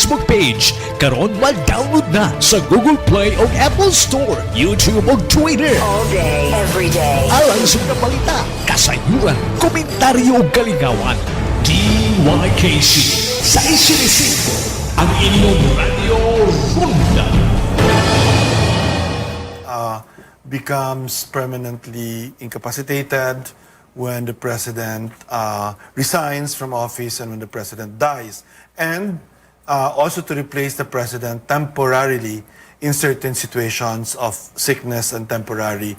Facebook page. Karon mag-download na sa Google Play o Apple Store, YouTube o Twitter. All day, every day. Alang sa mga balita, kasayuran, komentaryo o kaligawan. DYKC sa Isinisipo, ang inyong Radio Ronda. Becomes permanently incapacitated when the president resigns from office and when the president dies. And also to replace the president temporarily in certain situations of sickness and temporary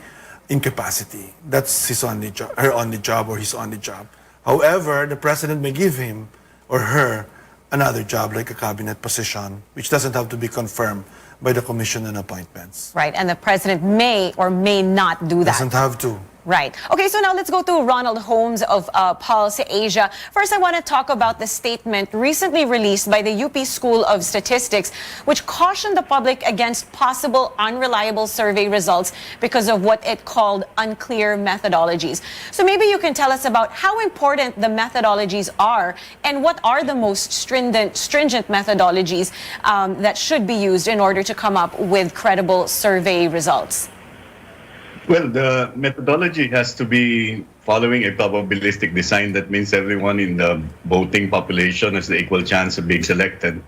incapacity. That's her only job or his only job. However, the president may give him or her another job like a cabinet position, which doesn't have to be confirmed by the Commission on Appointments. Right, and the president may or may not do that. Doesn't have to. Right. Okay, so now let's go to Ronald Holmes of Pulse Asia. First, I want to talk about the statement recently released by the UP School of Statistics, which cautioned the public against possible unreliable survey results because of what it called unclear methodologies. So maybe you can tell us about how important the methodologies are and what are the most stringent methodologies that should be used in order to come up with credible survey results. Well, the methodology has to be following a probabilistic design. That means everyone in the voting population has the equal chance of being selected.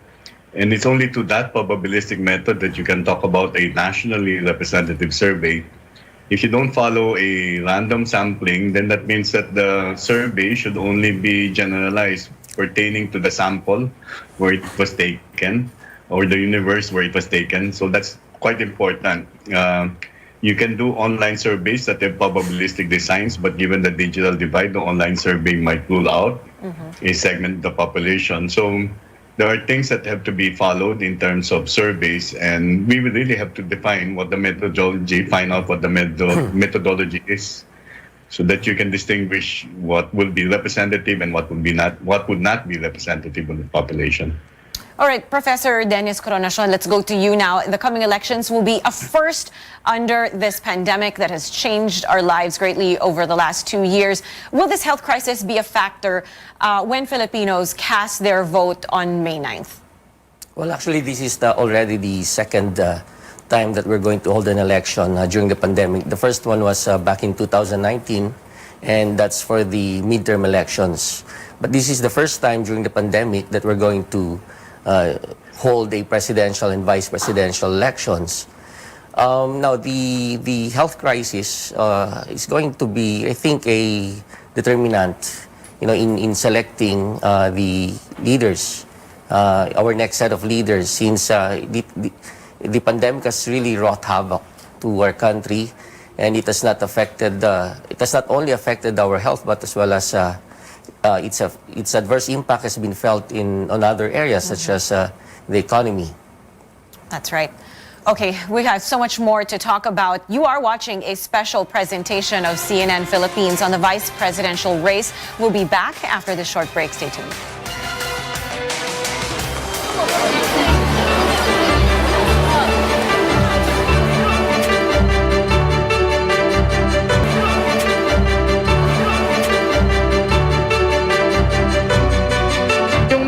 And it's only to that probabilistic method that you can talk about a nationally representative survey. If you don't follow a random sampling, then that means that the survey should only be generalized pertaining to the sample where it was taken or the universe where it was taken. So that's quite important. You can do online surveys that have probabilistic designs, but given the digital divide, the online survey might rule out a segment of the population. So there are things that have to be followed in terms of surveys, and we would really have to define what the methodology, find out what the methodology is, so that you can distinguish what will be representative and what would not be representative of the population. All right, Professor Dennis Coronacion, let's go to you now. The coming elections will be a first under this pandemic that has changed our lives greatly over the last 2 years. Will this health crisis be a factor when Filipinos cast their vote on May 9th? Well, actually, this is already the second time that we're going to hold an election during the pandemic. The first one was back in 2019, and that's for the midterm elections. But this is the first time during the pandemic that we're going to hold a presidential and vice presidential elections. Now, the health crisis is going to be, I think, a determinant, in selecting the leaders, our next set of leaders, since the pandemic has really wrought havoc to our country, and it has not only affected our health, but as well as its adverse impact has been felt on other areas, such as the economy. That's right. Okay, we have so much more to talk about. You are watching a special presentation of CNN Philippines on the vice presidential race. We'll be back after this short break. Stay tuned.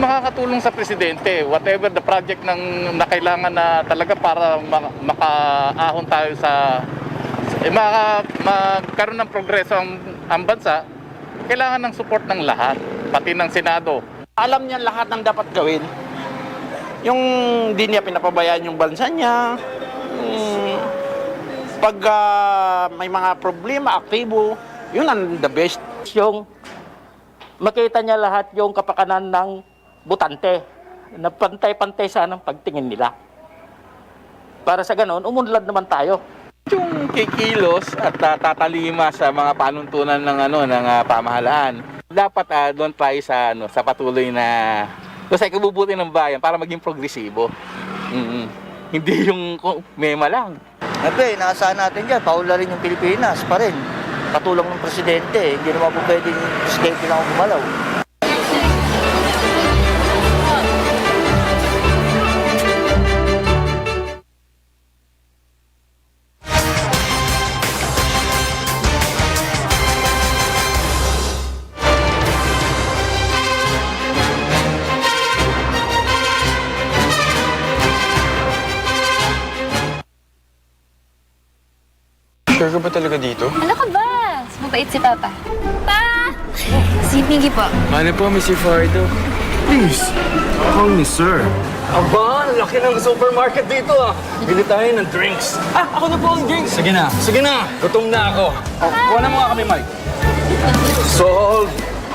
Makakatulong sa presidente, whatever the project na kailangan na talaga para makaahon tayo magkaroon ng progreso ang bansa, kailangan ng support ng lahat, pati ng Senado. Alam niya lahat ng dapat gawin. Yung hindi niya pinapabayaan yung bansa niya, pag may mga problema, aktibo, yun ang the best. Yung makita niya lahat yung kapakanan ng butante, na pantay-pantay sana ang pagtingin nila. Para sa ganon, umunlad naman tayo. Yung kikilos at tatalima sa mga panuntunan ng pamahalaan. Dapat doon tayo sa patuloy na sa ikabubuti ng bayan para maging progresibo. Hindi yung mema lang. Siyempre, inaasahan natin dyan, paularin yung Pilipinas pa rin. Patulong ng presidente, hindi naman po pwedeng presidente lang gumalaw. Sure ka ba talaga dito? Ano ka ba? Mabait si Papa. Pa! Si Pinky po. Ano po, Mr. Fardo? Please, call me sir. Aba, laki ng supermarket dito ah. Bili tayo ng drinks. Ah, ako na po ang drinks. Sige na. Gutom na ako. Oh, kuha na mo nga kami, Mike. So,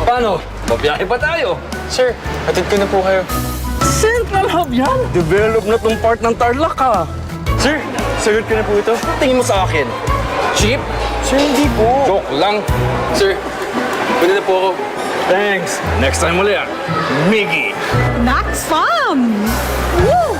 paano? Mabiyahe pa tayo. Sir, hatid ko na po kayo. Central Hub yan. Develop na tong part ng Tarlac ah. Sir, sagot ko na po ito. Tingin mo sa akin. Cheap? Sir, hindi po. Joke lang. Sir, pwede na po ako. Thanks. Next time ulit. Miggy. That's fun! Woo!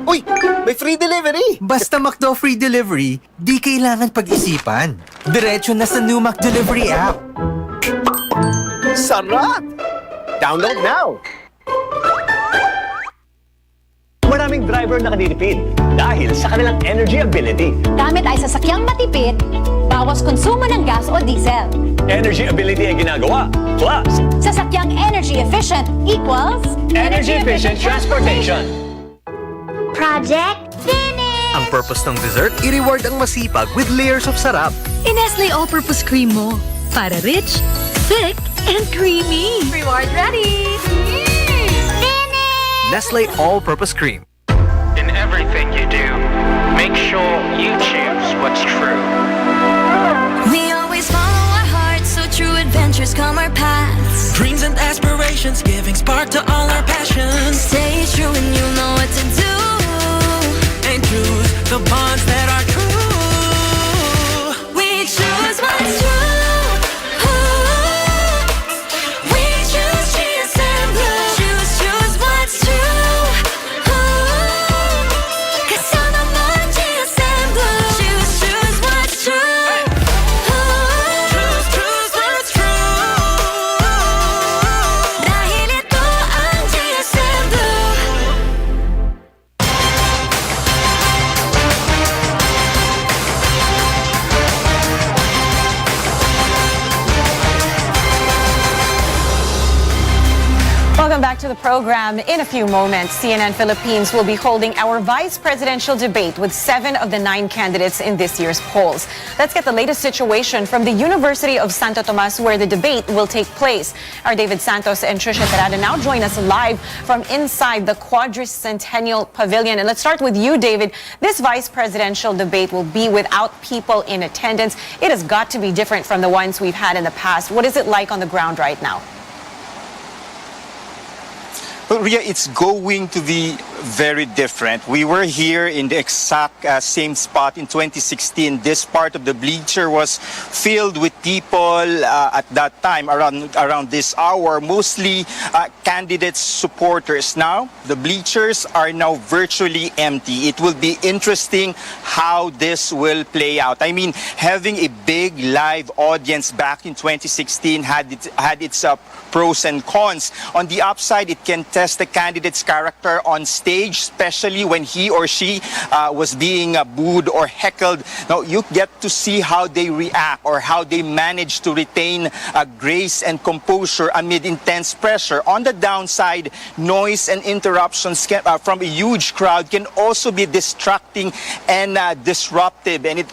Uy! May free delivery! Basta McDo free delivery, di kailangan pag-isipan. Diretso na sa new McDelivery app. Sarap! Download now! Maraming driver na nakadilipid dahil sa kanilang energy ability. Gamit ay sasakyang matipid, bawas konsumo ng gas o diesel. Energy ability ay ginagawa. Plus, Sasakyang energy efficient equals energy efficient transportation. Project Finish! Ang purpose ng dessert, i-reward ang masipag with layers of sarap. In-Nestle All-Purpose Cream mo. Para rich, thick, and creamy. Reward ready! Finish! Nestle All-Purpose Cream. In everything you do, make sure you choose what's true. We always follow our hearts, so true adventures come our paths. Dreams and aspirations, giving spark to all our passions. Stay true and you'll know what to do. And choose the bonds that are true. We choose what's true. We choose GSM Blue. Choose what's true. 'Cause I'm on GSM Blue. Choose what's true. Choose what's true. Dahil ito ang GSM Blue. Welcome back to the program. In a few moments, CNN Philippines will be holding our vice presidential debate with 7 of the 9 candidates in this year's polls. Let's get the latest situation from the University of Santo Tomas, where the debate will take place. Our David Santos and Trisha Terada now join us live from inside the Quadricentennial Pavilion. And let's start with you, David. This vice presidential debate will be without people in attendance. It has got to be different from the ones we've had in the past. What is it like on the ground right now? Well, Ria, it's going to be very different. We were here in the exact same spot in 2016. This part of the bleacher was filled with people at that time, around this hour, mostly candidates, supporters. Now, the bleachers are now virtually empty. It will be interesting how this will play out. I mean, having a big live audience back in 2016 had its pros and cons. On the upside, it can test the candidate's character on stage, especially when he or she was being booed or heckled. Now, you get to see how they react or how they manage to retain grace and composure amid intense pressure. On the downside, noise and interruptions from a huge crowd can also be distracting and disruptive, and it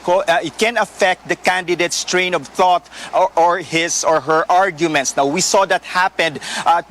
can affect the candidate's train of thought or his or her arguments. Now, we saw that happened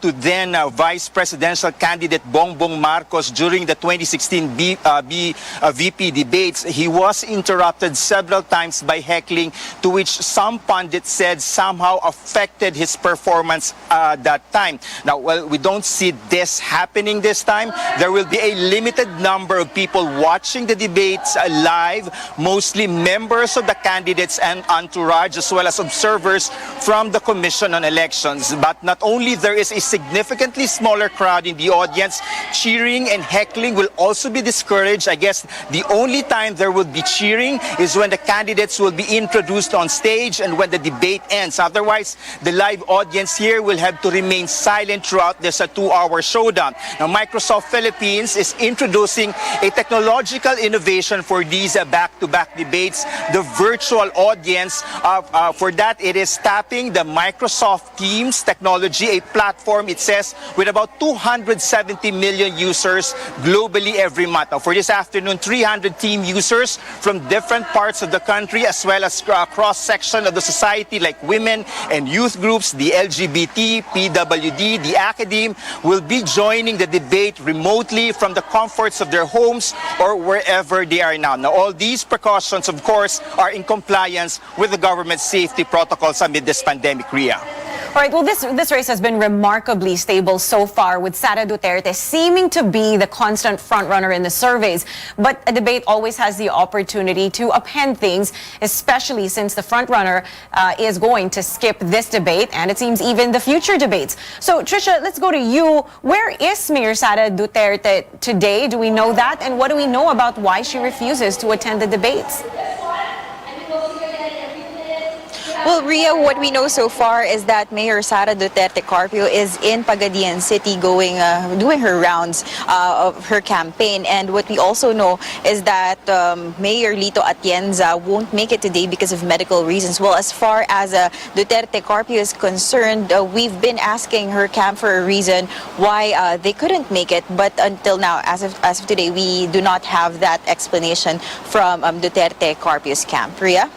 to then Vice Presidential candidate Bongbong Marcos during the 2016 VP debates. He was interrupted several times by heckling, to which some pundits said somehow affected his performance that time. Now, well, we don't see this happening this time. There will be a limited number of people watching the debates live, mostly members of the candidates and entourage, as well as observers from the Commission on Elections. But not only there is a significantly smaller crowd in the audience, cheering and heckling will also be discouraged. I guess the only time there will be cheering is when the candidates will be introduced on stage and when the debate ends. Otherwise, the live audience here will have to remain silent throughout this 2-hour showdown. Now, Microsoft Philippines is introducing a technological innovation for these back-to-back debates, the virtual audience. For that, it is tapping the Microsoft Teams technology, a platform, it says, with about 270 million users globally every month. Now, for this afternoon, 300 team users from different parts of the country, as well as cross-section of the society like women and youth groups, the LGBT, PWD, the academe, will be joining the debate remotely from the comforts of their homes or wherever they are now. Now, all these precautions, of course, are in compliance with the government's safety protocols amid this pandemic, Ria. All right, well, this race has been remarkably stable so far, with Sara Duterte seeming to be the constant frontrunner in the surveys. But a debate always has the opportunity to upend things, especially since the frontrunner is going to skip this debate, and it seems even the future debates. So, Trisha, let's go to you. Where is Mayor Sara Duterte today? Do we know that? And what do we know about why she refuses to attend the debates? Well, Ria, what we know so far is that Mayor Sara Duterte Carpio is in Pagadian City doing her rounds of her campaign. And what we also know is that Mayor Lito Atienza won't make it today because of medical reasons. Well, as far as Duterte Carpio is concerned, we've been asking her camp for a reason why they couldn't make it. But until now, as of today, we do not have that explanation from Duterte Carpio's camp. Ria?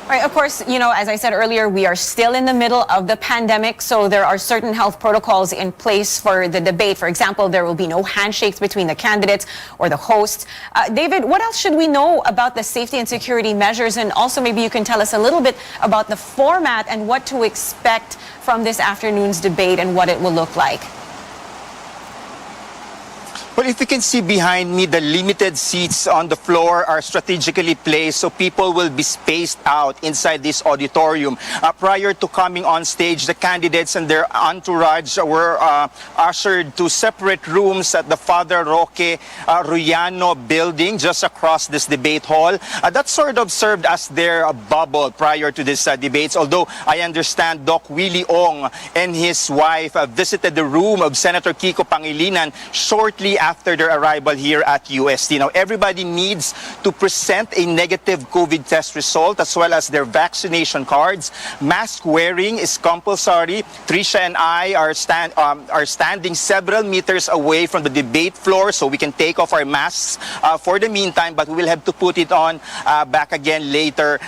All right, of course, you know, as I said earlier, we are still in the middle of the pandemic, so there are certain health protocols in place for the debate. For example, there will be no handshakes between the candidates or the hosts. David, what else should we know about the safety and security measures? And also maybe you can tell us a little bit about the format and what to expect from this afternoon's debate and what it will look like. Well, if you can see behind me, the limited seats on the floor are strategically placed so people will be spaced out inside this auditorium. Prior to coming on stage, the candidates and their entourage were ushered to separate rooms at the Father Roque Ruyano building just across this debate hall. That sort of served as their bubble prior to this debates, although I understand Doc Willie Ong and his wife visited the room of Senator Kiko Pangilinan shortly after their arrival here at UST. Now, everybody needs to present a negative COVID test result as well as their vaccination cards. Mask wearing is compulsory. Trisha and I are standing several meters away from the debate floor so we can take off our masks for the meantime, but we will have to put it on back again later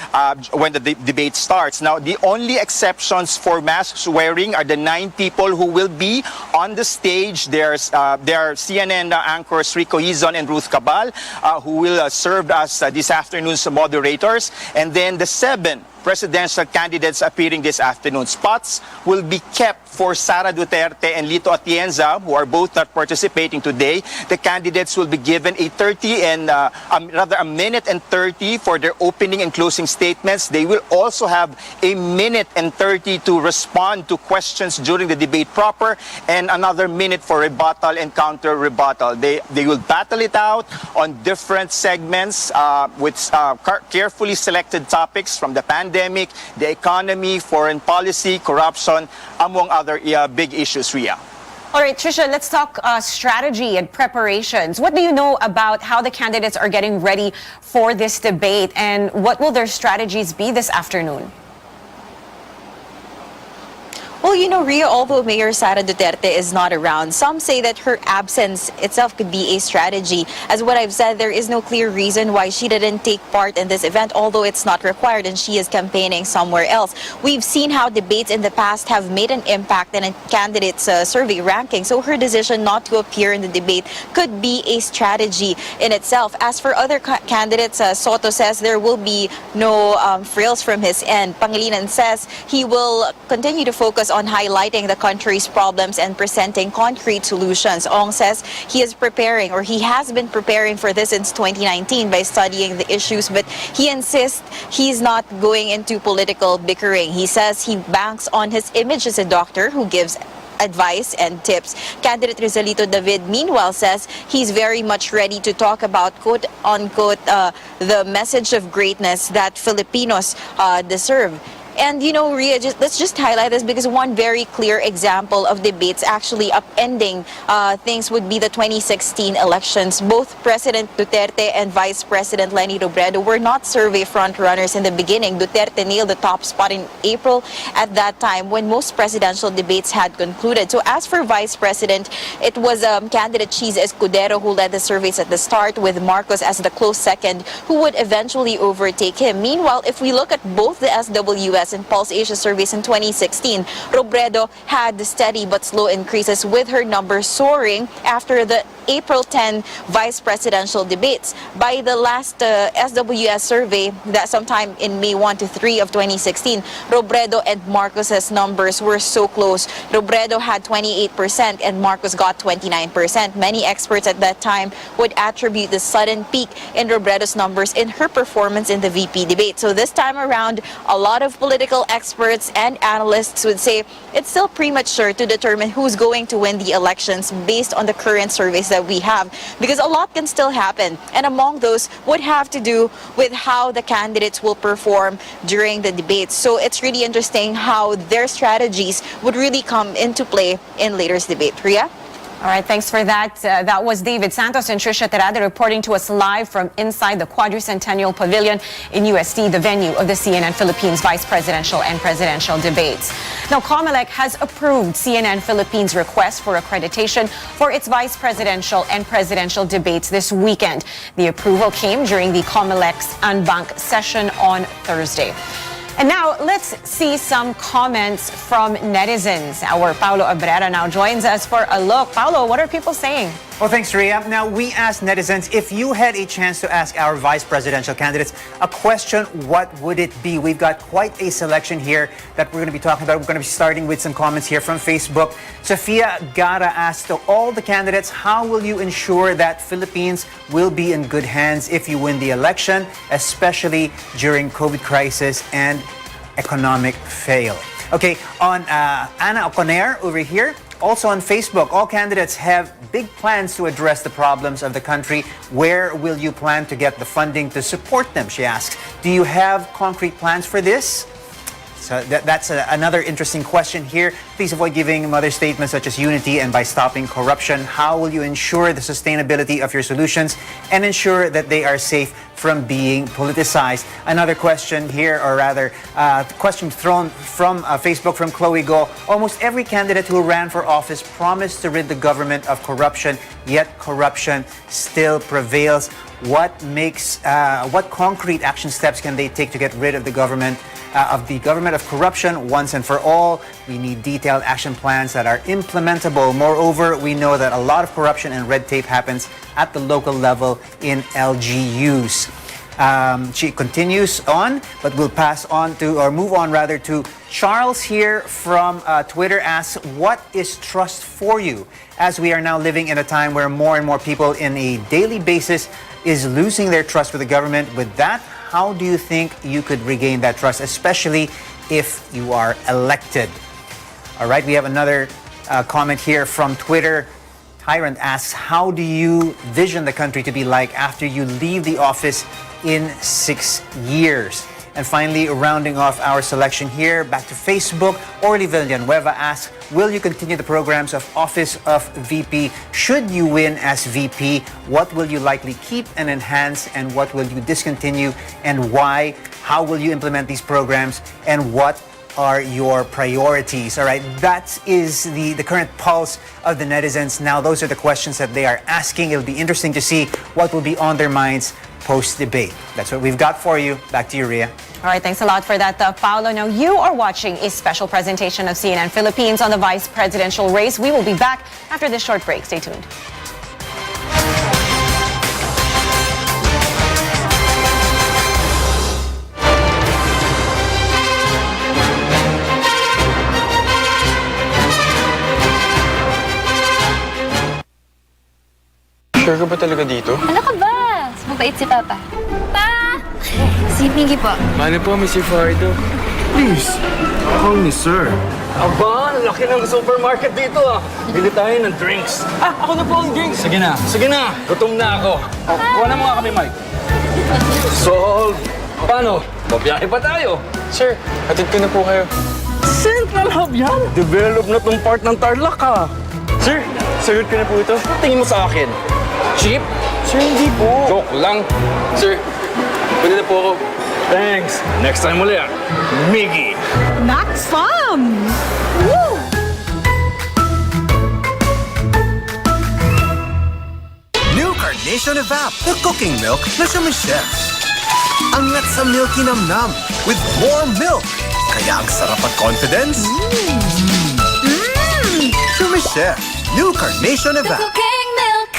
when the debate starts. Now, the only exceptions for masks wearing are the 9 people who will be on the stage. There are CNN anchors Rico Hizon and Ruth Cabal, who will serve as this afternoon's moderators, and then the 7 presidential candidates appearing this afternoon. Spots will be kept for Sara Duterte and Lito Atienza, who are both not participating today. The candidates will be given a minute and 30 for their opening and closing statements. They will also have a minute and 30 to respond to questions during the debate proper, and another minute for rebuttal and counter rebuttal. They will battle it out on different segments with carefully selected topics from the pandemic, the economy, foreign policy, corruption, among other big issues, Ria. All right, Trisha, let's talk strategy and preparations. What do you know about how the candidates are getting ready for this debate, and what will their strategies be this afternoon? Well, you know, Ria, although Mayor Sara Duterte is not around, some say that her absence itself could be a strategy. As what I've said, there is no clear reason why she didn't take part in this event, although it's not required and she is campaigning somewhere else. We've seen how debates in the past have made an impact in a candidate's survey ranking, so her decision not to appear in the debate could be a strategy in itself. As for other candidates, Soto says there will be no frills from his end. Pangilinan says he will continue to focus on highlighting the country's problems and presenting concrete solutions. Ong says he is preparing, or he has been preparing for this since 2019 by studying the issues, but he insists he's not going into political bickering. He says he banks on his image as a doctor who gives advice and tips. Candidate Rizalito David, meanwhile, says he's very much ready to talk about, quote-unquote, the message of greatness that Filipinos deserve. And Rhea, let's just highlight this because one very clear example of debates actually upending things would be the 2016 elections. Both President Duterte and Vice President Leni Robredo were not survey frontrunners in the beginning. Duterte nailed the top spot in April at that time when most presidential debates had concluded. So as for Vice President, it was candidate Cheese Escudero who led the surveys at the start, with Marcos as the close second, who would eventually overtake him. Meanwhile, if we look at both the SWS and Pulse Asia surveys in 2016, Robredo had steady but slow increases, with her numbers soaring after the April 10 vice presidential debates. By the last SWS survey, that sometime in May 1 to 3 of 2016, Robredo and Marcos's numbers were so close. Robredo had 28% and Marcos got 29%. Many experts at that time would attribute the sudden peak in Robredo's numbers in her performance in the VP debate. So this time around, a lot of political experts and analysts would say it's still premature to determine who's going to win the elections based on the current surveys that we have, because a lot can still happen, and among those would have to do with how the candidates will perform during the debates. So it's really interesting how their strategies would really come into play in later's debate. Rhea? All right, thanks for that. That was David Santos and Trisha Terada reporting to us live from inside the Quadricentennial Pavilion in UST, the venue of the CNN Philippines vice presidential and presidential debates. Now, COMELEC has approved CNN Philippines' request for accreditation for its vice presidential and presidential debates this weekend. The approval came during the COMELEC's en banc session on Thursday. And now, let's see some comments from netizens. Our Paulo Abrera now joins us for a look. Paulo, what are people saying? Well, thanks, Rhea. Now, we asked netizens, if you had a chance to ask our vice presidential candidates a question, what would it be? We've got quite a selection here that we're going to be talking about. We're going to be starting with some comments here from Facebook. Sofia Gara asked to all the candidates, how will you ensure that Philippines will be in good hands if you win the election, especially during COVID crisis and economic fail? Okay, on Ana Oconer over here, also on Facebook, all candidates have big plans to address the problems of the country. Where will you plan to get the funding to support them, she asks. Do you have concrete plans for this? So that's another interesting question here. Please avoid giving mother statements such as unity and by stopping corruption. How will you ensure the sustainability of your solutions and ensure that they are safe from being politicized? Another question here, or rather, question thrown from Facebook from Chloe Go. Almost every candidate who ran for office promised to rid the government of corruption, yet corruption still prevails. What concrete action steps can they take to get rid of the government of corruption once and for all? We need detailed action plans that are implementable. Moreover, we know that a lot of corruption and red tape happens at the local level in LGUs. She continues on, but we'll move on to Charles here from Twitter asks, what is trust for you? As we are now living in a time where more and more people in a daily basis is losing their trust with the government. With that, how do you think you could regain that trust, especially if you are elected? All right, we have another comment here from Twitter. Tyrant asks, how do you vision the country to be like after you leave the office in 6 years? And finally, rounding off our selection here, back to Facebook, Orly Villanueva asks, will you continue the programs of Office of VP? Should you win as VP, what will you likely keep and enhance, and what will you discontinue, and why? How will you implement these programs, and what are your priorities? All right, that is the current pulse of the netizens. Now, those are the questions that they are asking. It'll be interesting to see what will be on their minds post-debate. That's what we've got for you. Back to you, Rhea. All right, thanks a lot for that, Paolo. Now, you are watching a special presentation of CNN Philippines on the vice presidential race. We will be back after this short break. Stay tuned. Sure ka ba talaga dito? Ano ka ba? Mabait si Papa. Pa! Si Miggy po. Mano po, Mr. Fardo? Please, call me sir. Aba, ang laki ng supermarket dito ah. Bili tayo ng drinks. Ako na po ang drinks. Sige na. Gutom na ako. Kuha na mo nga kami, Mike. Solve. Paano? Pabiyahe pa tayo. Sir, hatid ko na po kayo. Central Hub yan. Develop na tong part ng Tarlac ha. Sir, sagot ko na po ito. Tingin mo sa akin. Cheap? Sir, hindi po. Joke lang. Sir, pwede na po ako. Thanks. Next time ulit. Miggy. That's fun! Woo! New Carnation Evap, the cooking milk na Chef. Angat sa milky namnam with warm milk. Kaya ang sarap at confidence. Chef, New Carnation Evap. Cooking milk.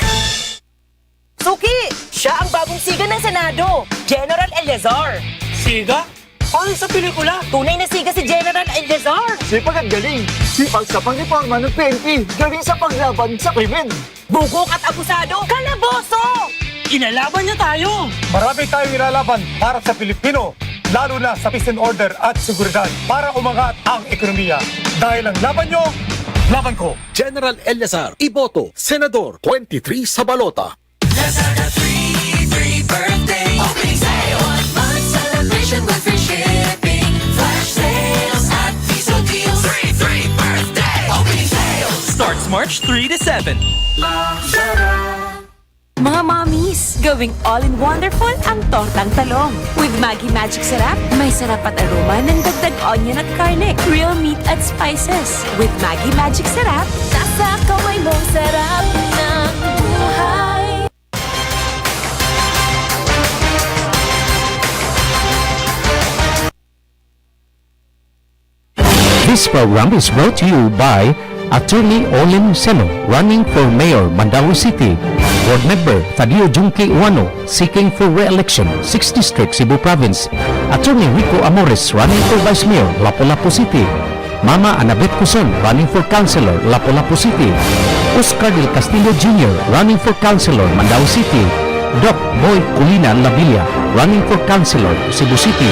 Suki! Siya ang bagong siga ng Senado, General Eleazar. Siga? Paano sa pelikula? Tunay na siga si General Eleazar. Sipag at galing. Sipag sa pang-reforma ng PNP. Galing sa paglaban sa krimen. Bugok at abusado, kalaboso! Inalaban niya tayo. Marami tayong ilalaban para sa Pilipino, lalo na sa peace and order at seguridad para umangat ang ekonomiya. Dahil ang laban nyo, laban ko. General Eleazar Iboto, Senador 23 sa balota. Lazada 3 birthday. Opening sale. 1 month celebration with free shipping. Flash sales at Piso Deals. 3 birthday. Opening sales. Starts March 3 to 7. Mga mommies, gawing all-in-wonderful ang tortang talong. With Maggi Magic Sarap, may sarap at aroma ng dagdag onion at garlic, real meat at spices. With Maggi Magic Sarap, nasa kamay mo sarap ng buhay. This program is brought to you by Attorney Olin Seno, running for Mayor, Mandaue City. Board Member Tadio Junque Uano, seeking for re-election, 6th District, Cebu Province. Attorney Rico Amores, running for Vice Mayor, Lapu-Lapu City. Mama Annabeth Cuson, running for Councilor, Lapu-Lapu City. Oscar Del Castillo Jr., running for Councilor, Mandaue City. Doc Boy Culina Lavilla, running for Councilor, Cebu City.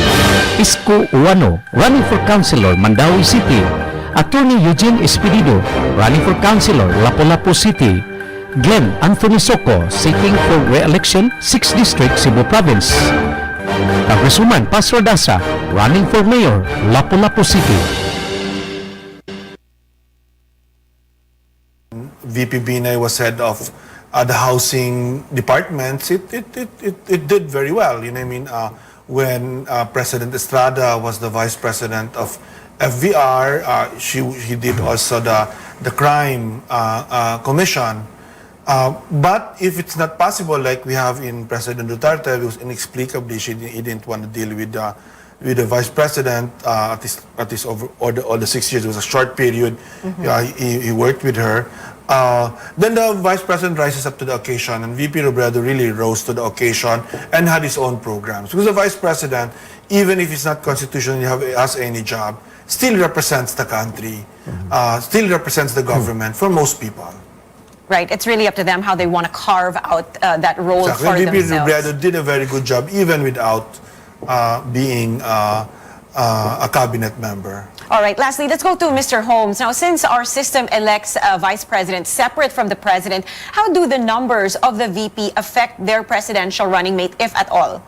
Isko Uano, running for Councilor, Mandaue City. Attorney Eugene Espirido, running for Councilor, Lapu-Lapu City. Glenn Anthony Soco, seeking for re-election, 6th District, Cebu Province. Congresswoman Paz Rodasa, running for Mayor, Lapu-Lapu City. VP Binay was head of the housing departments. It did very well. You know what I mean? When President Estrada was the vice president of FVR, he did also the crime commission. But if it's not possible, like we have in President Duterte, because inexplicably he didn't want to deal with the vice president at least over all the 6 years. It was a short period. He worked with her. Then the vice president rises up to the occasion, and VP Robredo really rose to the occasion and had his own programs. Because the vice president, even if it's not constitutionally has any job, still represents the country, still represents the government for most people. Right, it's really up to them how they want to carve out that role for VP themselves. Robredo did a very good job, even without being a cabinet member. All right, lastly, let's go to Mr. Holmes. Now, since our system elects a vice president separate from the president, how do the numbers of the VP affect their presidential running mate, if at all?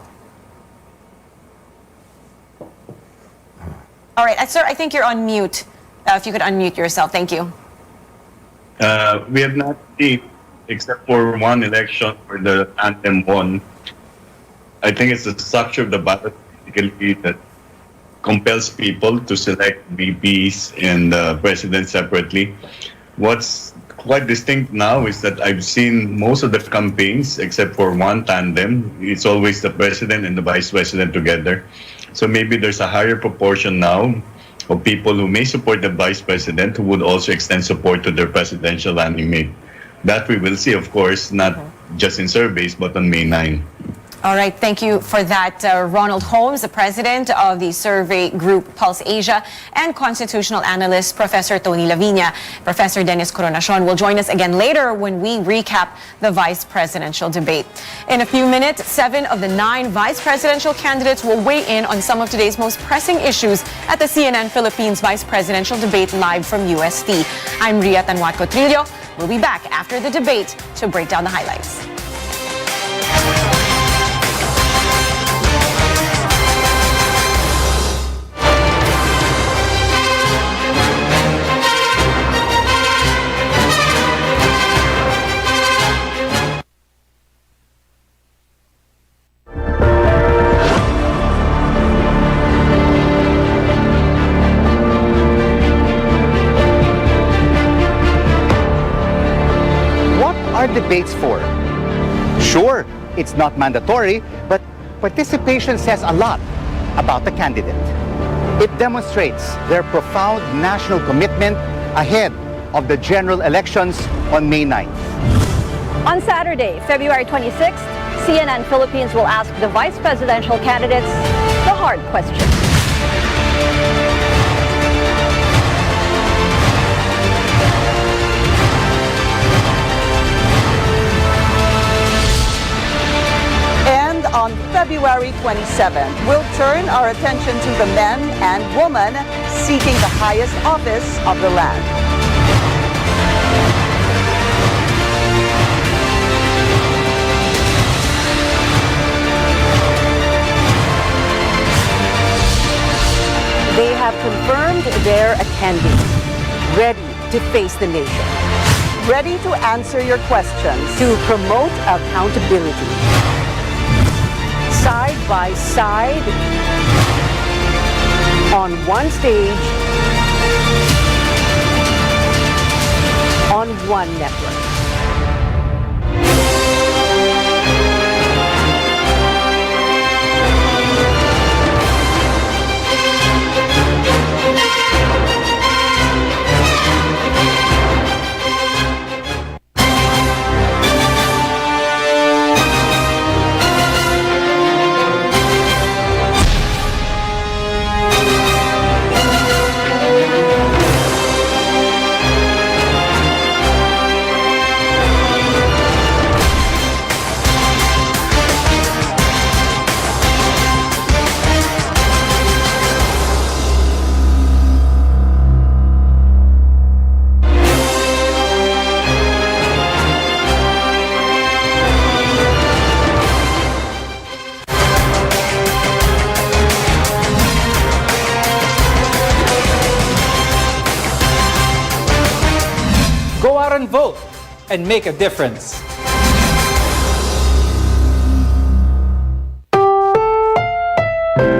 All right, sir, I think you're on mute. If you could unmute yourself, thank you. We have not seen, except for one election where the anthem won. I think it's the structure of the ballot basically that compels people to select VPs and president separately. What's quite distinct now is that I've seen most of the campaigns, except for one tandem, it's always the president and the vice president together. So maybe there's a higher proportion now of people who may support the vice president who would also extend support to their presidential running mate. That we will see, of course, not just in surveys, but on May 9. All right, thank you for that, Ronald Holmes, the president of the survey group Pulse Asia, and constitutional analyst Professor Tony Lavinia. Professor Dennis Coronacion will join us again later when we recap the vice presidential debate. In a few minutes, 7 of the 9 vice presidential candidates will weigh in on some of today's most pressing issues at the CNN Philippines vice presidential debate live from UST. I'm Ria Tanwat Cotrillo. We'll be back after the debate to break down the highlights. are debates for? Sure, it's not mandatory, but participation says a lot about the candidate. It demonstrates their profound national commitment ahead of the general elections on May 9th. On Saturday, February 26th, CNN Philippines will ask the vice presidential candidates the hard question. And on February 27th, we'll turn our attention to the men and women seeking the highest office of the land. They have confirmed their attending, ready to face the nation, ready to answer your questions, to promote accountability. Side by side, on one stage, on one network. Go out and vote and make a difference.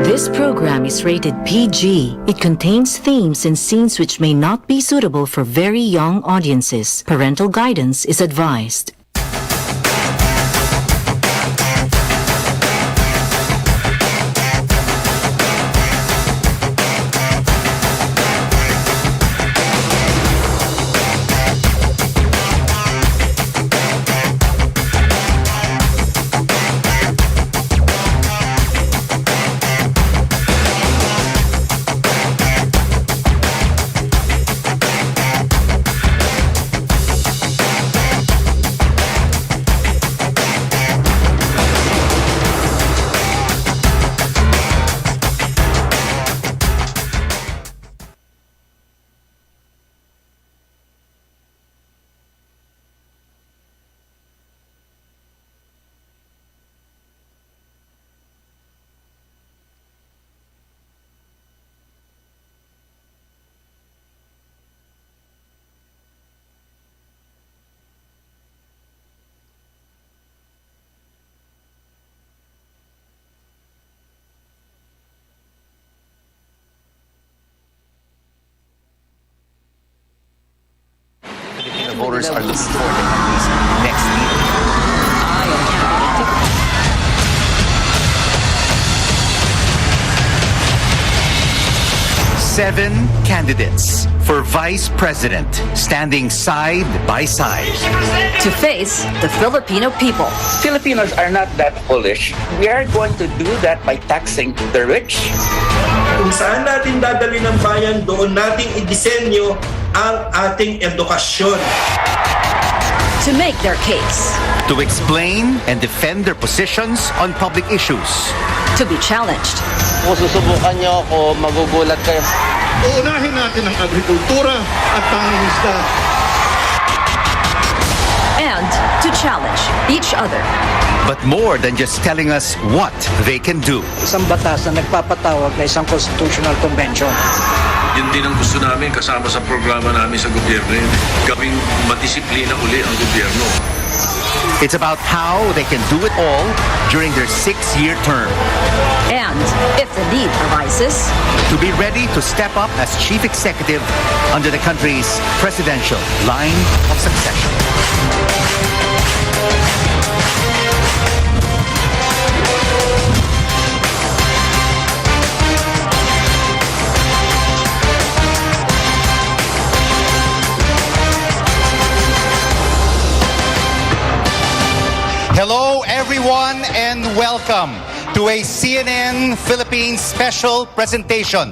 This program is rated PG. It contains themes and scenes which may not be suitable for very young audiences. Parental guidance is advised. Voters are looking for the country's next leader. Seven candidates for vice president standing side by side. To face the Filipino people. Filipinos are not that foolish. We are going to do that by taxing the rich. Kung saan natin dadali ng bayan, doon nating idisenyo ang ating edukasyon. To make their case. To explain and defend their positions on public issues. To be challenged. Kung susubukan nyo ako, magugulat kayo. Uunahin natin ang agrikultura at pangingisda. And to challenge each other. But more than just telling us what they can do. Isang batas na nagpapatawag na isang constitutional convention. Yun din ang gusto namin kasama sa programa namin sa gobyerno. Gawing madisiplina uli ang gobyerno. It's about how they can do it all during their 6-year term. And if the need arises, to be ready to step up as chief executive under the country's presidential line of succession. everyone, and welcome to a CNN Philippines special presentation,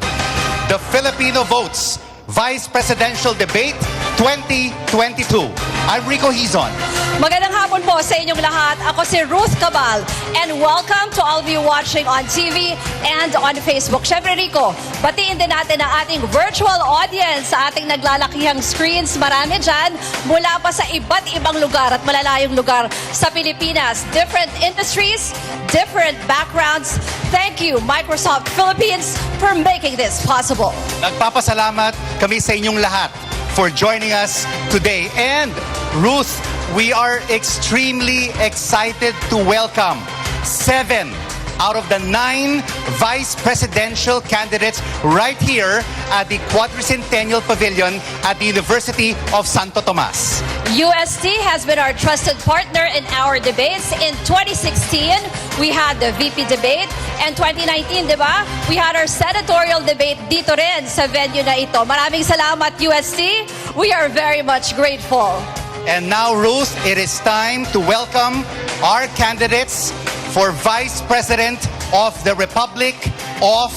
The Filipino Votes Vice Presidential Debate 2022. I'm Rico Hizon. Magandang hapon po sa inyong lahat. Ako si Ruth Cabal and welcome to all of you watching on TV and on Facebook. Syempre Rico, batiin din natin ang ating virtual audience sa ating naglalakihang screens. Marami dyan mula pa sa iba't ibang lugar at malalayong lugar sa Pilipinas. Different industries, different backgrounds. Thank you Microsoft Philippines for making this possible. Nagpapasalamat kami sa inyong lahat for joining us today. And Ruth, we are extremely excited to welcome 7 out of the 9 vice presidential candidates right here at the Quadricentennial Pavilion at the University of Santo Tomas. UST has been our trusted partner in our debates. In 2016, we had the VP debate. And 2019, di ba? We had our senatorial debate dito rin sa venue na ito. Maraming salamat, UST. We are very much grateful. And now, Ruth, it is time to welcome our candidates for Vice President of the Republic of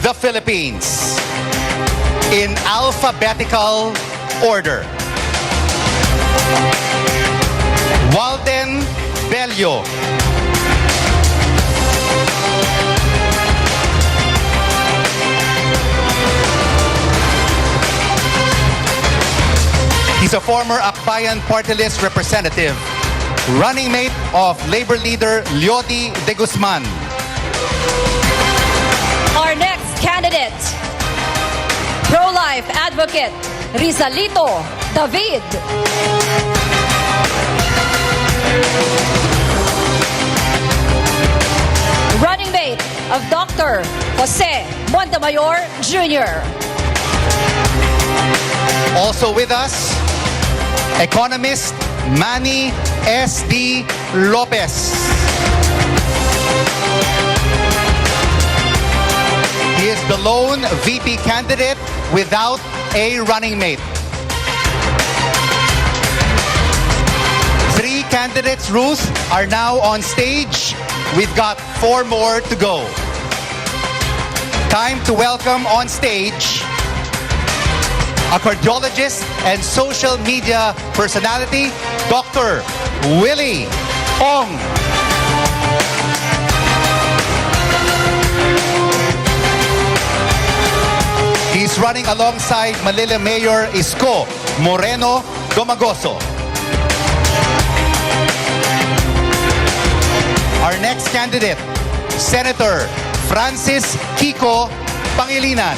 the Philippines in alphabetical order. Walden Bello. He's a former Akbayan Party List representative, running mate of Labor leader Leody de Guzman. Our next candidate, pro-life advocate Rizalito David. Running mate of Dr. Jose Montemayor Jr. Also with us, economist Manny S.D. Lopez. He is the lone VP candidate without a running mate. 3 candidates, Ruth, are now on stage. We've got 4 more to go. Time to welcome on stage a cardiologist and social media personality, Dr. Willie Ong. He's running alongside Manila Mayor Isko Moreno Domagoso. Our next candidate, Senator Francis Kiko Pangilinan.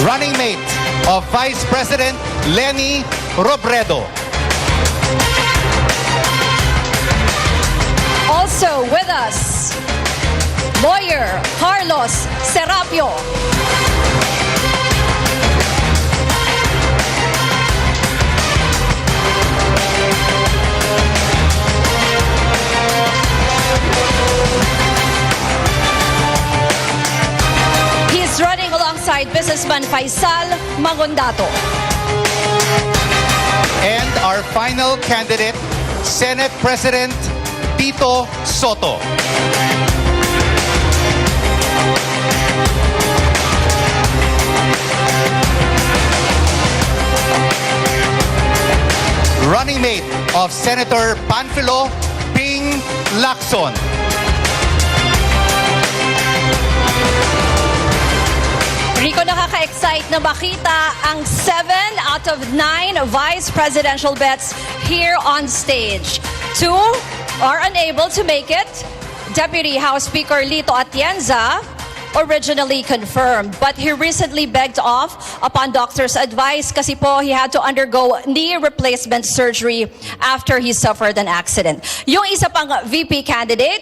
Running mate of Vice President Leni Robredo. Also with us, lawyer Carlos Serapio. He's running alongside businessman Faisal Mangondato. And our final candidate, Senate President Tito Soto. Running mate of Senator Panfilo Ping Lacson. Rico, nakaka-excite na makita ang 7 out of 9 vice presidential bets here on stage. 2 are unable to make it. Deputy House Speaker Lito Atienza, originally confirmed, but he recently begged off upon doctor's advice kasi po he had to undergo knee replacement surgery after he suffered an accident. Yung isa pang VP candidate,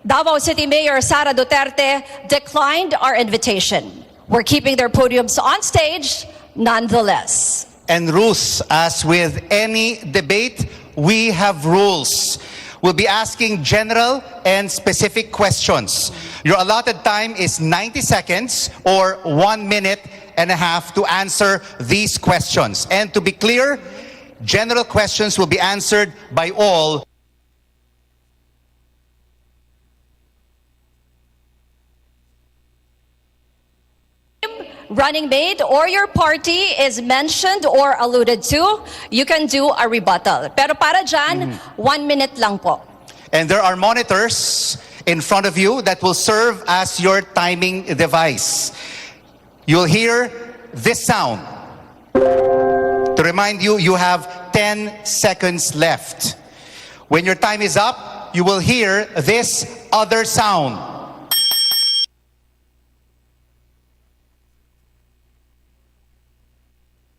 Davao City Mayor Sara Duterte, declined our invitation. We're keeping their podiums on stage nonetheless. And Ruth, as with any debate, we have rules. We'll be asking general and specific questions. Your allotted time is 90 seconds or 1 minute and a half to answer these questions. And to be clear, general questions will be answered by all. Running mate or your party is mentioned or alluded to, you can do a rebuttal. Pero para dyan, 1 minute lang po. And there are monitors in front of you that will serve as your timing device. You'll hear this sound. To remind you, you have 10 seconds left. When your time is up, you will hear this other sound.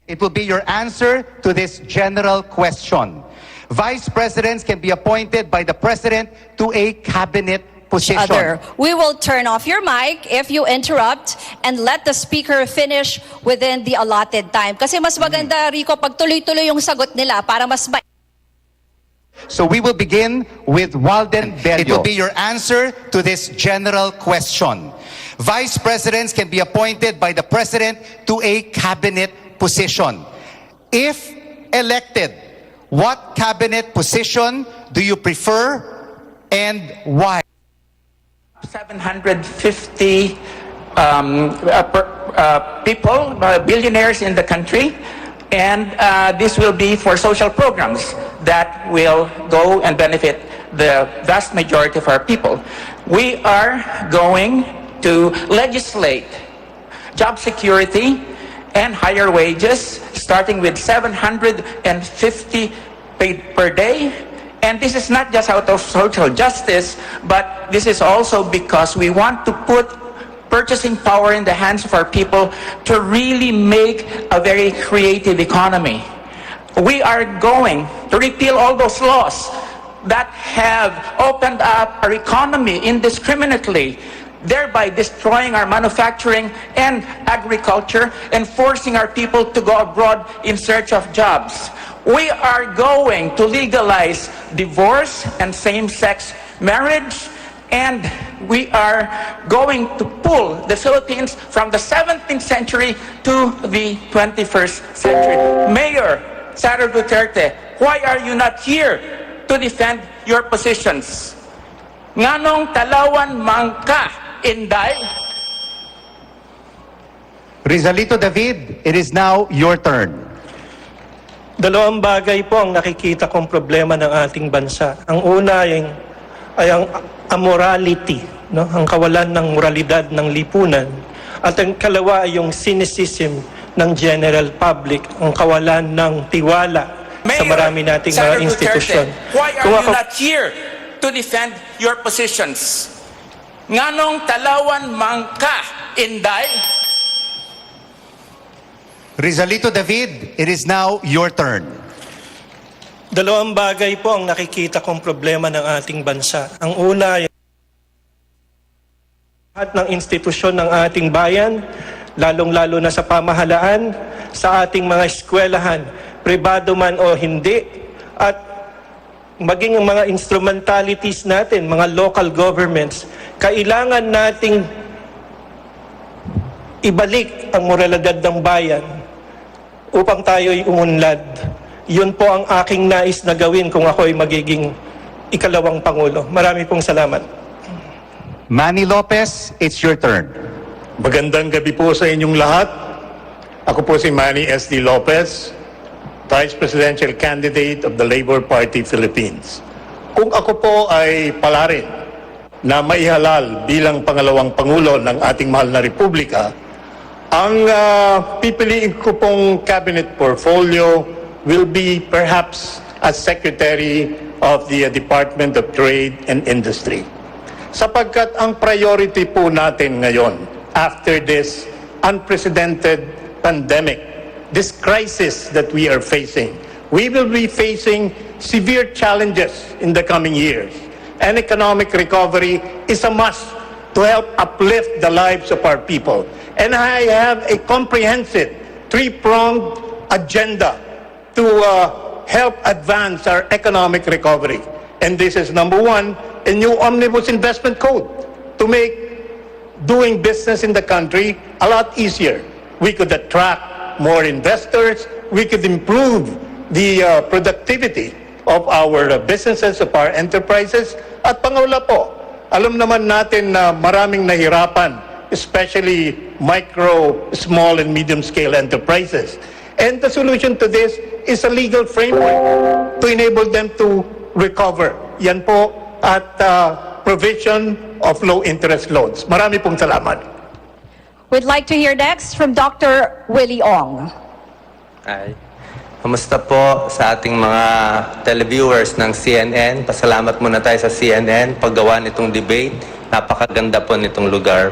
It will be your answer to this general question. Vice presidents can be appointed by the president to a cabinet position. We will turn off your mic if you interrupt and let the speaker finish within the allotted time. Kasi mas maganda, Rico, pag tuloy-tuloy yung sagot nila para mas So we will begin with Walden Bello. It will be your answer to this general question. Vice presidents can be appointed by the president to a cabinet position. If elected, what cabinet position do you prefer and why? 750 people, billionaires in the country, and this will be for social programs that will go and benefit the vast majority of our people. We are going to legislate job security and higher wages, starting with 750 paid per day. And this is not just out of social justice, but this is also because we want to put purchasing power in the hands of our people to really make a very creative economy. We are going to repeal all those laws that have opened up our economy indiscriminately, thereby destroying our manufacturing and agriculture and forcing our people to go abroad in search of jobs. We are going to legalize divorce and same-sex marriage, and we are going to pull the Philippines from the 17th century to the 21st century. Mayor Sara Duterte, why are you not here to defend your positions? Nganong talawan mangka, Inday? Rizalito David, it is now your turn. Dalawang bagay po ang nakikita kong problema ng ating bansa. Ang una ay ang amorality, no? Ang kawalan ng moralidad ng lipunan. At ang kalawa ay yung cynicism ng general public, ang kawalan ng tiwala sa marami nating mga institusyon. Why are you not here to defend your positions? Nganong talawan mangka, Inday? Rizalito David, it is now your turn. Dalawang bagay po ang nakikita kong problema ng ating bansa. Ang una ay lahat ng institusyon ng ating bayan, lalong-lalo na sa pamahalaan, sa ating mga eskwelahan, pribado man o hindi, at maging ang mga instrumentalities natin, mga local governments, kailangan nating ibalik ang moralidad ng bayan upang tayo'y umunlad. Yun po ang aking nais na gawin kung ako'y magiging ikalawang Pangulo. Marami pong salamat. Manny Lopez, it's your turn. Magandang gabi po sa inyong lahat. Ako po si Manny S.D. Lopez, Vice Presidential Candidate of the Labor Party Philippines. Kung ako po ay palarin na maihalal bilang pangalawang Pangulo ng ating mahal na Republika, ang pipiliin ko pong cabinet portfolio will be perhaps as Secretary of the Department of Trade and Industry. Sapagkat ang priority po natin ngayon, after this unprecedented pandemic, this crisis that we are facing, we will be facing severe challenges in the coming years. And economic recovery is a must to help uplift the lives of our people. And I have a comprehensive three-pronged agenda to help advance our economic recovery. And this is number one, a new omnibus investment code to make doing business in the country a lot easier. we could attract more investors, we could improve the productivity of our businesses, of our enterprises. At pangalawa po, alam naman natin na maraming nahirapan, especially micro, small, and medium-scale enterprises. And the solution to this is a legal framework to enable them to recover. Yan po at provision of low-interest loans. Marami pong salamat. We'd like to hear next from Dr. Willie Ong. Ay, kamusta po sa ating mga televiewers ng CNN? Pasalamat muna tayo sa CNN paggawa nitong debate. Napakaganda po nitong lugar.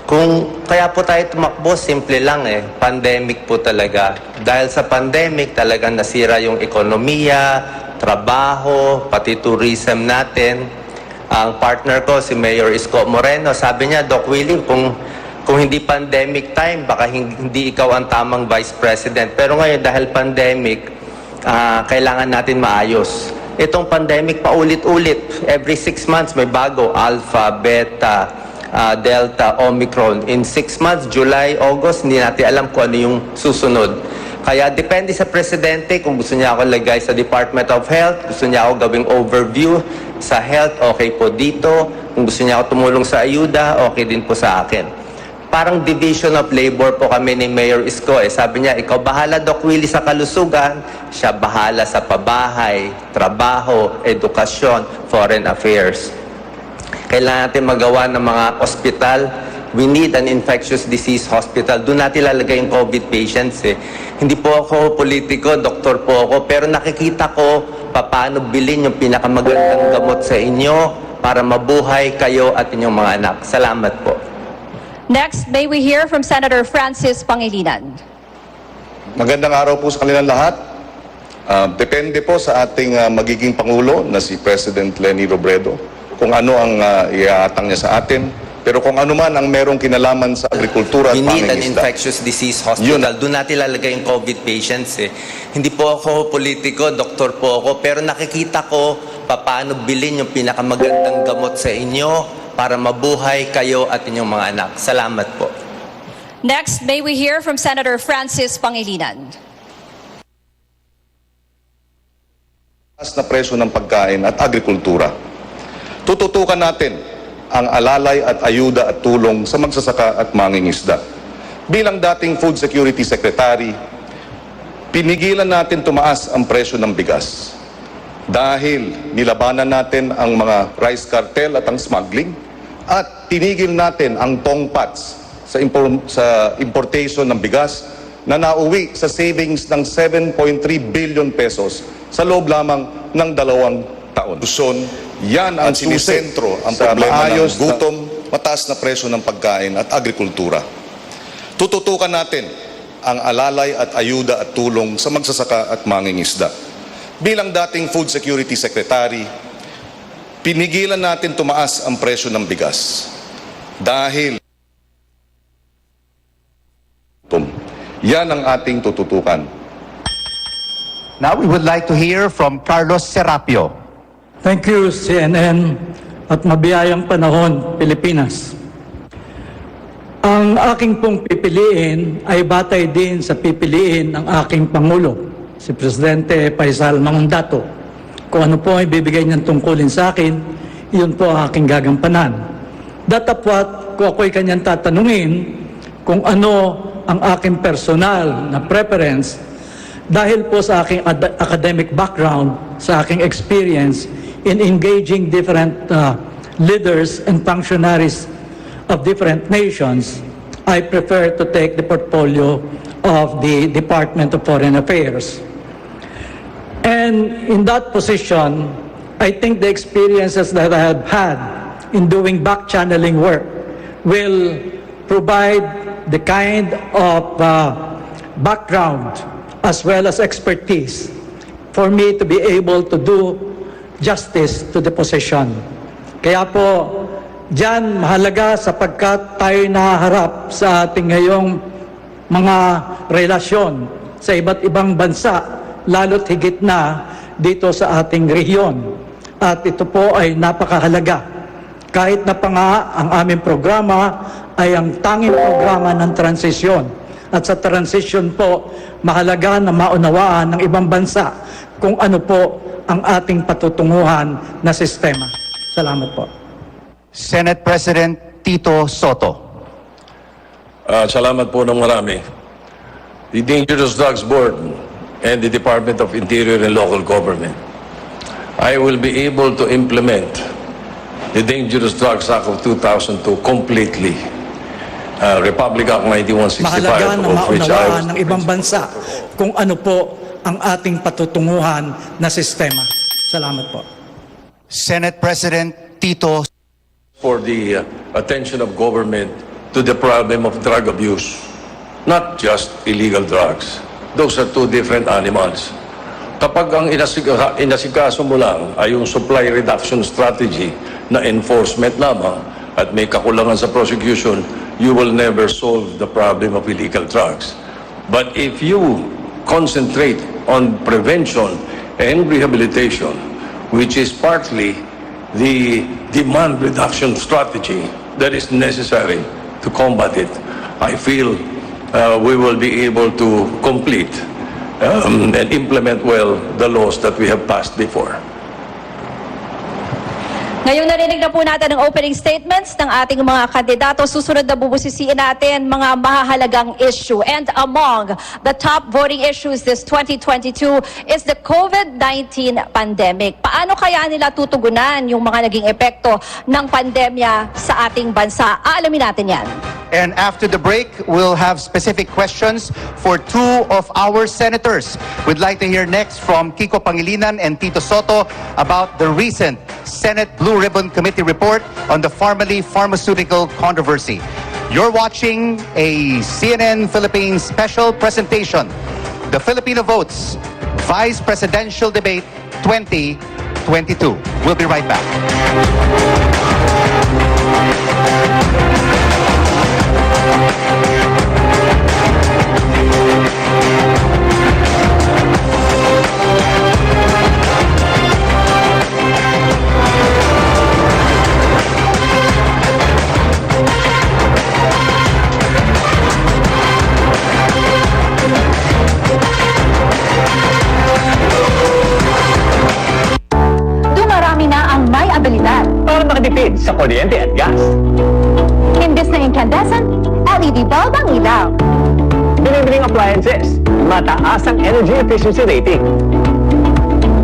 Kung kaya po tayo tumakbo, simple lang pandemic po talaga. Dahil sa pandemic talagang nasira yung ekonomiya, trabaho, pati tourism natin. Ang partner ko, si Mayor Isko Moreno, sabi niya, Doc Willie, kung hindi pandemic time, baka hindi ikaw ang tamang Vice President. Pero ngayon, dahil pandemic, kailangan natin maayos. Itong pandemic, paulit-ulit. Every 6 months, may bago. Alpha, Beta, Delta, Omicron. In 6 months, July, August, hindi natin alam kung ano yung susunod. Kaya depende sa Presidente kung gusto niya ako lagay sa Department of Health, gusto niya ako gawing overview sa health, okay po dito. Kung gusto niya ako tumulong sa ayuda, okay din po sa akin. Parang division of labor po kami ni Mayor Isko. Sabi niya, ikaw bahala, Doc Willie, sa kalusugan. Siya bahala sa pabahay, trabaho, edukasyon, foreign affairs. Kailangan natin magawa ng mga ospital. We need an infectious disease hospital. Doon natin lalagay yung COVID patients. Hindi po ako politiko, doktor po ako, pero nakikita ko paano bilhin yung pinakamagandang gamot sa inyo para mabuhay kayo at inyong mga anak. Salamat po. Next, may we hear from Senator Francis Pangilinan. Magandang araw po sa kanilang lahat. Depende po sa ating magiging Pangulo na si President Leni Robredo kung ano ang iaatang niya sa atin. Pero kung ano man ang merong kinalaman sa agrikultura at We need an pangingisda. infectious disease hospital. Doon natin lalagay yung COVID patients. Hindi po ako politiko, doktor po ako, pero nakikita ko paano bilhin yung pinakamagandang gamot sa inyo para mabuhay kayo at inyong mga anak. Salamat po. Next, may we hear from Senator Francis Pangilinan. Taas na presyo ng pagkain at agrikultura. Tututukan natin ang alalay at ayuda at tulong sa magsasaka at mangingisda. Bilang dating Food Security Secretary, pinigilan natin tumaas ang presyo ng bigas. Dahil nilabanan natin ang mga rice cartel at ang smuggling at tinigil natin ang tongpats sa importation ng bigas na nauwi sa savings ng 7.3 billion pesos sa loob lamang ng 2 taon. Yan ang sinisentro ang problema ng gutom, mataas na presyo ng pagkain at agrikultura. Tututukan natin ang alalay at ayuda at tulong sa magsasaka at mangingisda. Bilang dating Food Security Secretary, pinigilan natin tumaas ang presyo ng bigas. Dahil yan ang ating tututukan. Now we would like to hear from Carlos Serapio. Thank you, CNN at mabiyayang panahon, Pilipinas. Ang aking pong pipiliin ay batay din sa pipiliin ng aking Pangulo, si Presidente Faisal Mangundato. Kung ano po ay bibigay niyang tungkulin sa akin, iyon po ang aking gagampanan. Datapwat, kung ako'y kanyang tatanungin kung ano ang aking personal na preference dahil po sa aking academic background, sa aking experience in engaging different leaders and functionaries of different nations, I prefer to take the portfolio of the Department of Foreign Affairs. And in that position, I think the experiences that I have had in doing back-channeling work will provide the kind of background as well as expertise for me to be able to do justice to the position. Kaya po, diyan mahalaga sapagkat tayo nahaharap sa ating ngayong mga relasyon sa iba't ibang bansa, lalo't higit na dito sa ating rehiyon. At ito po ay napakahalaga. Kahit na pa nga ang aming programa ay ang tanging programa ng transisyon. At sa transisyon po, mahalaga na maunawaan ng ibang bansa kung ano po ang ating patutunguhan na sistema. Salamat po. Senate President Tito Soto. Salamat po ng marami. The Dangerous Drugs Board and the Department of Interior and Local Government. I will be able to implement the Dangerous Drugs Act of 2002 completely. Republic Act 9165, Mahalaga na of which I maunawaan was ng ibang bansa kung ano po ang ating patutunguhan na sistema. Salamat po. Senate President Tito for the attention of government to the problem of drug abuse, not just illegal drugs. Those are two different animals. Kapag ang inasikaso mo lang ay yung supply reduction strategy na enforcement lamang at may kakulangan sa prosecution, you will never solve the problem of illegal drugs. But if you concentrate on prevention and rehabilitation, which is partly the demand reduction strategy that is necessary to combat it, I feel we will be able to complete and implement well the laws that we have passed before. Ngayong narinig na po natin ang opening statements ng ating mga kandidato, susunod na bubusisiin natin mga mahahalagang issue. And among the top voting issues this 2022 is the COVID-19 pandemic. Paano kaya nila tutugunan yung mga naging epekto ng pandemya sa ating bansa? Aalamin natin yan. And after the break, we'll have specific questions for two of our senators. We'd like to hear next from Kiko Pangilinan and Tito Soto about the recent Senate Blue Ribbon Committee report on the pharmaceutical controversy. You're watching a CNN Philippines special presentation, The Filipino Votes Vice Presidential Debate 2022. We'll be right back. Dumarami na ang may abilidad para makatipid sa kuryente at gas. Imbes na incandescent, LED bulb ang ilaw. Binibining appliances, mataas ang energy efficiency rating.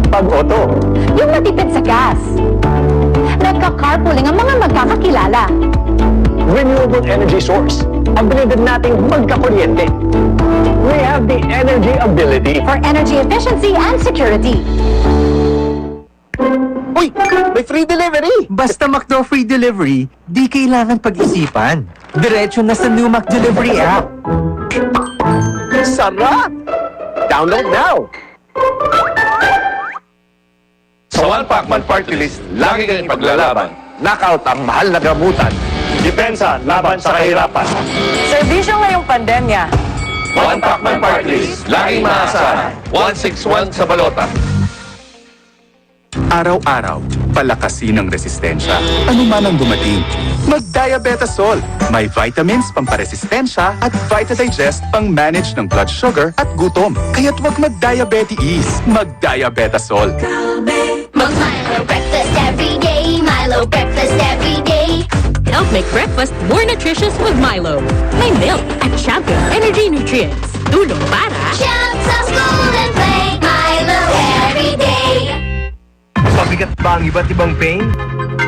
Pag-auto, yung matipid sa gas. Nagka-carpooling ang mga magkakakilala. Renewable energy source, abilidad nating magkakuryente. We have the energy ability for energy efficiency and security. Uy! May free delivery! Basta McDo free delivery, di kailangan pag-isipan. Diretso na sa new McDelivery app. Sarap! Download now! Sa One Pacman Party List, lagi kang ipaglalaban. Knockout ang mahal na gamutan. Depensa laban sa kahirapan. Serbisyo ngayong pandemya. One Pacman Party List, laging maasahan. 161 sa balota. Araw-araw, palakasin ang resistensya. Ano man ang dumating. Mag-Diabetasol. May vitamins pamparesistensya at VitaDigest pang manage ng blood sugar at gutom. Kaya't huwag mag-diabetes. Mag-Diabetasol. Milo breakfast every day. Milo breakfast every day. Help make breakfast more nutritious with Milo. May milk at Champion Energy Nutrients. Tulong para Champ sa school and play. Milo every day. Pabigat ba ang iba't ibang pain?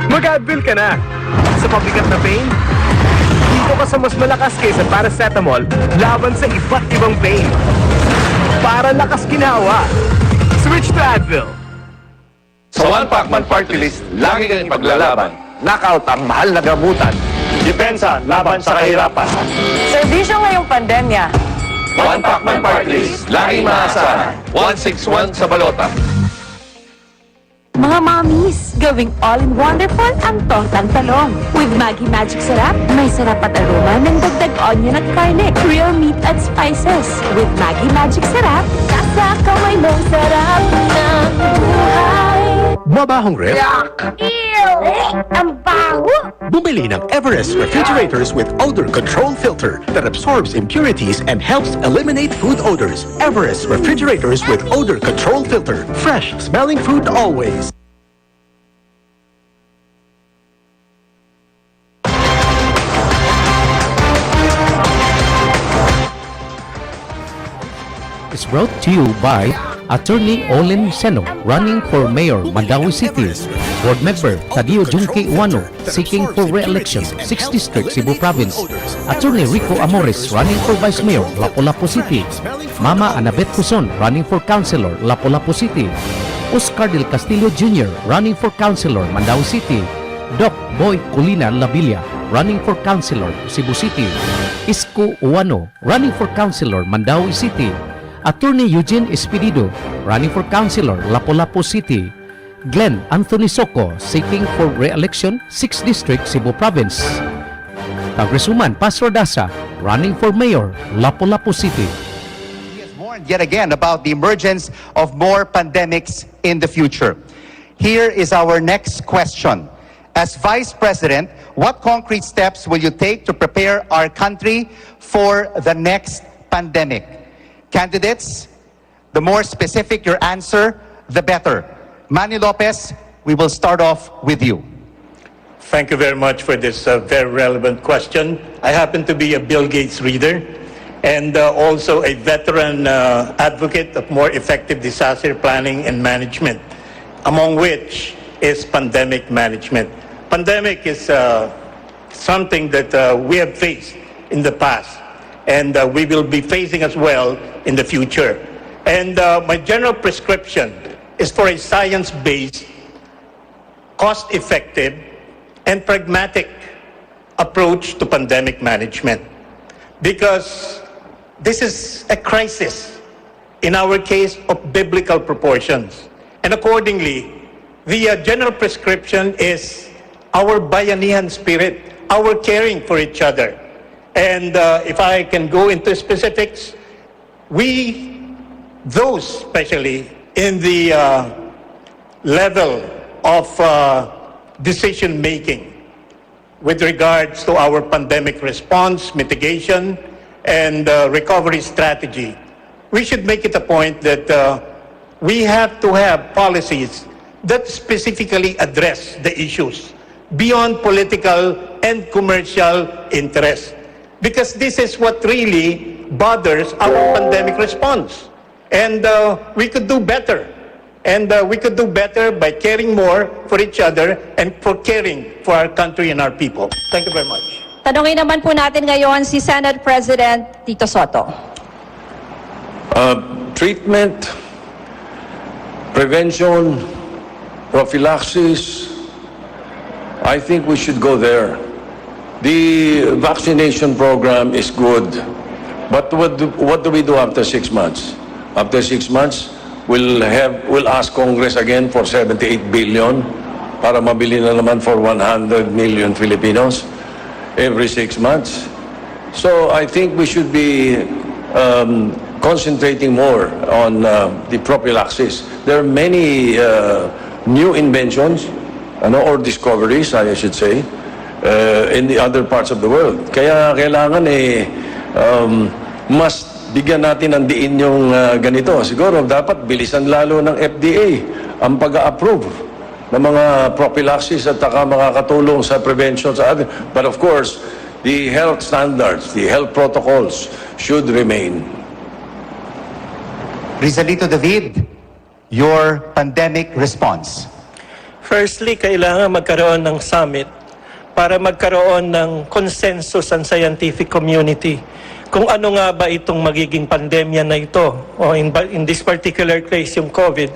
Mag-Advil ka na! Sa pabigat na pain, dito ka sa mas malakas kaysa paracetamol laban sa iba't ibang pain. Para lakas ginawa. Switch to Advil. Sa One Pacman Party List, lagi kang ipaglalaban. Knockout ang mahal na gamutan. Depensa laban sa kahirapan. Serbisyo ngayong pandemya. One Pacman Party List, laging maasahan. 161 sa balota. Mga mommies, gawing all-in wonderful ang tortang talong. With Maggi Magic Sarap, may sarap at aroma ng dagdag onion at garlic, real meat at spices. With Maggi Magic Sarap, nasa kamay mo sarap ng buhay. Mabahong rep? Ew! Ang baho! Bumili ng Everest refrigerators with odor control filter that absorbs impurities and helps eliminate food odors. Everest refrigerators with odor control filter. Fresh smelling food always. Is brought to you by Attorney Olin Seno, running for Mayor, Mandawi City. Board Member Tadio Junque Iwano, seeking for re-election, 6th District, Cebu Province. Attorney Rico Amores, running for Vice Mayor, Lapu-Lapu City. Mama Anabet Puson, running for Councilor, Lapu-Lapu City. Oscar Del Castillo Jr., running for Councilor, Mandawi City. Doc Boy Colina Labilla, running for Councilor, Cebu City. Isko Uwano, running for Councilor, Mandawi City. Attorney Eugene Espirido, running for Councilor, Lapu-Lapu City. Glenn Anthony Soco, seeking for re-election, 6th District, Cebu Province. Congresswoman Pastor Dasa, running for Mayor, Lapu-Lapu City. He has warned yet again about the emergence of more pandemics in the future. Here is our next question. As Vice President, what concrete steps will you take to prepare our country for the next pandemic? Candidates, the more specific your answer, the better. Manny Lopez, we will start off with you. Thank you very much for this very relevant question. I happen to be a Bill Gates reader and also a veteran advocate of more effective disaster planning and management, among which is pandemic management. Pandemic is something that we have faced in the past, and we will be facing as well in the future. And my general prescription is for a science-based, cost-effective, and pragmatic approach to pandemic management. Because this is a crisis, in our case, of biblical proportions. And accordingly, the general prescription is our bayanihan spirit, our caring for each other. And if I can go into specifics, those especially in the level of decision-making with regards to our pandemic response, mitigation, and recovery strategy, we should make it a point that we have to have policies that specifically address the issues beyond political and commercial interests. Because this is what really bothers our pandemic response. And we could do better. And we could do better by caring more for each other and for caring for our country and our people. Thank you very much. Tanungin naman po natin ngayon si Senate President Tito Soto. Treatment, prevention, prophylaxis, I think we should go there. The vaccination program is good, but what do we do after 6 months? After 6 months, we'll ask Congress again for 78 billion para mabili na naman for 100 million Filipinos every 6 months. So I think we should be concentrating more on the prophylaxis. There are many new inventions, or discoveries, I should say, in the other parts of the world. Kaya kailangan mas bigyan natin ng diin yung ganito. Siguro dapat bilisan lalo ng FDA ang pag-a-approve ng mga prophylaxis at saka makakatulong sa prevention sa atin. But of course, the health standards, the health protocols should remain. Rizalito David, your pandemic response. Firstly, kailangan magkaroon ng summit para magkaroon ng consensus ang scientific community kung ano nga ba itong magiging pandemya na ito, o in this particular case, yung COVID.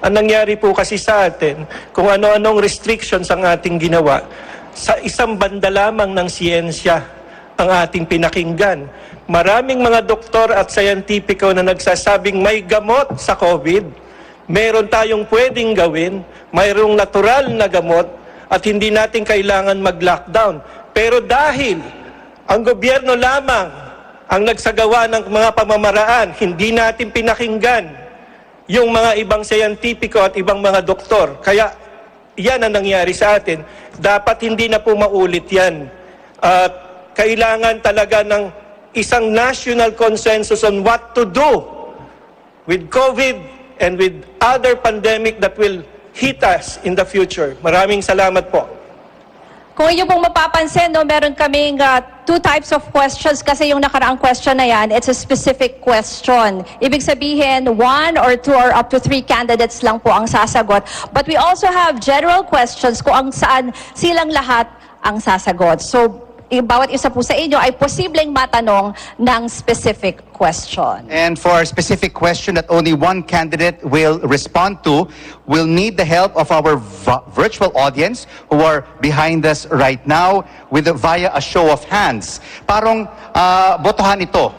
Ang nangyari po kasi sa atin, kung ano-anong restrictions ang ating ginawa, sa isang banda lamang ng siyensya ang ating pinakinggan. Maraming mga doktor at scientifico na nagsasabing may gamot sa COVID, meron tayong pwedeng gawin, mayroong natural na gamot, at hindi natin kailangan mag-lockdown. Pero dahil ang gobyerno lamang ang nagsagawa ng mga pamamaraan, hindi natin pinakinggan yung mga ibang scientifico at ibang mga doktor. Kaya yan ang nangyari sa atin. Dapat hindi na po maulit yan. At kailangan talaga ng isang national consensus on what to do with COVID and with other pandemic that will hit us in the future. Maraming salamat po. Kung inyo pong mapapansin, no, meron kaming two types of questions kasi yung nakaraang question na yan, it's a specific question. Ibig sabihin, 1 or 2 or up to 3 candidates lang po ang sasagot. But we also have general questions kung ang saan silang lahat ang sasagot. So, bawat isa po sa inyo ay posibleng matanong ng specific question. And for a specific question that only one candidate will respond to, we'll need the help of our virtual audience who are behind us right now via a show of hands. Parang botohan ito.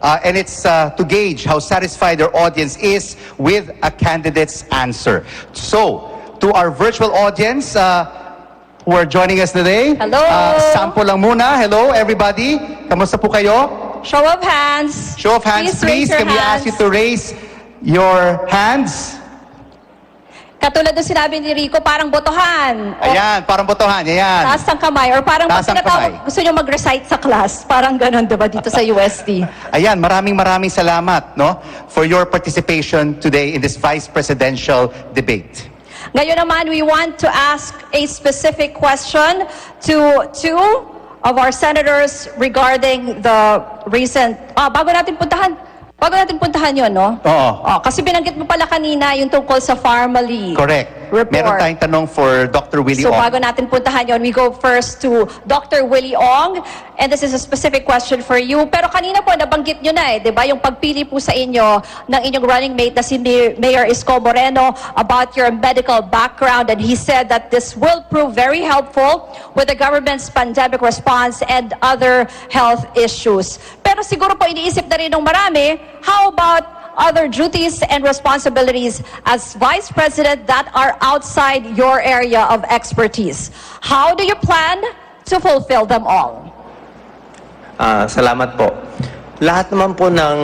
And it's to gauge how satisfied our audience is with a candidate's answer. So, to our virtual audience, who are joining us today. Hello! Sample lang muna. Hello, everybody. Kamusta po kayo? Show of hands. Show of hands, please. Raise your Can we ask you hands. to raise your hands? Katulad ng sinabi ni Rico, parang botohan. O, Ayan, parang botohan. Ayan. taas ng kamay. Or parang Taas pag ng tinatawag, kamay. gusto nyo mag-recite sa class. Parang ganun, diba, dito sa UST. Ayan, maraming salamat, no, for your participation today in this vice presidential debate. Ngayon naman, we want to ask a specific question to two of our senators regarding the recent... bago natin puntahan yun, no? Oo. Kasi binanggit mo pala kanina yung tungkol sa Pharmally. Correct. Report. Meron tayong tanong for Dr. Willie So Ong. bago natin puntahan yon, we go first to Dr. Willie Ong. And this is a specific question for you. Pero kanina po, nabanggit nyo na di ba? Yung pagpili po sa inyo ng inyong running mate na si Mayor Isko Moreno about your medical background. And he said that this will prove very helpful with the government's pandemic response and other health issues. Pero siguro po iniisip na rin ng marami, how about other duties and responsibilities as Vice President that are outside your area of expertise? How do you plan to fulfill them all? Salamat po. Lahat naman po ng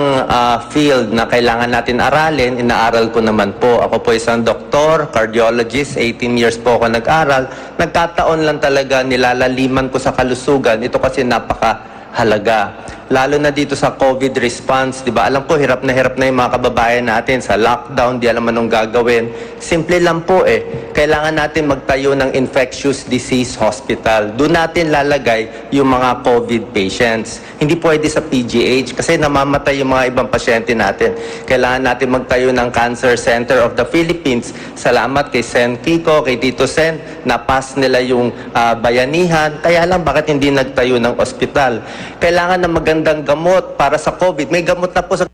field na kailangan natin aralin, inaaral ko naman po. Ako po isang doktor, cardiologist, 18 years po ako nag-aral. Nagkataon lang talaga nilalaliman ko sa kalusugan. Ito kasi napakahalaga. Lalo na dito sa COVID response, di ba? Alam ko, hirap na yung mga kababayan natin sa lockdown, di alam anong gagawin. Simple lang po kailangan natin magtayo ng infectious disease hospital. Doon natin lalagay yung mga COVID patients. Hindi pwede sa PGH kasi namamatay yung mga ibang pasyente natin. Kailangan natin magtayo ng Cancer Center of the Philippines. Salamat kay Sen Kiko, kay Tito Sen, na-pass nila yung bayanihan. Kaya lang, bakit hindi nagtayo ng ospital? Kailangan na magandang gamot para sa COVID. May gamot na po sa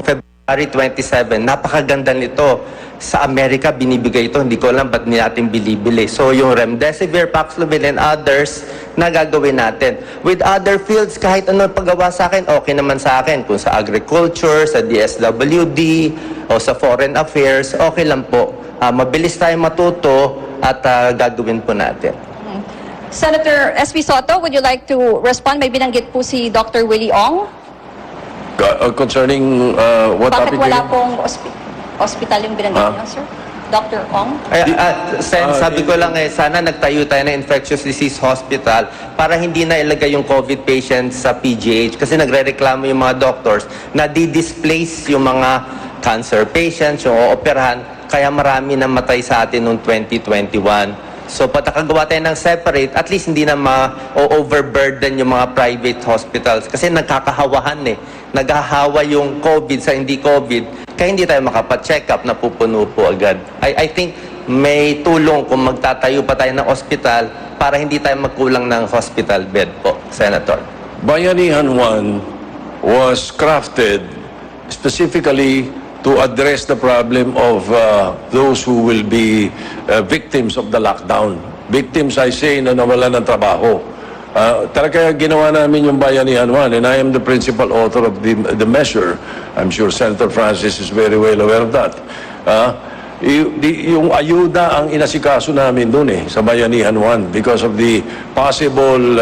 February 27. Napakaganda nito. Sa Amerika, binibigay ito. Hindi ko alam ba't natin bilibili. So, yung Remdesivir, Paxlovid, and others na gagawin natin. With other fields, kahit anong paggawa sa akin, okay naman sa akin. Kung sa agriculture, sa DSWD, o sa foreign affairs, okay lang po. Mabilis tayong matuto at gagawin po natin. Senator S.V. Soto, would you like to respond? May binanggit po si Dr. Willie Ong. Concerning what Bakit topic wala again? pong hospital yung binanggit niyo, sir? Dr. Ong? Sen, sabi ko lang sana nagtayo tayo ng infectious disease hospital para hindi na ilagay yung COVID patients sa PGH kasi nagre-reklamo yung mga doctors na di-displace yung mga cancer patients, yung ooperahan, kaya marami na matay sa atin noong 2021. So, patakagawa tayo ng separate, at least hindi na ma-overburden yung mga private hospitals. Kasi nagkakahawahan Naghahawa yung COVID sa hindi COVID, kaya hindi tayo makapacheck up, napupuno po agad. I think may tulong kung magtatayo pa tayo ng hospital para hindi tayo magkulang ng hospital bed po, Senator. Bayanihan 1 was crafted specifically to address the problem of those who will be victims of the lockdown. Victims, I say, na nawalan ng trabaho. Talaga ginawa namin yung Bayanihan 1, and I am the principal author of the measure. I'm sure Senator Francis is very well aware of that. Yung ayuda ang inasikaso namin doon sa Bayanihan 1 because of the possible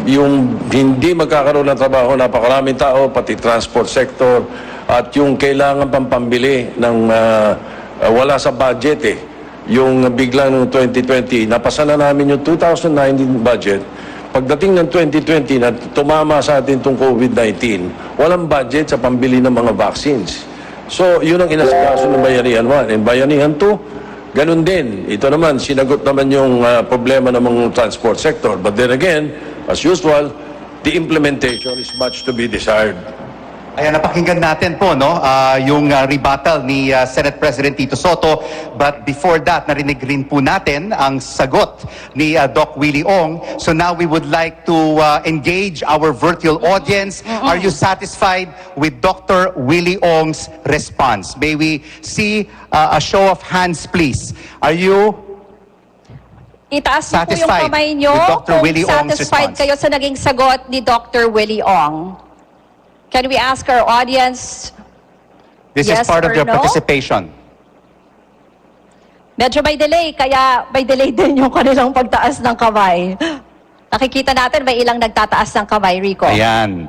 yung hindi magkakaroon ng trabaho, napakaraming tao, pati transport sector, at yung kailangan pampambili ng wala sa budget yung biglang ng 2020, napasa na namin yung 2019 budget. Pagdating ng 2020 na tumama sa atin itong COVID-19, walang budget sa pambili ng mga vaccines. So, yun ang inasikaso ng Bayanihan 1. And Bayanihan 2, ganun din. Ito naman, sinagot naman yung problema ng mga transport sector. But then again, as usual, the implementation is much to be desired. Ayan, napakinggan natin po, no, yung rebuttal ni Senate President Tito Soto. But before that, narinig rin po natin ang sagot ni Doc Willie Ong. So now we would like to engage our virtual audience. Are you satisfied with Dr. Willie Ong's response? May we see a show of hands, please? Are you Itaas niyo po yung satisfied kamay nyo with Dr. kung Willie Ong's satisfied response? kayo sa naging sagot ni Dr. Willie Ong. Can we ask our audience? This Yes is part of or your no? participation. Medyo may delay, kaya may delay din yung kanilang pagtaas ng kamay. Nakikita natin may ilang nagtataas ng kamay, Rico. Ayan.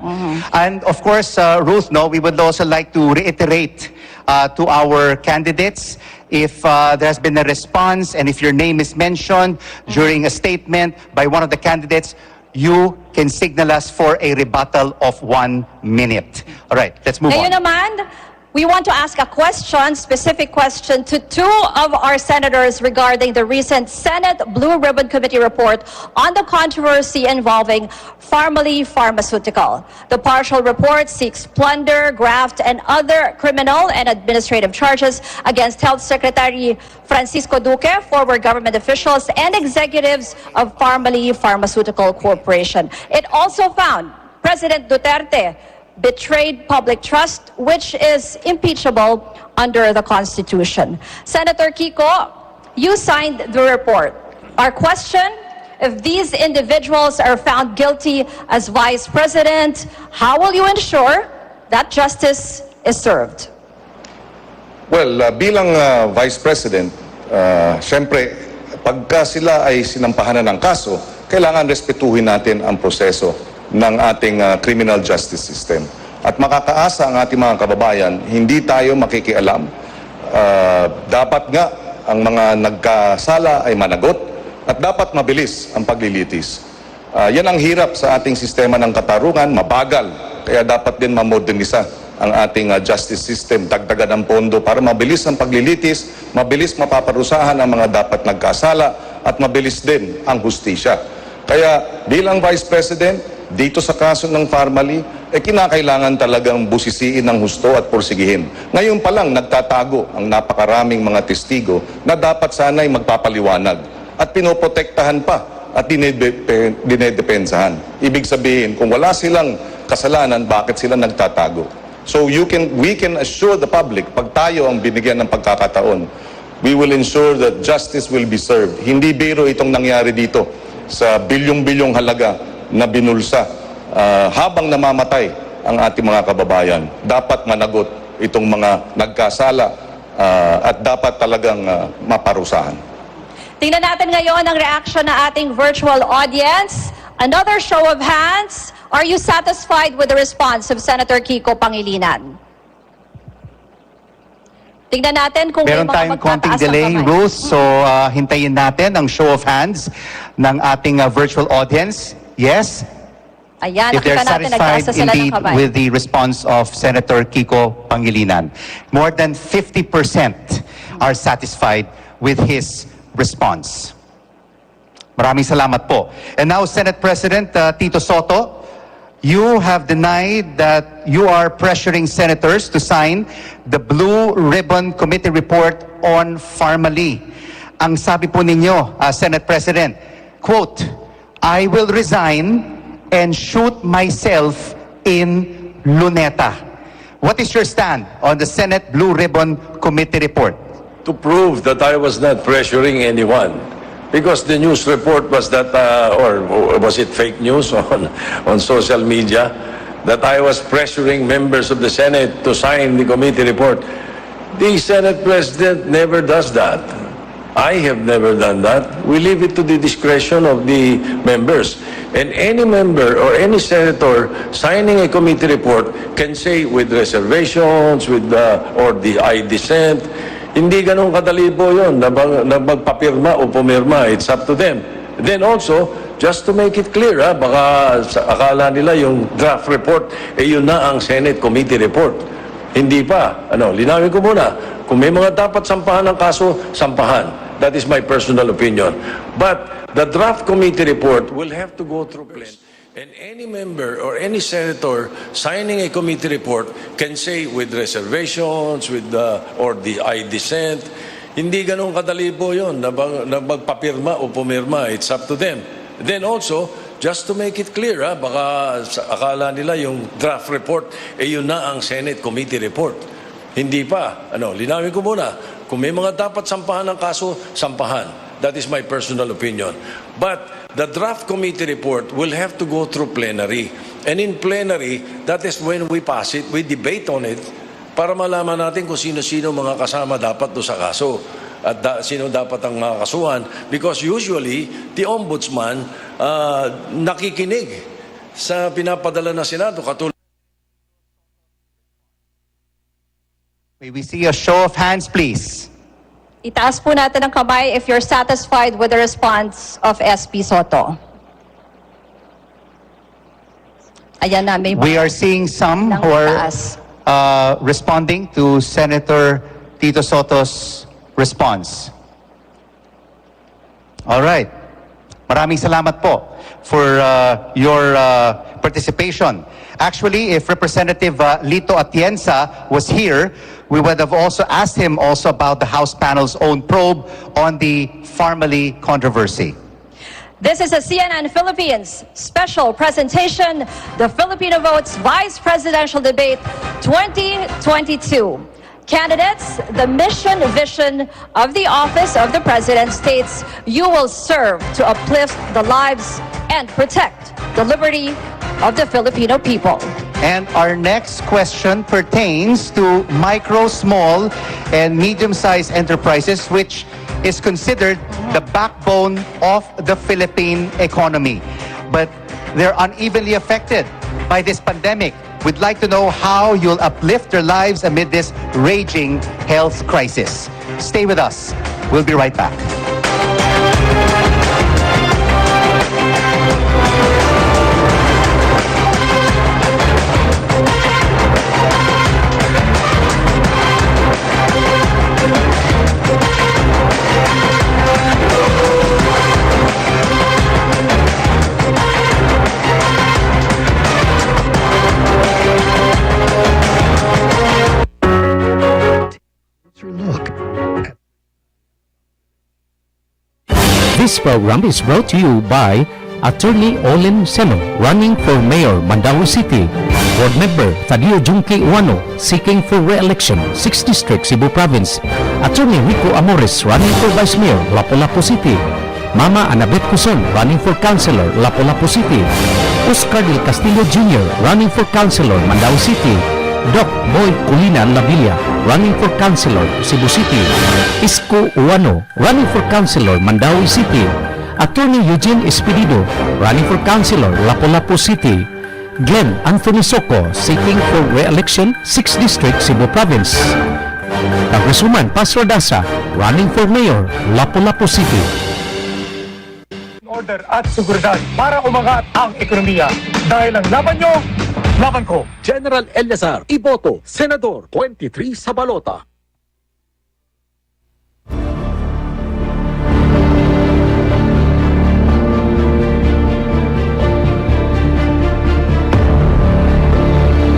And of course, Ruth, no, we would also like to reiterate to our candidates, if there has been a response and if your name is mentioned during a statement by one of the candidates, you can signal us for a rebuttal of 1 minute. All right, let's move Ngayon on. naman, we want to ask a question, specific question, to two of our senators regarding the recent Senate Blue Ribbon Committee report on the controversy involving Pharmaly Pharmaceutical. The partial report seeks plunder, graft, and other criminal and administrative charges against Health Secretary Francisco Duque, former government officials, and executives of Pharmaly Pharmaceutical Corporation. It also found President Duterte betrayed public trust, which is impeachable under the Constitution. Senator Kiko, you signed the report. Our question, if these individuals are found guilty as Vice President, how will you ensure that justice is served? Well, bilang Vice President, syempre, pagka sila ay sinampahan na ng kaso, kailangan respetuhin natin ang proseso ng ating criminal justice system. At makakaasa ang ating mga kababayan, hindi tayo makikialam. Dapat nga ang mga nagkasala ay managot at dapat mabilis ang paglilitis. Yan ang hirap sa ating sistema ng katarungan, mabagal. Kaya dapat din mamodernisa ang ating justice system, dagdagan ng pondo para mabilis ang paglilitis, mabilis mapaparusahan ang mga dapat nagkasala at mabilis din ang hustisya. Kaya bilang Vice President, dito sa kaso ng Pharmaly, kinakailangan talagang busisiin ng husto at porsigihin. Ngayon pa lang, nagtatago ang napakaraming mga testigo na dapat sana'y magpapaliwanag at pinoprotektahan pa at dinedepensahan. Ibig sabihin, kung wala silang kasalanan, bakit sila nagtatago? So we can assure the public, pag tayo ang binigyan ng pagkakataon, we will ensure that justice will be served. Hindi biro itong nangyari dito sa bilyong-bilyong halaga na binulsa habang namamatay ang ating mga kababayan. Dapat managot itong mga nagkasala at dapat talagang maparusahan. Tingnan natin ngayon ang reaction ng ating virtual audience. Another show of hands. Are you satisfied with the response of Senator Kiko Pangilinan? Tingnan natin kung Meron may mga tayong konting magtataas ng delay, kamay. Ruth. So hintayin natin ang show of hands ng ating virtual audience. Yes? Ayan, If they're nakita natin, satisfied nagtaas sila ng indeed kamay. with the response of Senator Kiko Pangilinan. More than 50% are satisfied with his response. Maraming salamat po. And now, Senate President Tito Soto, you have denied that you are pressuring senators to sign the Blue Ribbon Committee report on Pharmaly. Ang sabi po ninyo, Senate President, quote, I will resign and shoot myself in Luneta. What is your stand on the Senate Blue Ribbon Committee report? To prove that I was not pressuring anyone. Because the news report was that, or was it fake news on social media, that I was pressuring members of the Senate to sign the committee report. The Senate President never does that. I have never done that. We leave it to the discretion of the members. And any member or any senator signing a committee report can say with reservations, or I dissent. Hindi ganun kadali po yun na magpapirma o pumirma. It's up to them. Then also, just to make it clear, baka akala nila yung draft report, yun na ang Senate committee report. Hindi pa. Linawin ko muna. Kung may mga dapat sampahan ng kaso, sampahan. That is my personal opinion. But the draft committee report will have to go through plenary. And any member or any senator signing a committee report can say with reservations, or I dissent. Hindi ganun kadali po yun na magpapirma o pumirma. It's up to them. Then also, just to make it clear, baka akala nila yung draft report, yun na ang Senate committee report. Hindi pa. Linawin ko muna. Kung may mga dapat sampahan ng kaso, sampahan. That is my personal opinion. But the draft committee report will have to go through plenary. And in plenary, that is when we pass it, we debate on it, para malaman natin kung sino-sino mga kasama dapat do sa kaso. At sino dapat ang makakasuhan. Because usually, the ombudsman nakikinig sa pinapadala ng Senado. May we see a show of hands, please? Itaas po natin ang kamay if you're satisfied with the response of SP Soto. Ayan na, may We are seeing some who are responding to Senator Tito Soto's response. All right. Maraming salamat po for your participation. Actually, if Representative Lito Atienza was here, we would have also asked him also about the House panel's own probe on the Farmally controversy. This is a CNN Philippines special presentation, the Filipino Votes Vice Presidential Debate 2022. Candidates, the mission vision of the office of the President states you will serve to uplift the lives and protect the liberty of the Filipino people. And our next question pertains to micro, small, and medium-sized enterprises, which is considered the backbone of the Philippine economy. But they're unevenly affected by this pandemic. We'd like to know how you'll uplift their lives amid this raging health crisis. Stay with us. We'll be right back. This program is brought to you by Attorney Olin Seno, running for Mayor, Mandaue City. Board Member Tadio Junque Uano, seeking for re-election, 6th District, Cebu Province. Attorney Rico Amores, running for Vice Mayor, Lapu-Lapu City. Mama Anabet Cuson, running for Councilor, Lapu-Lapu City. Oscar Del Castillo Jr., running for Councilor, Mandaue City. Doc Boy Culina Lavilla, running for Councilor, Cebu City. Isko Uano, running for Councilor, Mandaue City. Attorney Eugene Espirido, running for Councilor, Lapu-Lapu City. Glenn Anthony Soco, seeking for re-election, 6th District, Cebu Province. Congresswoman Pastor Dasa, running for Mayor, Lapu-Lapu City. Order at seguridad para umangat ang ekonomiya. Dahil ang laban nyo, laban ko. General Eliazar Iboto, Senador 23 sa balota.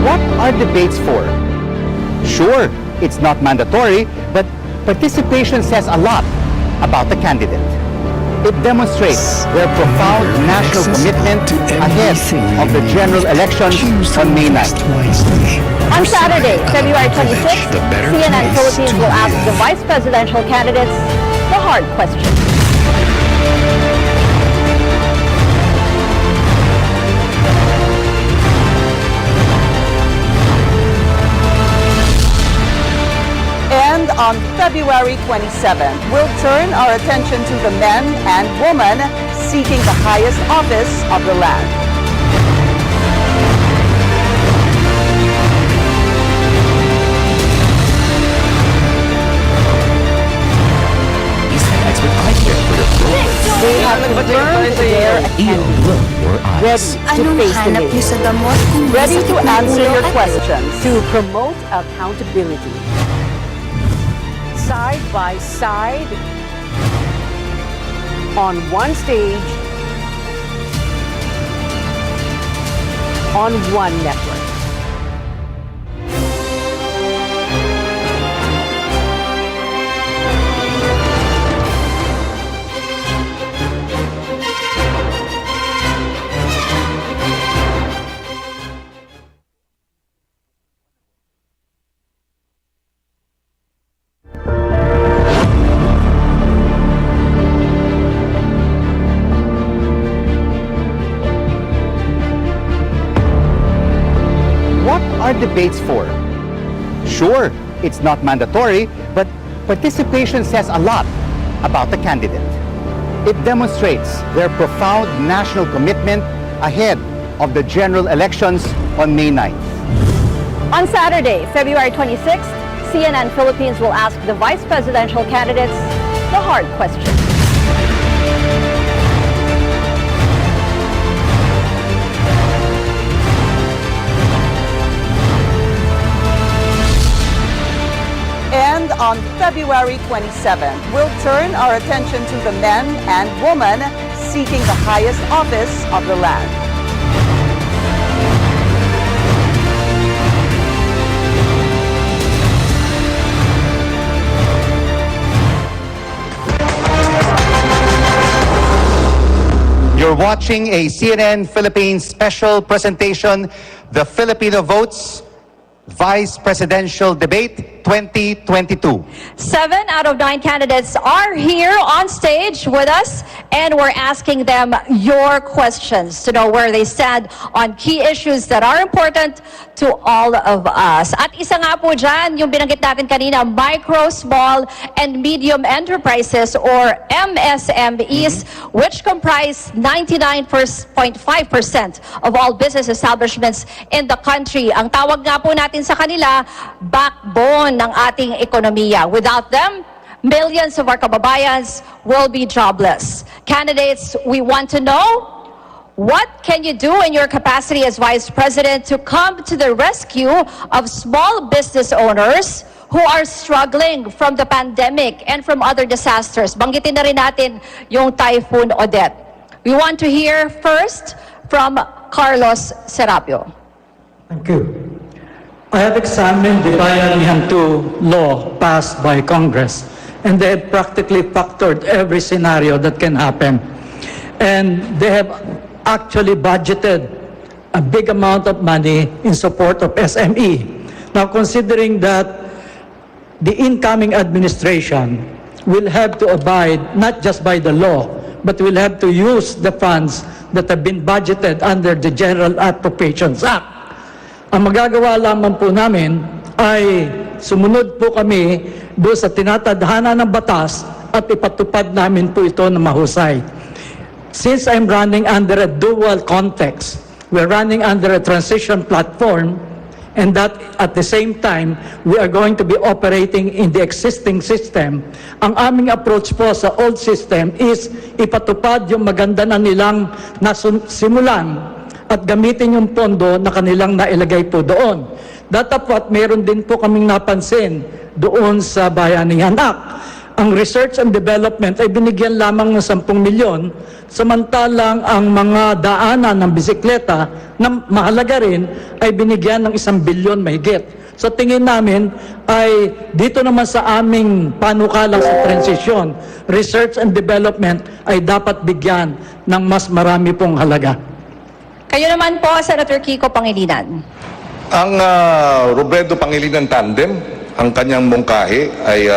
What are debates for? Sure, it's not mandatory, but participation says a lot about the candidate. It demonstrates their profound national commitment ahead of the general elections on May 9th. On Saturday, February 26th, CNN Philippines will ask the vice presidential candidates the hard question. And on February 27, we'll turn our attention to the men and women seeking the highest office of the land. Is an expert idea for the floor. They have confirmed their attendance, ready to face the nation, ready to answer your questions, to promote accountability. Side by side, on one stage, on one network. What are debates for? Sure, it's not mandatory, but participation says a lot about the candidate. It demonstrates their profound national commitment ahead of the general elections on May 9th. On Saturday, February 26th, CNN Philippines will ask the vice presidential candidates the hard question. And on February 27, we'll turn our attention to the men and women seeking the highest office of the land. You're watching a CNN Philippines special presentation, The Filipino Votes Vice Presidential Debate 2022. 7 out of 9 candidates are here on stage with us, and we're asking them your questions to know where they stand on key issues that are important to all of us. At isa nga po dyan, yung binanggit natin kanina, micro, small, and medium enterprises or MSMEs, which comprise 99.5% of all business establishments in the country. Ang tawag nga po natin sa kanila, backbone ng ating ekonomiya. Without them, millions of our kababayans will be jobless. Candidates, we want to know, what can you do in your capacity as Vice President to come to the rescue of small business owners who are struggling from the pandemic and from other disasters? Banggitin na rin natin yung Typhoon Odette. We want to hear first from Carlos Serapio. Thank you. I have examined the Bayanihan 2 law passed by Congress, and they have practically factored every scenario that can happen. And they have actually budgeted a big amount of money in support of SME. Now, considering that the incoming administration will have to abide not just by the law, but will have to use the funds that have been budgeted under the General Appropriations Act. Ang magagawa lamang po namin ay sumunod po kami doon sa tinatadhana ng batas at ipatupad namin po ito na mahusay. Since I'm running under a dual context, we're running under a transition platform, and that at the same time, we are going to be operating in the existing system. Ang aming approach po sa old system is ipatupad yung maganda na nilang simulan at gamitin yung pondo na kanilang nailagay po doon. Datapwat, meron din po kaming napansin doon sa Bayanihan Act. Ang research and development ay binigyan lamang ng 10 milyon, samantalang ang mga daanan ng bisikleta na mahalaga rin ay binigyan ng 1 bilyon mahigit. Sa tingin namin ay dito naman sa aming panukalang sa transisyon, research and development ay dapat bigyan ng mas marami pong halaga. Kayo naman po, Senator Kiko Pangilinan. Ang Robredo Pangilinan Tandem, ang kanyang mungkahi ay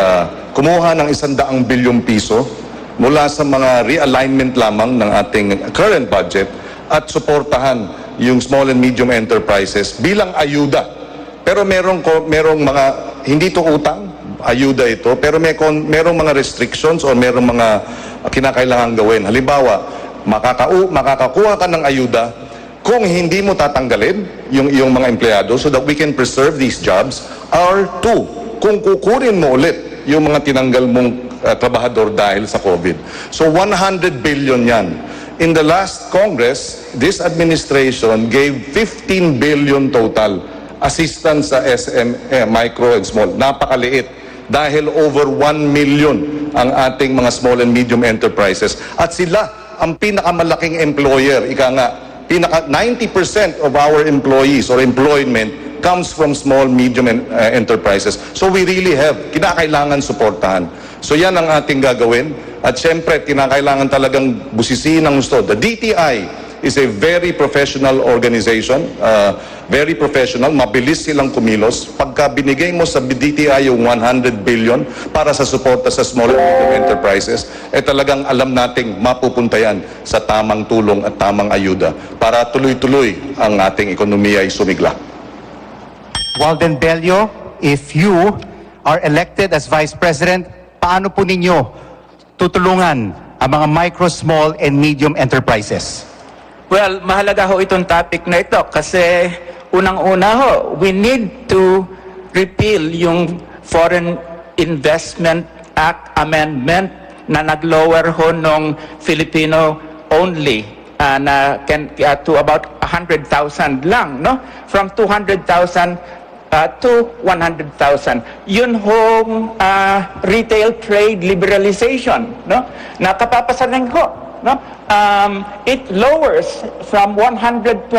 kumuha ng 100 bilyong piso mula sa mga realignment lamang ng ating current budget at suportahan yung small and medium enterprises bilang ayuda. Pero merong mga, hindi to utang, ayuda ito, pero merong mga restrictions o merong mga kinakailangan gawin. Halimbawa, makakakuha ka ng ayuda kung hindi mo tatanggalin yung iyong mga empleyado so that we can preserve these jobs. Or two, kung kukunin mo ulit yung mga tinanggal mong trabahador dahil sa COVID. So 100 billion yan. In the last Congress, this administration gave 15 billion total assistance sa micro and small. Napakaliit dahil over 1 million ang ating mga small and medium enterprises. At sila ang pinakamalaking employer. Ika nga, 90% of our employees or employment comes from small, medium enterprises. So we really have, kinakailangan suportahan. So yan ang ating gagawin. At syempre, kinakailangan talagang busisiin ang gusto. The DTI is a very professional organization, very professional, mabilis silang kumilos. Pagka binigay mo sa DTI yung 100 billion para sa suporta sa small and medium enterprises, talagang alam nating mapupunta yan sa tamang tulong at tamang ayuda para tuloy-tuloy ang ating ekonomiya ay sumigla. Walden Bello, if you are elected as Vice President, paano po ninyo tutulungan ang mga micro, small, and medium enterprises? Well, mahalaga ho itong topic na ito kasi unang-una ho, we need to repeal yung Foreign Investment Act Amendment na nag-lower ho nung Filipino only to about 100,000 lang, no? From 200,000 to 100,000. Yun hong retail trade liberalization, no? Nakapapasanin ko, no? It lowers from 125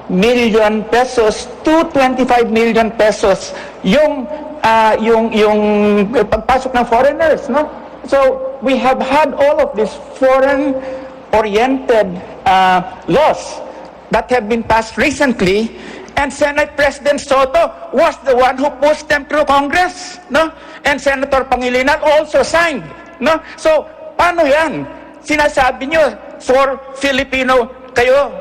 million pesos to 25 million pesos yung pagpasok ng foreigners, no? So we have had all of these foreign-oriented laws that have been passed recently. And Senate President Soto was the one who pushed them through Congress, no? And Senator Pangilinan also signed, no? So, paano yan? Sinasabi nyo, for Filipino kayo,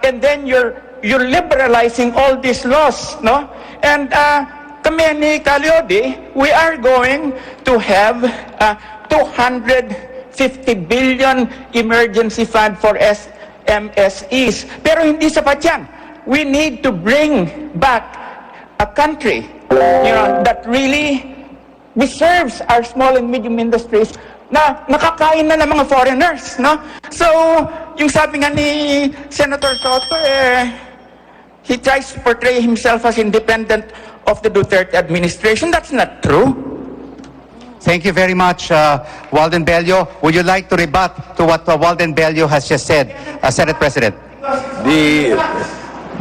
and then you're liberalizing all these laws, no? And kami ni Calyodi, we are going to have 250 billion emergency fund for MSEs. Pero hindi sapat yan. We need to bring back a country, that really reserves our small and medium industries na nakakain na ng mga foreigners, no? So, yung sabi nga ni Senator Soto, he tries to portray himself as independent of the Duterte administration. That's not true. Thank you very much, Walden Bello. Would you like to rebut to what Walden Bello has just said, Senate President?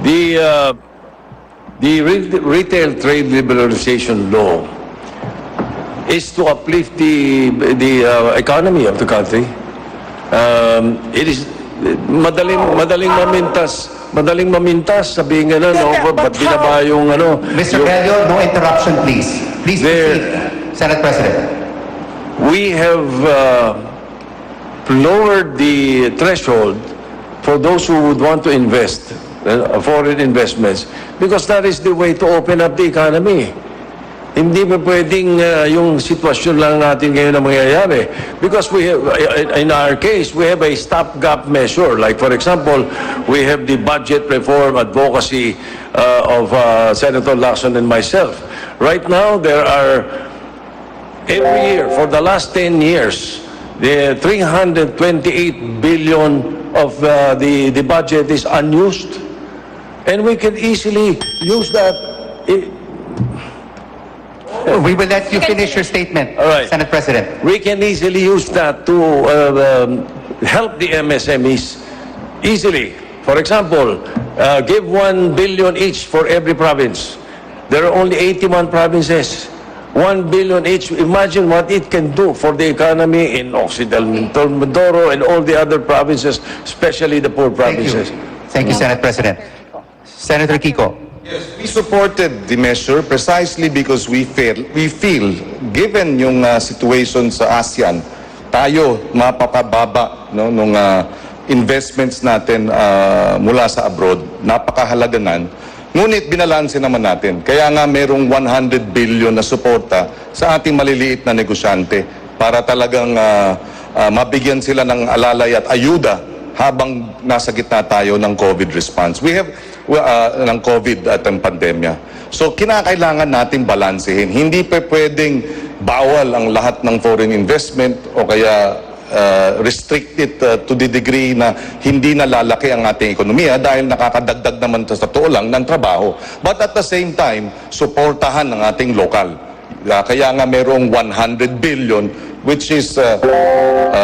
The retail trade liberalization law is to uplift the economy of the country. It is madaling mamintas sabihin nga ba't binaba yung Mr. Bello, no interruption, please. Please proceed, Senate President. We have lowered the threshold for those who would want to invest, foreign investments, because that is the way to open up the economy. Hindi pa pwedeng yung sitwasyon lang natin ngayon na mangyayari. Because we have, in our case, we have a stopgap measure. Like for example, we have the budget reform advocacy of Senator Lacson and myself. Right now, there are, every year, for the last 10 years, the 328 billion of the budget is unused. And we can easily use that. We will let you finish your statement, Senate President. We can easily use that to help the MSMEs easily. For example, give 1 billion each for every province. There are only 81 provinces. 1 billion each. Imagine what it can do for the economy in Occidental Mindoro and all the other provinces, especially the poor provinces. Thank you, Senate President. Senator Kiko. Yes, we supported the measure precisely because we feel given yung situation sa ASEAN, tayo mapapababa nung investments natin mula sa abroad, napakahalaga nan Ngunit binalanse naman natin. Kaya nga merong 100 billion na suporta sa ating maliliit na negosyante para talagang mabigyan sila ng alalay at ayuda habang nasa gitna tayo ng COVID response. We have ng COVID at ang pandemya. So kinakailangan natin balansehin. Hindi pa pwedeng bawal ang lahat ng foreign investment o kaya restricted to the degree na hindi na lalaki ang ating ekonomiya dahil nakakadagdag naman sa totoo lang ng trabaho. But at the same time, suportahan ng ating lokal. Kaya nga merong 100 billion which is 85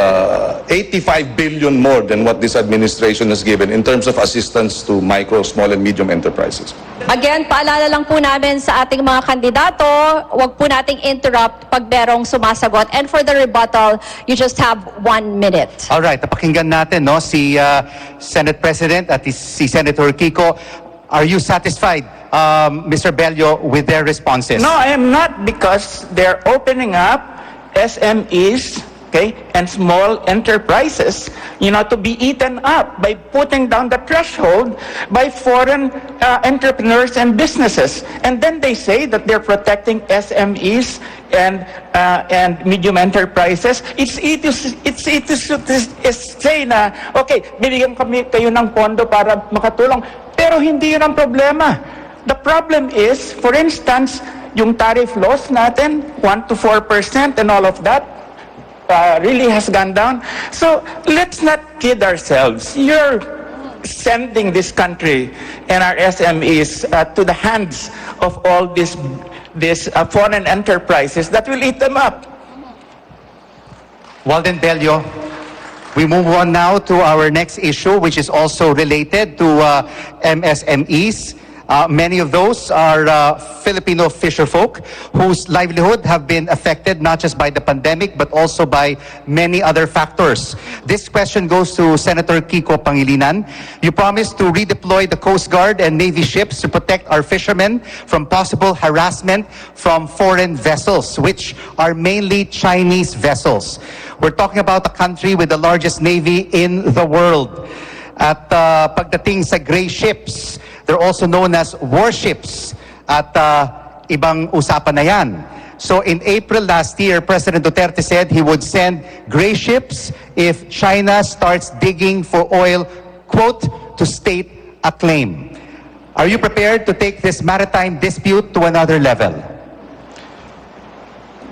billion more than what this administration has given in terms of assistance to micro, small, and medium enterprises. Again, paalala lang po namin sa ating mga kandidato, wag po nating interrupt pag merong sumasagot. And for the rebuttal, you just have 1 minute. All right, napakinggan natin no si Senate President at si Senator Kiko. Are you satisfied, Mr. Bello, with their responses? No, I am not, because they're opening up SMEs, okay, and small enterprises, to be eaten up by putting down the threshold by foreign entrepreneurs and businesses. And then they say that they're protecting SMEs and medium enterprises. It's say na, okay, bibigyan kami kayo ng pondo para makatulong, pero hindi yun ang problema. The problem is, for instance, yung tariff laws natin, 1 to 4% and all of that, really has gone down. So let's not kid ourselves. You're sending this country and our SMEs to the hands of all these foreign enterprises that will eat them up. Walden Bello, we move on now to our next issue, which is also related to MSMEs. Many of those are Filipino fisherfolk whose livelihood have been affected not just by the pandemic but also by many other factors. This question goes to Senator Kiko Pangilinan. You promised to redeploy the Coast Guard and Navy ships to protect our fishermen from possible harassment from foreign vessels, which are mainly Chinese vessels. We're talking about a country with the largest navy in the world. At pagdating sa gray ships, they're also known as warships at ibang usapan na yan. So in April last year, President Duterte said he would send gray ships if China starts digging for oil, quote, to state a claim. Are you prepared to take this maritime dispute to another level?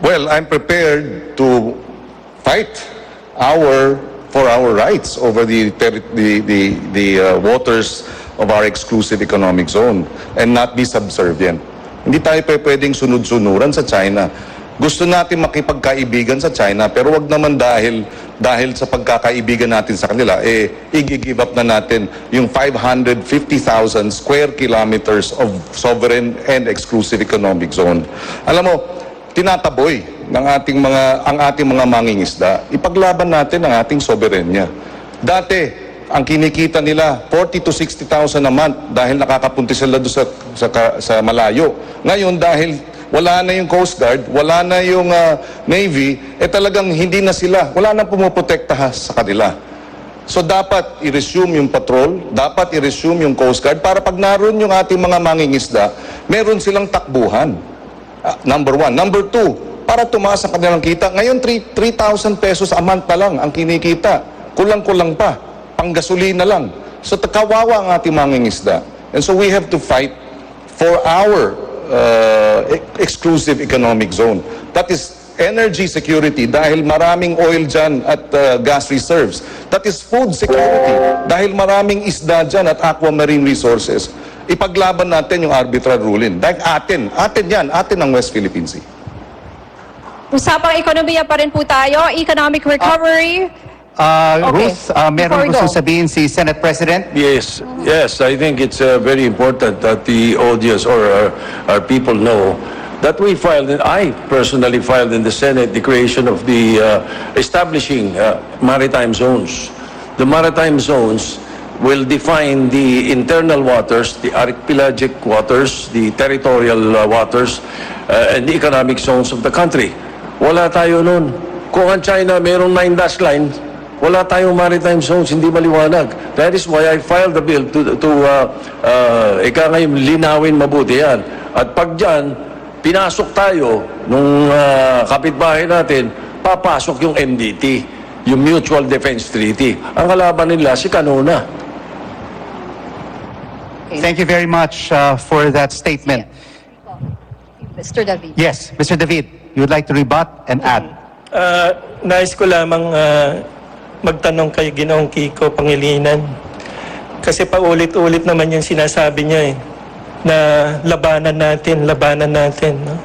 Well, I'm prepared to fight for our rights over the waters of our exclusive economic zone and not be subservient. Hindi tayo pwedeng sunod-sunuran sa China. Gusto natin makipagkaibigan sa China pero wag naman dahil sa pagkakaibigan natin sa kanila, i-give up na natin yung 550,000 square kilometers of sovereign and exclusive economic zone. Alam mo, tinataboy ng ating mga mangingisda. Ipaglaban natin ang ating soberenya. Dati, ang kinikita nila 40 to 60,000 a month dahil nakakapunti sila doon sa malayo. Ngayon dahil wala na yung Coast Guard, wala na yung Navy, talagang hindi na sila, wala na pumuprotekta sa kanila. So dapat i-resume yung patrol, dapat i-resume yung Coast Guard para pag naroon yung ating mga mangingisda, meron silang takbuhan. Number 1. Number 2, para tumaas ang kanilang kita. Ngayon 3,000 pesos a month pa lang ang kinikita. Kulang-kulang pa. Panggasolina lang. So kawawa ang ating mangingisda. And so we have to fight for our exclusive economic zone. That is energy security dahil maraming oil dyan at gas reserves. That is food security dahil maraming isda dyan at aquamarine resources. Ipaglaban natin yung arbitral ruling. Dahil atin ang West Philippine Sea. Usapang ekonomiya pa rin po tayo, economic recovery. Ruth, meron gusto sabihin si Senate President? Yes, I think it's very important that the audience or our people know that we filed, and I personally filed in the Senate, the creation of the establishing maritime zones. The maritime zones will define the internal waters, the archipelagic waters, the territorial waters, and the economic zones of the country. Wala tayo nun. Kung ang China mayroong 9 dash line, Wala tayong maritime zones, hindi maliwanag. That is why I filed the bill to ika ngayon linawin mabuti yan. At pag dyan, pinasok tayo nung kapitbahay natin, papasok yung MDT, yung Mutual Defense Treaty. Ang kalaban nila, si Canona. Thank you very much for that statement. Mr. David. Yes, Mr. David, you would like to rebut and add? Nais ko lamang magtanong kay Ginoong Kiko Pangilinan. Kasi paulit-ulit naman yung sinasabi niya na labanan natin. No?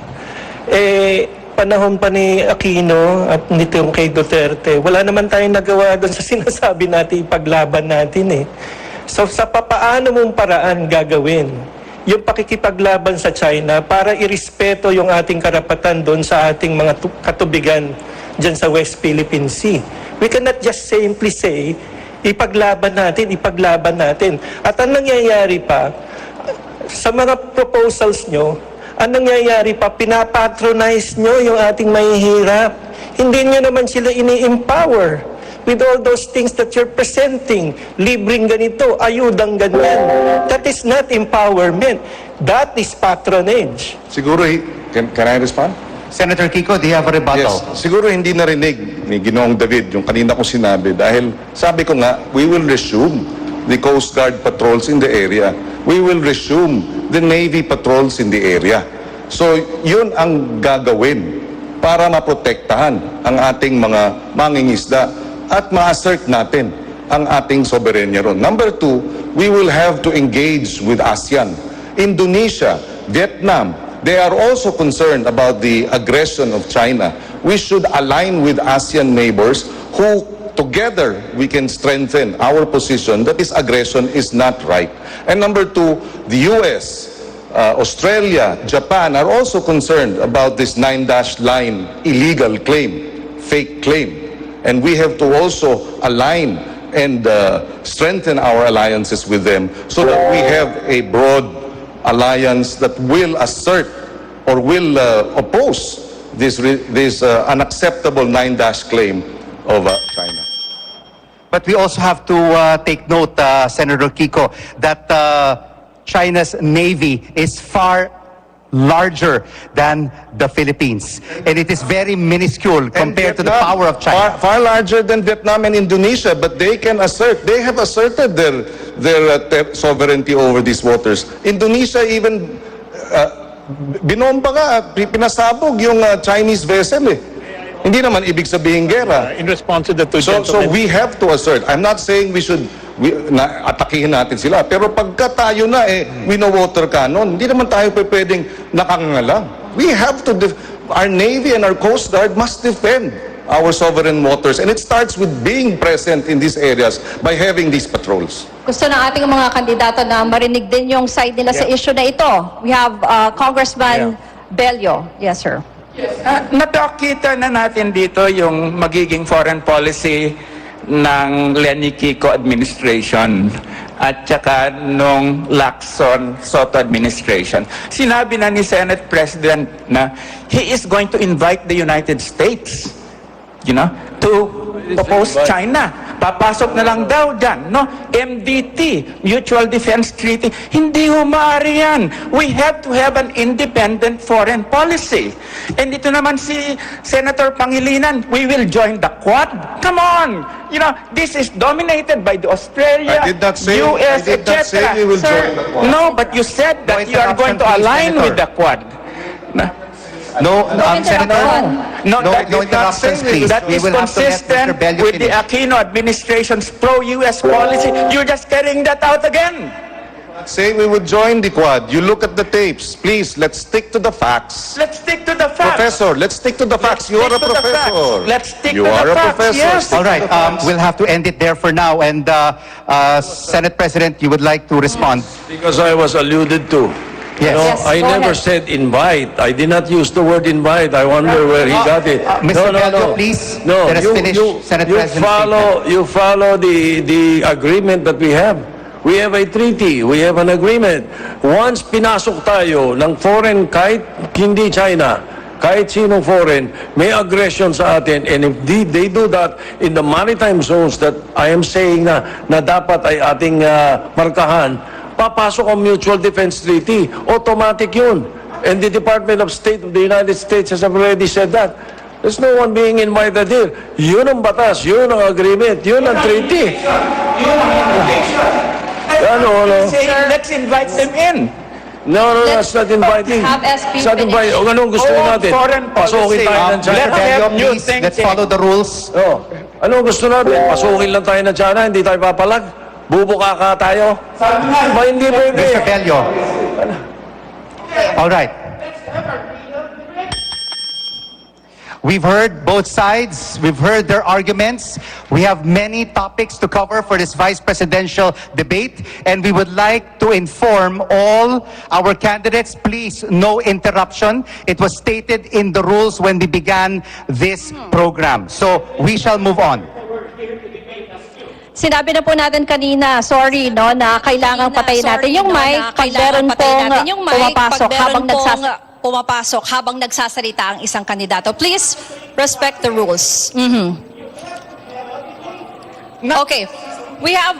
Panahon pa ni Aquino at nitong kay Duterte, wala naman tayong nagawa doon sa sinasabi natin, ipaglaban natin So sa papaano mong paraan gagawin yung pakikipaglaban sa China para irespeto yung ating karapatan doon sa ating mga katubigan dyan sa West Philippine Sea. We cannot just simply say, ipaglaban natin. At ang nangyayari pa, sa mga proposals nyo, ang nangyayari pa, pinapatronize nyo yung ating mahihirap. Hindi nyo naman sila ini-empower with all those things that you're presenting. Libreng ganito, ayudang ganyan. That is not empowerment. That is patronage. Siguro, can I respond? Senator Kiko, do you have a rebuttal? Yes. Siguro hindi narinig ni Ginoong David yung kanina kong sinabi dahil sabi ko nga, we will resume the Coast Guard patrols in the area. We will resume the Navy patrols in the area. So, yun ang gagawin para maprotektahan ang ating mga mangingisda at ma-assert natin ang ating soberenya ron. Number 2, we will have to engage with ASEAN. Indonesia, Vietnam, they are also concerned about the aggression of China. We should align with ASEAN neighbors who together we can strengthen our position that this aggression is not right. And number 2, the US, Australia, Japan are also concerned about this 9-dash line illegal claim, fake claim. And we have to also align and strengthen our alliances with them so that we have a broad alliance that will assert or will oppose this unacceptable 9-dash claim of China. But we also have to take note, Senator Kiko, that China's Navy is far larger than the Philippines. And it is very minuscule compared to the power of China. Far larger than Vietnam and Indonesia, but they have asserted their sovereignty over these waters. Indonesia even, binomba nga, pinasabog yung Chinese vessel Hindi naman ibig sabihin gera. In response to the two So gentlemen. we have to assert. I'm not saying atakihin natin sila. Pero pagka tayo na wino-water cannon, hindi naman tayo pwedeng nakangalang. We have to, our Navy and our Coast Guard must defend our sovereign waters. And it starts with being present in these areas by having these patrols. Gusto ng ating mga kandidato na marinig din yung side nila sa issue na ito. We have Congressman Bello. Yes, sir. Napakita na natin dito yung magiging foreign policy ng Lenny Kiko administration at saka nung Lacson Soto administration. Sinabi na ni Senate President na he is going to invite the United States, to oppose China. Papasok na lang daw dyan, MDT, Mutual Defense Treaty. Hindi maaari yan. We have to have an independent foreign policy. And ito naman si Senator Pangilinan, we will join the Quad. Come on! This is dominated by the Australia, I did not say, US, I did not say we will join the Quad. No, but you said that you are going to align with the Quad. No interruptions, please. That We is will have to let consistent Mr. Bello with the finish. Aquino administration's pro-US policy. You're just carrying that out again. Say we would join the Quad. You look at the tapes. Please, let's stick to the facts. Let's stick to the facts. Professor, let's stick to the facts. You are a stick to the facts. professor. Let's stick You to the are a facts, professor. yes. Stick All right, to the facts. we'll have to end it there for now. And Senate President, you would like to respond? Because I was alluded to. Yes. Yes, I go never ahead. said invite. I did not use the word invite. I wonder where he got it. Mr. Bello, please, No, let us finish Senate President's you follow the agreement that we have. We have a treaty. We have an agreement. Once pinasok tayo ng foreign kahit hindi China, kahit sinong foreign, may aggression sa atin, and if they do that in the maritime zones that I am saying na dapat ay ating markahan, papasok ang Mutual Defense Treaty. Automatic yun. And the Department of State of the United States has already said that. There's no one being invited here. Yun ang batas, yun ang agreement, yun ang treaty. Let's invite them in. No, that's not inviting. Have SP It's not inviting. O anong gusto natin? Pasukin tayo ng China. Let's follow the rules. Oh. Anong gusto natin? Pasukin lang tayo ng China, hindi tayo papalag? Bubuka ka tayo? Ba, hindi pwede. Mr. Bello. All right. We've heard both sides. We've heard their arguments. We have many topics to cover for this vice presidential debate, and we would like to inform all our candidates, please, no interruption. It was stated in the rules when we began this program. So we shall move on. Sinabi na po natin kanina, sorry, no, na kailangang patayin natin yung mic pag meron pong pumapasok habang nagsasalita ang isang kandidato. Please respect the rules. Okay. We have...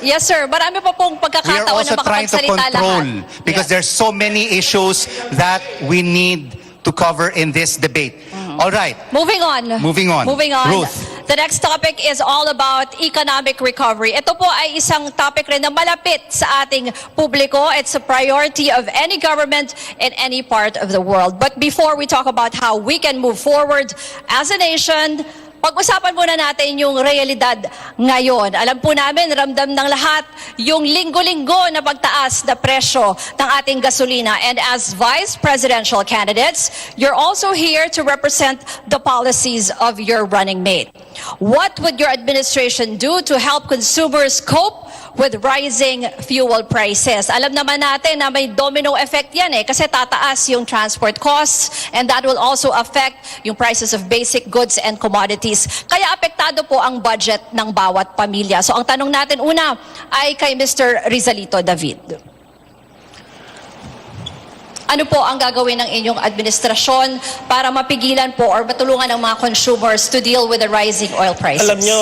Yes, sir. Marami pa pong We are pagkakataon also na trying to makapagsalita control lahat. because there's so many issues that we need to cover in this debate. All right. Moving on. Moving on. Moving on. Ruth. The next topic is all about economic recovery. Ito po ay isang topic rin na malapit sa ating publiko. It's a priority of any government in any part of the world. But before we talk about how we can move forward as a nation, pag-usapan muna natin yung realidad ngayon. Alam po namin, ramdam ng lahat yung linggo-linggo na pagtaas na presyo ng ating gasolina. And as vice presidential candidates, you're also here to represent the policies of your running mate. What would your administration do to help consumers cope with rising fuel prices? Alam naman natin na may domino effect yan kasi tataas yung transport costs and that will also affect yung prices of basic goods and commodities. Kaya apektado po ang budget ng bawat pamilya. So ang tanong natin una ay kay Mr. Rizalito David. Ano po ang gagawin ng inyong administrasyon para mapigilan po or matulungan ang mga consumers to deal with the rising oil prices? Alam nyo,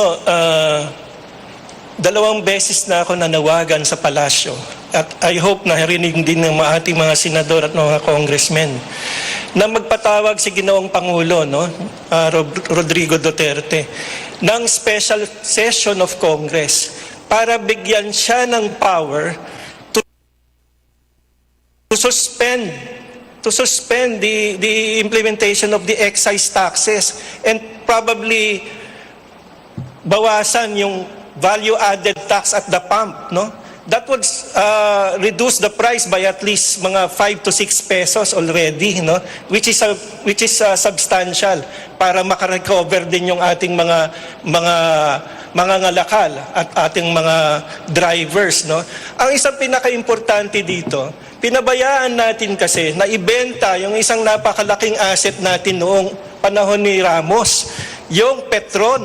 2 beses na ako nanawagan sa palasyo at I hope na narinig din ng ating mga senador at mga congressmen na magpatawag si Ginoong Pangulo, no? Rodrigo Duterte, ng special session of Congress para bigyan siya ng power to suspend the implementation of the excise taxes and probably bawasan yung value-added tax at the pump, no? That would reduce the price by at least mga 5 to 6 pesos already, no? Which is substantial para makarecover din yung ating mga ngalakal at ating mga drivers, no? Ang isang pinaka-importante dito, pinabayaan natin kasi na ibenta yung isang napakalaking asset natin noong panahon ni Ramos, yung Petron,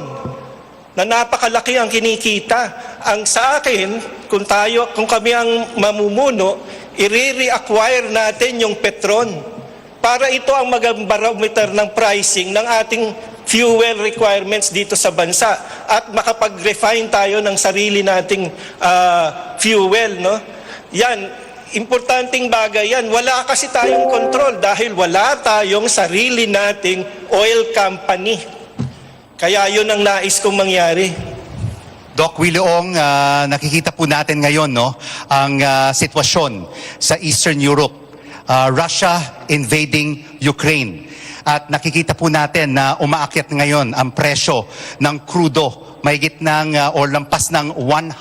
na napakalaki ang kinikita. Ang sa akin, kung kami ang mamumuno, i-reacquire natin yung Petron para ito ang mag-barometer ng pricing ng ating fuel requirements dito sa bansa at makapag-refine tayo ng sarili nating fuel, no? Yan, importanteng bagay yan. Wala kasi tayong control dahil wala tayong sarili nating oil company. Kaya yun ang nais kong mangyari. Doc Williong, nakikita po natin ngayon ang sitwasyon sa Eastern Europe. Russia invading Ukraine. At nakikita po natin na umaakyat ngayon ang presyo ng krudo, mahigit ng o lampas ng $100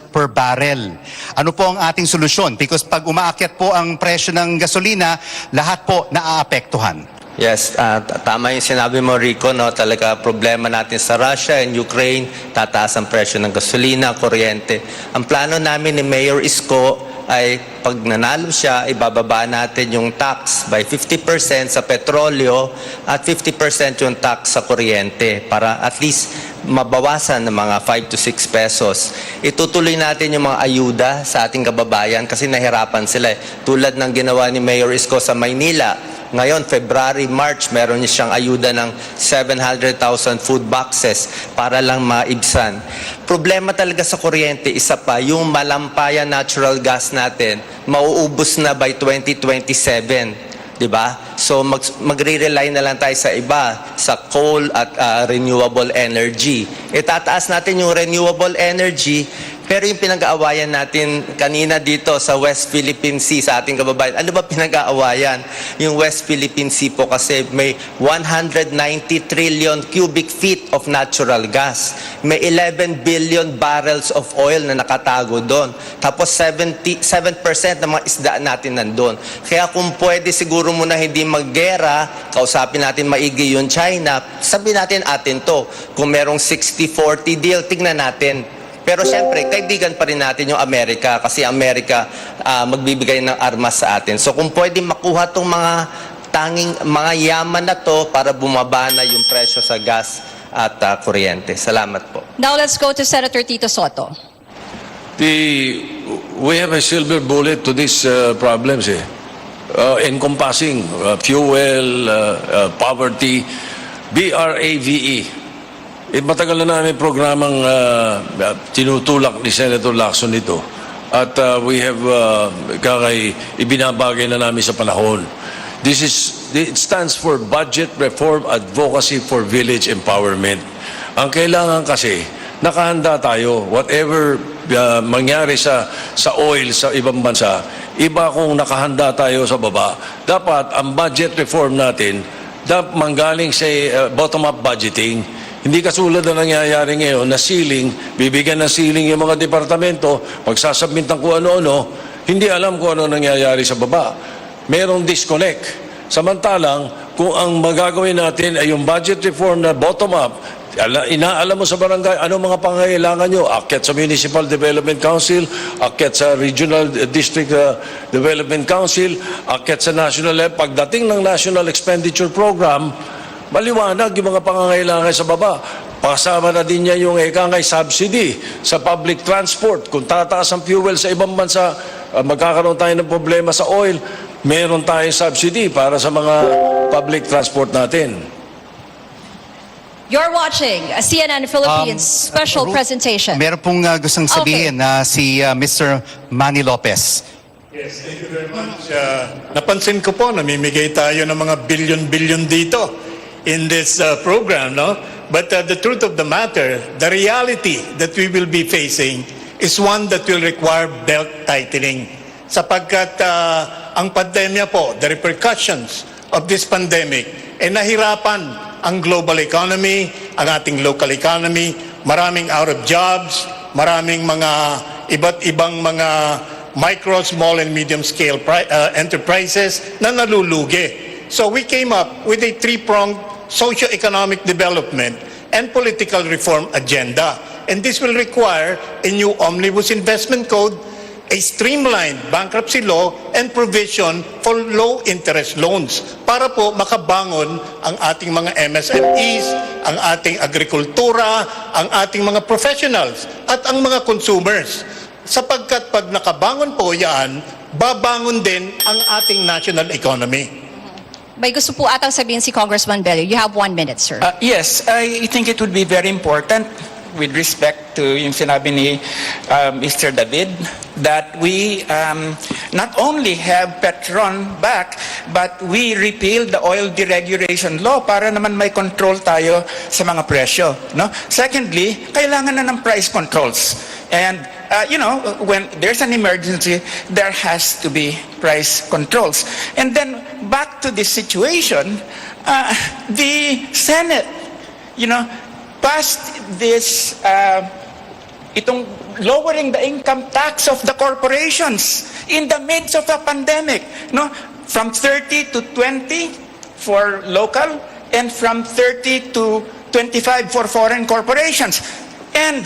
per barrel. Ano po ang ating solusyon? Because pag umaakyat po ang presyo ng gasolina, lahat po naaapektuhan. Yes, tama yung sinabi mo, Rico, no? Talaga problema natin sa Russia and Ukraine, tataas ang presyo ng gasolina, kuryente. Ang plano namin ni Mayor Isko, ay pag nanalo siya, ibababa natin yung tax by 50% sa petrolyo at 50% yung tax sa kuryente para at least mabawasan ng mga 5 to 6 pesos. Itutuloy natin yung mga ayuda sa ating kababayan kasi nahirapan sila. Tulad ng ginawa ni Mayor Isko sa Maynila. Ngayon, February, March, meron niya siyang ayuda ng 700,000 food boxes para lang maibsan. Problema talaga sa kuryente, isa pa, yung malampaya natural gas natin, mauubos na by 2027. Diba? So magre-rely na lang tayo sa iba, sa coal at renewable energy. Itataas natin yung renewable energy, pero yung pinag-aawayan natin kanina dito sa West Philippine Sea sa ating kababayan, ano ba pinag-aawayan? Yung West Philippine Sea po kasi may 190 trillion cubic feet of natural gas. May 11 billion barrels of oil na nakatago doon. Tapos 7% ng mga isda natin nandun. Kaya kung pwede siguro muna hindi maggera, kausapin natin maigi yung China, sabihin natin atin to. Kung merong 60-40 deal, tignan natin. Pero siyempre, kaibigan pa rin natin yung Amerika kasi Amerika magbibigay ng armas sa atin. So kung pwede makuha itong mga yaman na to para bumaba na yung presyo sa gas at kuryente. Salamat po. Now let's go to Senator Tito Soto. We have a silver bullet to these problems, encompassing fuel, poverty, BRAVE. Matagal na namin programang tinutulak ni Senator Lacson ito. At we have ibinabagay na namin sa panahon. It stands for Budget Reform Advocacy for Village Empowerment. Ang kailangan kasi, nakahanda tayo. Whatever mangyari sa oil sa ibang bansa, iba kung nakahanda tayo sa baba. Dapat ang budget reform natin, manggaling sa bottom-up budgeting. Hindi kasulad na nangyayari ngayon na ceiling, bibigyan ng ceiling yung mga departamento, magsasubmit ng kung ano-ano, hindi alam kung ano nangyayari sa baba. Merong disconnect. Samantalang, kung ang magagawin natin ay yung budget reform na bottom-up, inaalam mo sa barangay, anong mga pangangailangan nyo? Akyat sa Municipal Development Council, akyat sa Regional District Development Council, akyat sa National Level. Pagdating ng National Expenditure Program, maliwanag yung mga pangangailangan sa baba. Pasama na din niya yung subsidy sa public transport. Kung tataas ang fuel sa ibang bansa, magkakaroon tayo ng problema sa oil, meron tayong subsidy para sa mga public transport natin. You're watching a CNN Philippines special presentation. Meron pong gustong sabihin na si Mr. Manny Lopez. Yes, thank you very much. Napansin ko po, namimigay tayo ng mga billion-billion dito in this program, no? But the truth of the matter, the reality that we will be facing is one that will require belt tightening. Sapagkat ang pandemya po, the repercussions of this pandemic, nahirapan ang global economy, ang ating local economy, maraming out of jobs, maraming mga iba't ibang mga micro, small, and medium-scale enterprises na nalulugi. So we came up with a three-pronged socio-economic development and political reform agenda. And this will require a new omnibus investment code, a streamlined bankruptcy law, and provision for low-interest loans para po makabangon ang ating mga MSMEs, ang ating agrikultura, ang ating mga professionals, at ang mga consumers. Sapagkat pag nakabangon po yan, babangon din ang ating national economy. May gusto po atang sabihin si Congressman Bello. You have 1 minute, sir. Yes, I think it would be very important with respect to yung sinabi ni Mr. David that we not only have Petron back but we repeal the oil deregulation law para naman may control tayo sa mga presyo, no? Secondly, kailangan na ng price controls. And when there's an emergency, there has to be price controls. And then back to this situation, the Senate, passed this itong lowering the income tax of the corporations in the midst of a pandemic, no? From 30 to 20 for local and from 30 to 25 for foreign corporations. And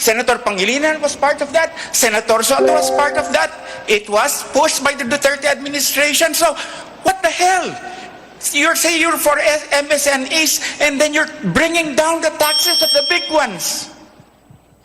Senator Pangilinan was part of that. Senator Soto was part of that. It was pushed by the Duterte administration. So, what the hell? You're saying you're for MSNEs and then you're bringing down the taxes of the big ones.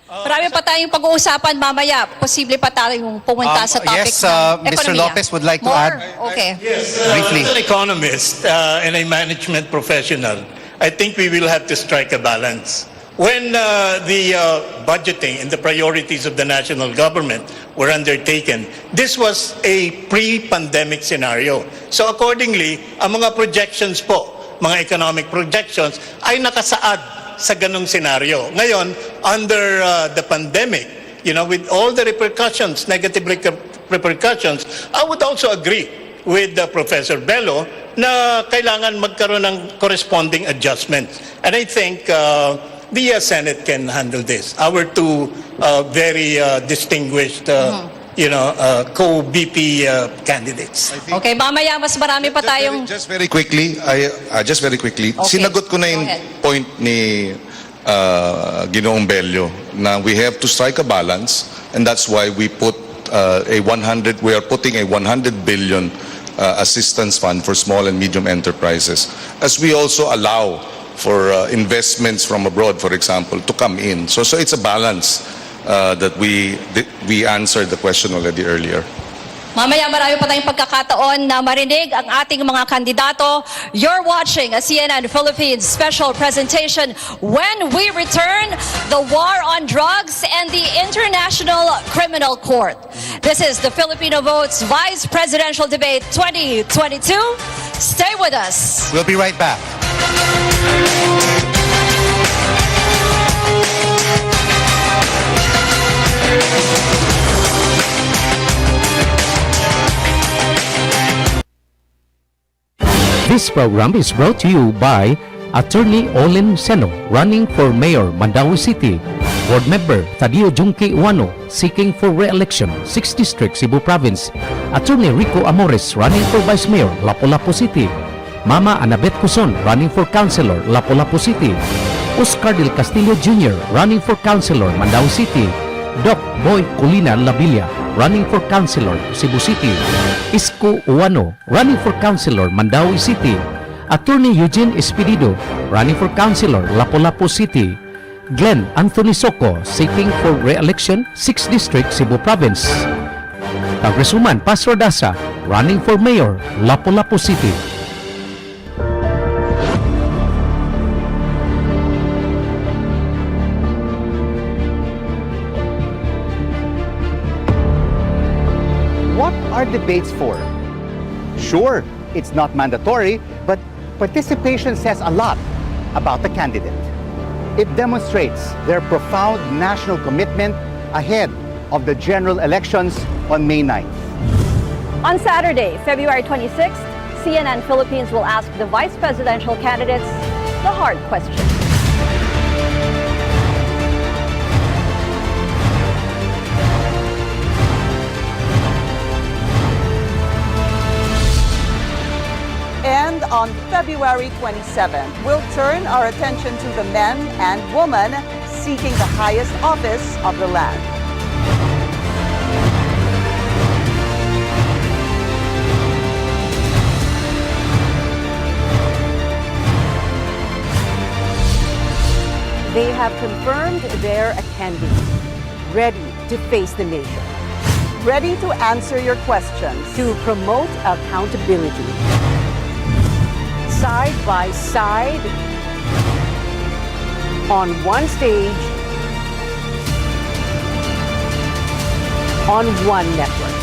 Marami pa tayong pag-uusapan mamaya. Posible pa tayong pumunta sa topic yes, ng Mr. ekonomiya. Lopez would like to More? add. Okay. Yes, Briefly. as an economist and a management professional, I think we will have to strike a balance. When the budgeting and the priorities of the national government were undertaken, this was a pre-pandemic scenario. So accordingly, ang mga projections po, mga economic projections, ay nakasaad sa ganung senaryo. Ngayon, under the pandemic, with all the repercussions, negative repercussions, I would also agree with Professor Bello na kailangan magkaroon ng corresponding adjustments. And I think the Senate can handle this. Our two very distinguished, co-BP candidates. Okay, mamaya mas marami pa tayong... Just very quickly, sinagot ko na yung point ni Ginoong Bello na we have to strike a balance, and that's why we put we are putting a 100 billion assistance fund for small and medium enterprises, as we also allow for investments from abroad, for example, to come in. So it's a balance that we answered the question already earlier. Mamaya marami pa tayong pagkakataon na marinig ang ating mga kandidato. You're watching a CNN Philippines special presentation. When we return, the war on drugs and the International Criminal Court. This is the Filipino Votes Vice Presidential Debate 2022. Stay with us. We'll be right back. This program is brought to you by Attorney Olen Seno, running for Mayor, Mandaue City. Board Member Tadio Junque Uano, seeking for re-election, 6th District, Cebu Province. Attorney Rico Amores, running for Vice Mayor, Lapu-Lapu City. Mama Annabeth Cuson, running for Councilor, Lapu-Lapu City. Oscar Del Castillo Jr., running for Councilor, Mandaue City. Doc Boy Colina Labilla, running for Councilor, Cebu City. Isko Uano, running for Councilor, Mandaue City. Attorney Eugene Espirido, running for Councilor, Lapu-Lapu City. Glenn Anthony Soco, seeking for re-election, 6th District, Cebu Province. Congresswoman Pastor Dasa, running for Mayor, Lapu-Lapu City. What are debates for? Sure, it's not mandatory, but participation says a lot about the candidate. It demonstrates their profound national commitment ahead of the general elections on May 9th. On Saturday, February 26th, CNN Philippines will ask the vice presidential candidates the hard question. And on February 27th, we'll turn our attention to the men and women seeking the highest office of the land. They have confirmed their attending, ready to face the nation, Ready to answer your questions, to promote accountability. Side by side, on one stage, on one network.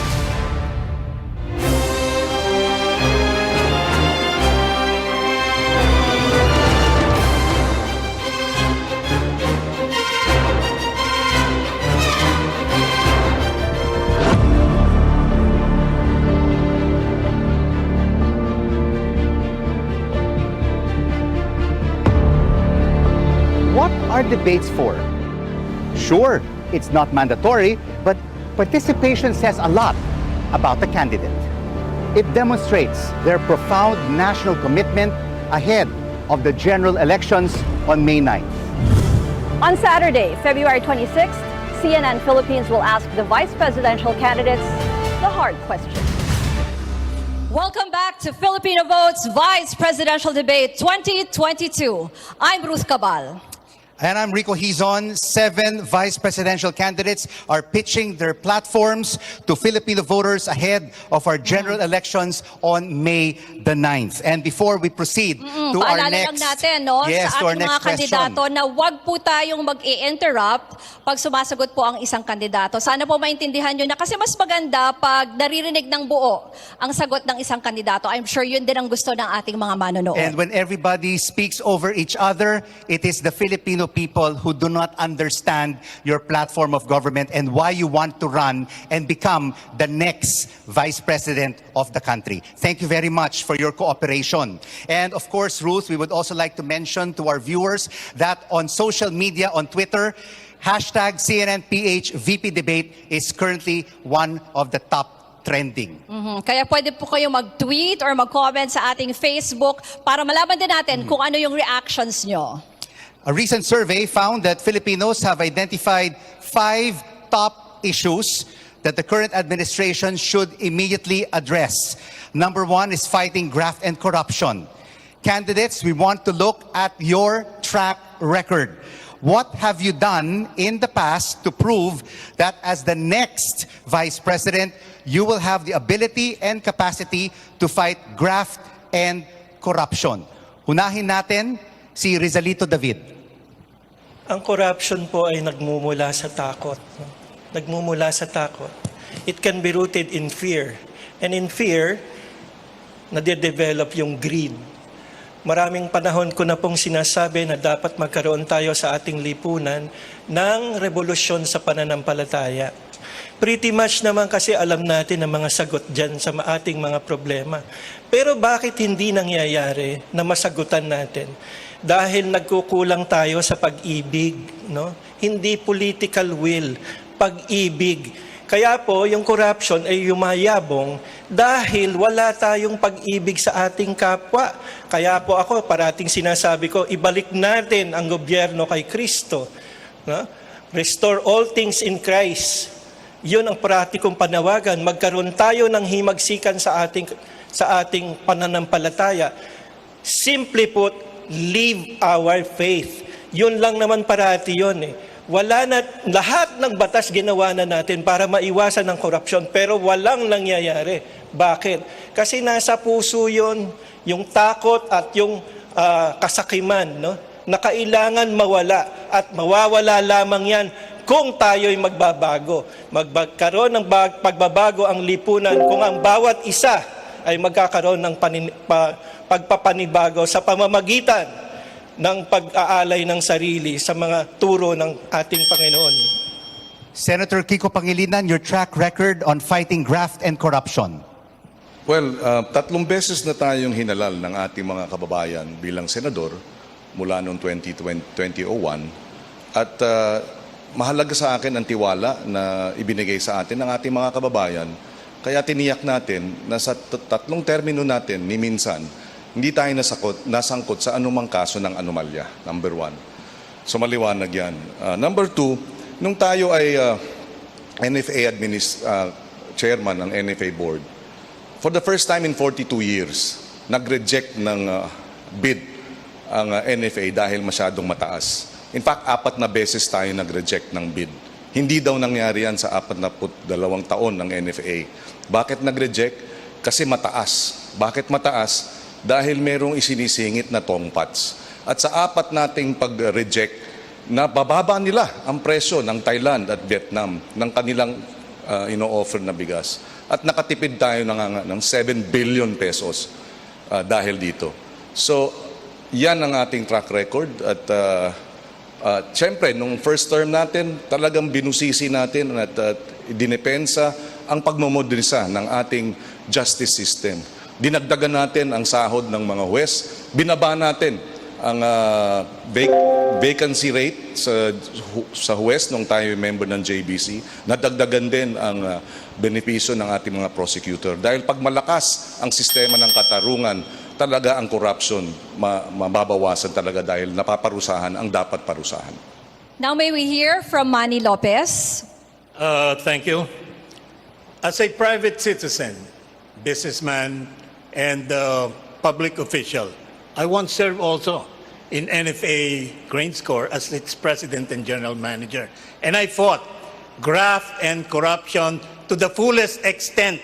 What are debates for? Sure, it's not mandatory, but participation says a lot about the candidate. It demonstrates their profound national commitment ahead of the general elections on May 9th. On Saturday, February 26th, CNN Philippines will ask the vice presidential candidates the hard question. Welcome back to Filipino Votes Vice Presidential Debate 2022. I'm Ruth Cabal. And I'm Rico Hizon. 7 vice presidential candidates are pitching their platforms to Filipino voters ahead of our general elections on May the 9th. And before we proceed to our Paalala next... lang natin, no, Yes, sa to our ating mga next question. kandidato na wag po tayong mag-i-interrupt pag sumasagot po ang isang kandidato. Sana po maintindihan nyo na kasi mas maganda pag naririnig ng buo ang sagot ng isang kandidato. I'm sure yun din ang gusto ng ating mga manonood. And when everybody speaks over each other, it is the Filipino people who do not understand your platform of government and why you want to run and become the next vice president of the country. Thank you very much for your cooperation. And of course, Ruth, we would also like to mention to our viewers that on social media, on Twitter, hashtag CNNPH VP Debate is currently one of the top trending. Kaya pwede po kayo mag-tweet or mag-comment sa ating Facebook para malaman din natin kung ano yung reactions nyo. A recent survey found that Filipinos have identified 5 top issues that the current administration should immediately address. Number 1 is fighting graft and corruption. Candidates, we want to look at your track record. What have you done in the past to prove that as the next Vice President, you will have the ability and capacity to fight graft and corruption? Unahin natin si Rizalito David. Ang corruption po ay nagmumula sa takot. No? Nagmumula sa takot. It can be rooted in fear. And in fear, nade-develop yung greed. Maraming panahon ko na pong sinasabi na dapat magkaroon tayo sa ating lipunan ng revolusyon sa pananampalataya. Pretty much naman kasi alam natin ang mga sagot dyan sa ating mga problema. Pero bakit hindi nangyayari na masagutan natin? Dahil nagkukulang tayo sa pag-ibig, no? Hindi political will, pag-ibig. Kaya po, yung corruption ay yumayabong dahil wala tayong pag-ibig sa ating kapwa. Kaya po ako, parating sinasabi ko, ibalik natin ang gobyerno kay Kristo. No? Restore all things in Christ. Yun ang pratikong panawagan. Magkaroon tayo ng himagsikan sa ating pananampalataya. Simply put, live our faith. Yun lang naman parati yun eh. Wala na, lahat ng batas ginawa na natin para maiwasan ang korupsyon, pero walang nangyayari. Bakit? Kasi nasa puso yun, yung takot at yung kasakiman, no? Na kailangan mawala at mawawala lamang yan kung tayo'y magbabago. Magkaroon ng pagbabago ang lipunan kung ang bawat isa ay magkakaroon ng pagpapanibago sa pamamagitan ng pag-aalay ng sarili sa mga turo ng ating Panginoon. Senator Kiko Pangilinan, your track record on fighting graft and corruption. Well, 3 beses na tayong hinalal ng ating mga kababayan bilang senador mula noong 2001 at mahalaga sa akin ang tiwala na ibinigay sa atin ng ating mga kababayan. Kaya tiniyak natin na sa 3 termino natin ni minsan, hindi tayo nasangkot sa anumang kaso ng anomalya, number 1. So maliwanag yan. Number 2, nung tayo ay NFA chairman ng NFA board, for the first time in 42 years, nag-reject ng bid ang NFA dahil masyadong mataas. In fact, 4 na beses tayo nag-reject ng bid. Hindi daw nangyari yan sa 42 taon ng NFA. Bakit nag-reject? Kasi mataas. Bakit mataas? Dahil merong isinisingit na tongpats. At sa 4 nating pag-reject, na bababa nila ang presyo ng Thailand at Vietnam ng kanilang ino-offer na bigas. At nakatipid tayo ng 7 billion pesos dahil dito. So, yan ang ating track record. At siyempre, nung first term natin, talagang binusisi natin at dinepensa ang pagmamodernisa ng ating justice system. Dinagdagan natin ang sahod ng mga huwes, binaba natin ang vacancy rate sa huwes nung tayo member ng JBC, nadagdagan din ang benepisyo ng ating mga prosecutor. Dahil pag malakas ang sistema ng katarungan, talaga ang corruption mababawasan talaga dahil napaparusahan ang dapat parusahan. Now may we hear from Manny Lopez. Thank you. As a private citizen, businessman, and public official, I once served also in NFA GrainScore as its president and general manager. And I fought graft and corruption to the fullest extent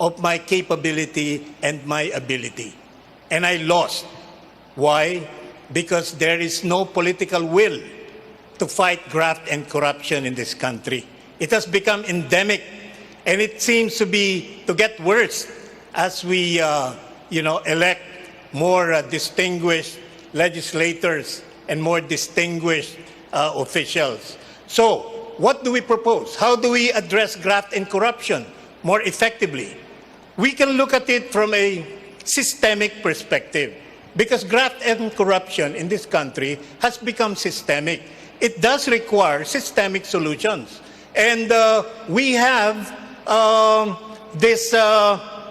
of my capability and my ability. And I lost. Why? Because there is no political will to fight graft and corruption in this country. It has become endemic, and it seems to get worse as we elect more distinguished legislators and more distinguished officials. So, what do we propose? How do we address graft and corruption more effectively? We can look at it from a systemic perspective, because graft and corruption in this country has become systemic. It does require systemic solutions. And we have this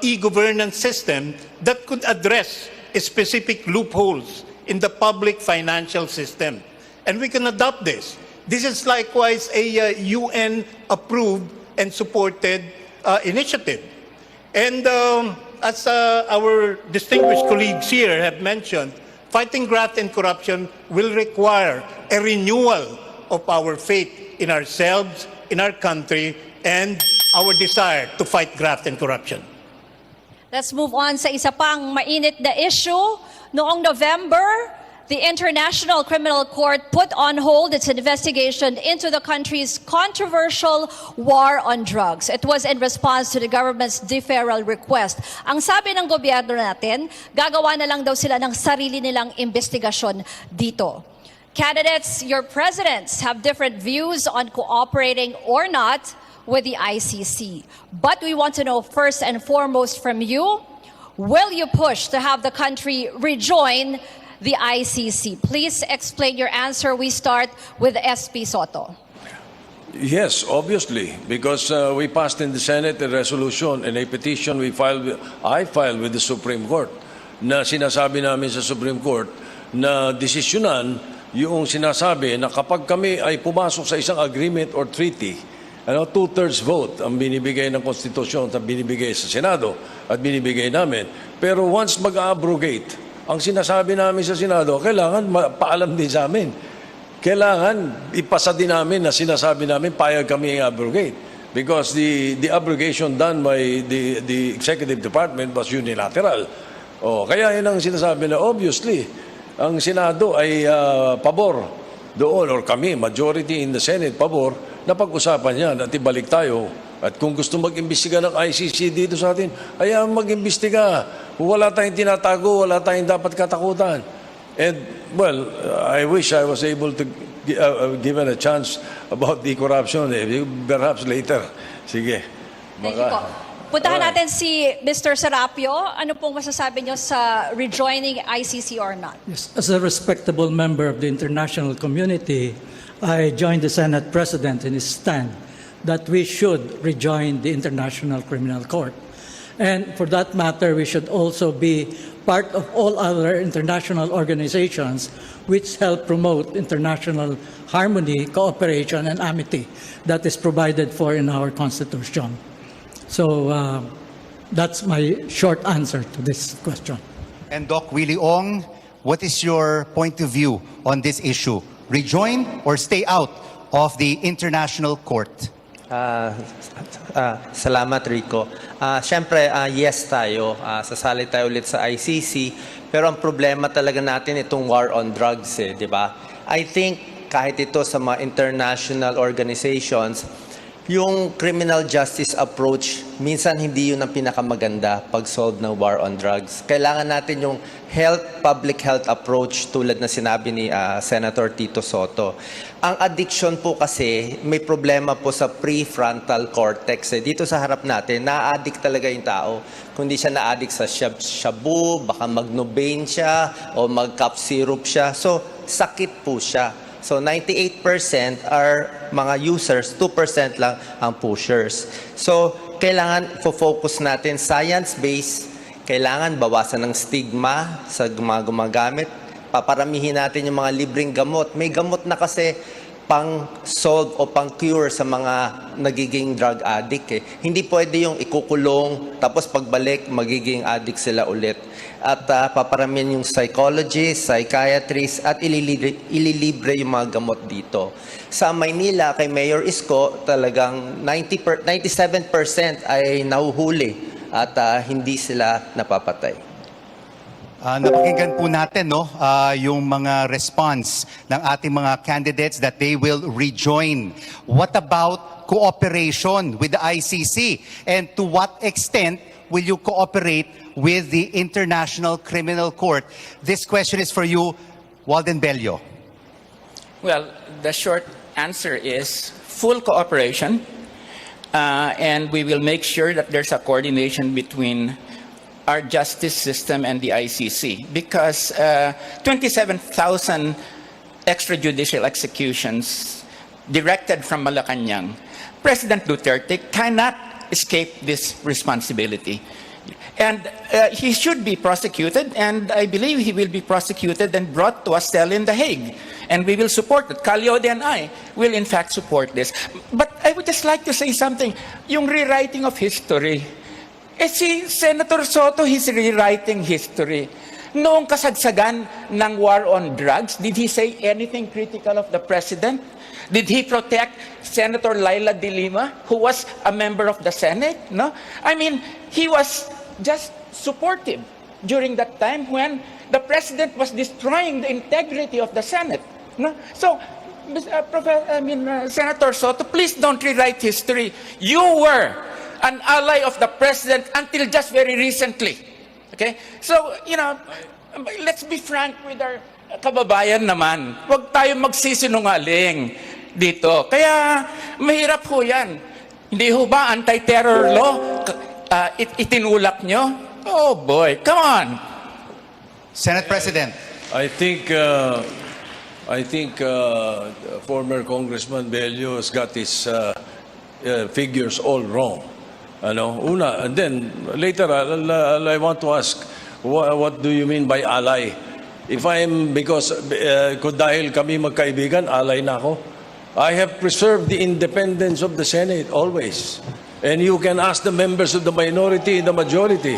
e-governance system that could address specific loopholes in the public financial system. And we can adopt this. This is likewise a UN-approved and supported initiative. And as our distinguished colleagues here have mentioned, fighting graft and corruption will require a renewal of our faith in ourselves, in our country, and our desire to fight graft and corruption. Let's move on sa isa pang mainit na issue. Noong November, the International Criminal Court put on hold its investigation into the country's controversial war on drugs. It was in response to the government's deferral request. Ang sabi ng gobyerno natin, gagawa na lang daw sila ng sarili nilang investigasyon dito. Candidates, your presidents have different views on cooperating or not with the ICC. But we want to know first and foremost from you, will you push to have the country rejoin the ICC? Please explain your answer. We start with SP Soto. Yes, obviously, because we passed in the Senate a resolution and a petition I filed with the Supreme Court na sinasabi namin sa Supreme Court na desisyonan yung sinasabi na kapag kami ay pumasok sa isang agreement or treaty, two-thirds vote ang binibigay ng konstitusyon at binibigay sa Senado at binibigay namin. Pero once mag-abrogate, ang sinasabi namin sa Senado, kailangan paalam din sa amin. Kailangan ipasa din namin na sinasabi namin, payag kami i-abrogate. Because the abrogation done by the Executive Department was unilateral. Kaya yun ang sinasabi na obviously, ang Senado ay pabor doon, or kami, majority in the Senate, pabor, na pag-usapan yan at ibalik tayo. At kung gusto mag-imbestiga ng ICC dito sa atin, ayaw mag-imbestiga. Wala tayong tinatago, wala tayong dapat katakutan. And, well, I wish I was able to given a chance about the corruption. Perhaps later. Sige. Thank you po. Puntahan natin si Mr. Serapio. Ano pong masasabi niyo sa rejoining ICC or not? Yes, as a respectable member of the international community, I joined the Senate President in his stand that we should rejoin the International Criminal Court. And for that matter, we should also be part of all other international organizations which help promote international harmony, cooperation, and amity that is provided for in our Constitution. So that's my short answer to this question. And Doc Willie Ong, what is your point of view on this issue? Rejoin or stay out of the International Court? Salamat, Rico. Siyempre, yes tayo. Sasali tayo ulit sa ICC. Pero ang problema talaga natin itong war on drugs, di ba? I think kahit ito sa mga international organizations, yung criminal justice approach, minsan hindi yun ang pinakamaganda pag-solve ng war on drugs. Kailangan natin yung public health approach tulad na sinabi ni Senator Tito Soto. Ang addiction po kasi, may problema po sa prefrontal cortex. Dito sa harap natin, na-addict talaga yung tao. Kung di siya na-addict sa shabu, baka mag-Novain siya o mag-cough syrup siya. So, sakit po siya. So 98% are mga users, 2% lang ang pushers. So kailangan focus natin science-based, kailangan bawasan ng stigma sa mga gumagamit, paparamihin natin yung mga libreng gamot. May gamot na kasi pang-solve o pang-cure sa mga nagiging drug addict. Hindi pwede yung ikukulong, tapos pagbalik, magiging addict sila ulit. At paparamihan yung psychologists, psychiatrists, at ililibre yung mga gamot dito. Sa Maynila, kay Mayor Isko, talagang 97% ay nahuhuli at hindi sila napapatay. Napakinggan po natin yung mga response ng ating mga candidates that they will rejoin. What about cooperation with the ICC? And to what extent will you cooperate with the International Criminal Court? This question is for you, Walden Bello. Well, the short answer is full cooperation, and we will make sure that there's a coordination between our justice system and the ICC, because 27,000 extrajudicial executions directed from Malacanang, President Duterte cannot escape this responsibility. And he should be prosecuted, and I believe he will be prosecuted and brought to a cell in The Hague. And we will support it. Calyode and I will in fact support this. But I would just like to say something. Yung rewriting of history, si Senator Soto, he's rewriting history. Noong kasagsagan ng war on drugs, did he say anything critical of the president? Did he protect Senator Laila de Lima, who was a member of the Senate? No? I mean, he was just supportive during that time when the president was destroying the integrity of the Senate. No? So, Senator Soto, please don't rewrite history. You were an ally of the president until just very recently. Okay? So, let's be frank with our kababayan naman. Huwag tayo magsisinungaling dito. Kaya, mahirap ho yan. Hindi ho ba anti-terror law itinulak nyo? Oh boy, come on. Senate President. I think former Congressman Bello has got his figures all wrong. Una, and then later I want to ask, what do you mean by ally? If because dahil kami magkaibigan, ally na ako. I have preserved the independence of the Senate always. And you can ask the members of the minority and the majority.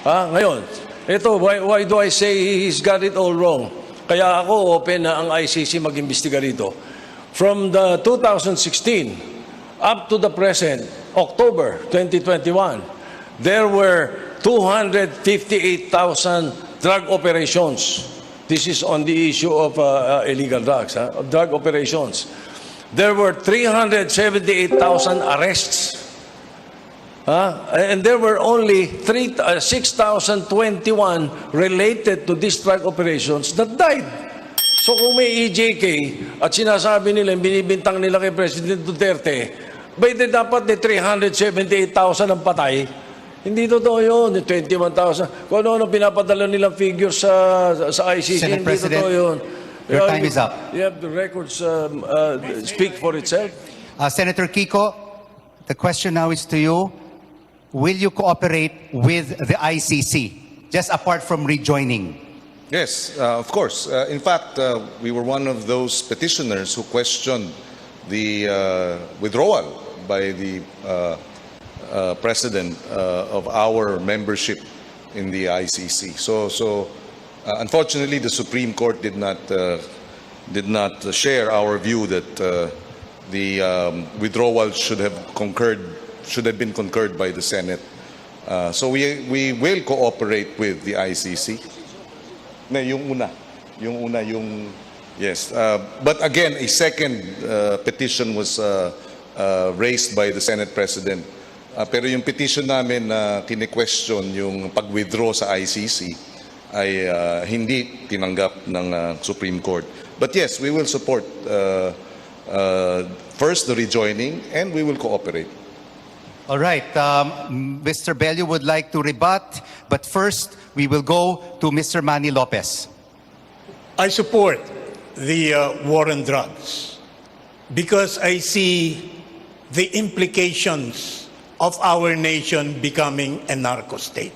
Ngayon, ito, why do I say he's got it all wrong? Kaya ako open na ang ICC mag-imbestiga rito. From the 2016 up to the present, October 2021, there were 258,000 drug operations. This is on the issue of illegal drugs, of drug operations. There were 378,000 arrests. And there were only 6,021 related to these drug operations that died. So kung may EJK at sinasabi nila, binibintang nila kay President Duterte, dapat 378,000 ang patay. Hindi totoo yun, 21,000. Kung ano pinapadala nilang figures sa ICC, Senate hindi President, totoo yun. your time is up. You have the records speak for itself. Senator Kiko, the question now is to you. Will you cooperate with the ICC, just apart from rejoining? Yes, of course. In fact, we were one of those petitioners who questioned the withdrawal by the president of our membership in the ICC. So unfortunately, the Supreme Court did not share our view that the withdrawal should have been concurred by the Senate. So we will cooperate with the ICC. Yes. But again, a second petition was raised by the Senate President. Pero yung petition namin na kine-question yung pag-withdraw sa ICC ay hindi tinanggap ng Supreme Court. But yes, we will support first the rejoining, and we will cooperate. All right. Mr. Bello would like to rebut, but first we will go to Mr. Manny Lopez. I support the war on drugs because I see the implications of our nation becoming a narco state.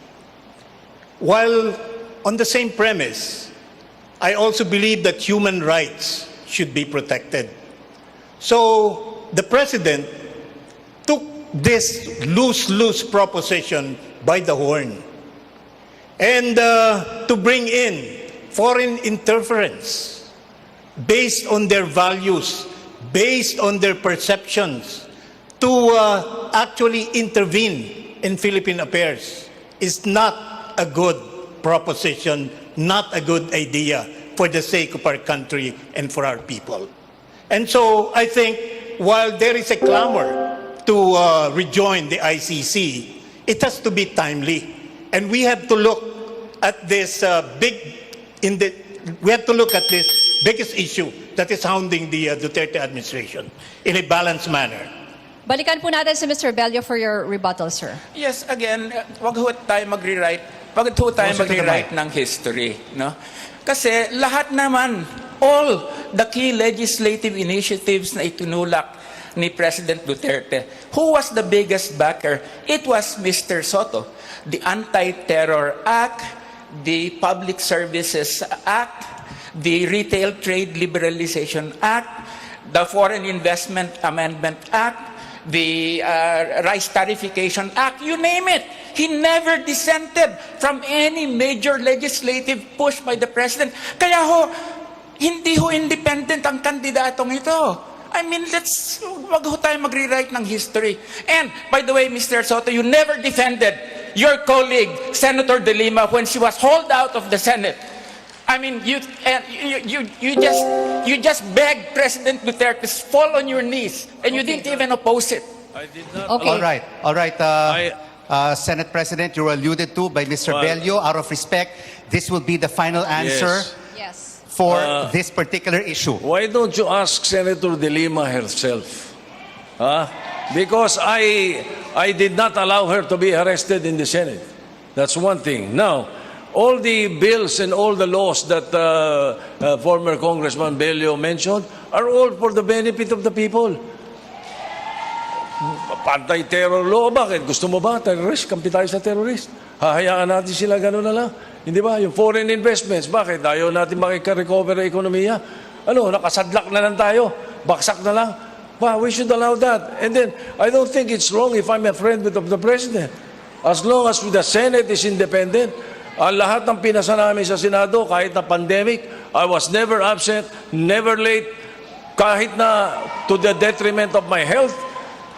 While on the same premise, I also believe that human rights should be protected. So the President took this lose-lose proposition by the horn and to bring in foreign interference based on their values, based on their perceptions, to actually intervene in Philippine affairs is not a good proposition, not a good idea for the sake of our country and for our people. And so I think while there is a clamor to rejoin the ICC, it has to be timely. And we have to look at this biggest issue that is hounding the Duterte administration in a balanced manner. Balikan po natin si Mr. Bello for your rebuttal, sir. Yes, again, wag ho tayo mag-rewrite ng history, no? Kasi lahat naman, all the key legislative initiatives na itinulak ni President Duterte, who was the biggest backer? It was Mr. Soto. The Anti-Terror Act, the Public Services Act, the Retail Trade Liberalization Act, the Foreign Investment Amendment Act, the Rice Tariffication Act, you name it. He never dissented from any major legislative push by the President. Kaya hindi independent ang kandidatong ito. I mean, wag ho tayo mag-rewrite ng history. And, by the way, Mr. Soto, you never defended your colleague, Senator De Lima, when she was hauled out of the Senate. I mean, you just begged President Duterte to fall on your knees, and you didn't even oppose it. I did not. Okay. All right. Senate President, you were alluded to by Mr. Bello. Out of respect, this will be the final answer Yes. for this particular issue. Why don't you ask Senator De Lima herself? Because I did not allow her to be arrested in the Senate. That's one thing. Now, all the bills and all the laws that former Congressman Bello mentioned are all for the benefit of the people. Anti-terror law, bakit? Gusto mo ba? Terrorist? Kampi tayo sa terrorist. Hahayaan natin sila gano'n na lang. Hindi ba? Yung foreign investments, bakit? Ayaw natin makika-recover ang ekonomiya. Nakasadlak na lang tayo. Baksak na lang. We should allow that. And then, I don't think it's wrong if I'm a friend of the President. As long as the Senate is independent, lahat ng pinasa namin sa Senado, kahit na pandemic, I was never absent, never late, kahit na to the detriment of my health,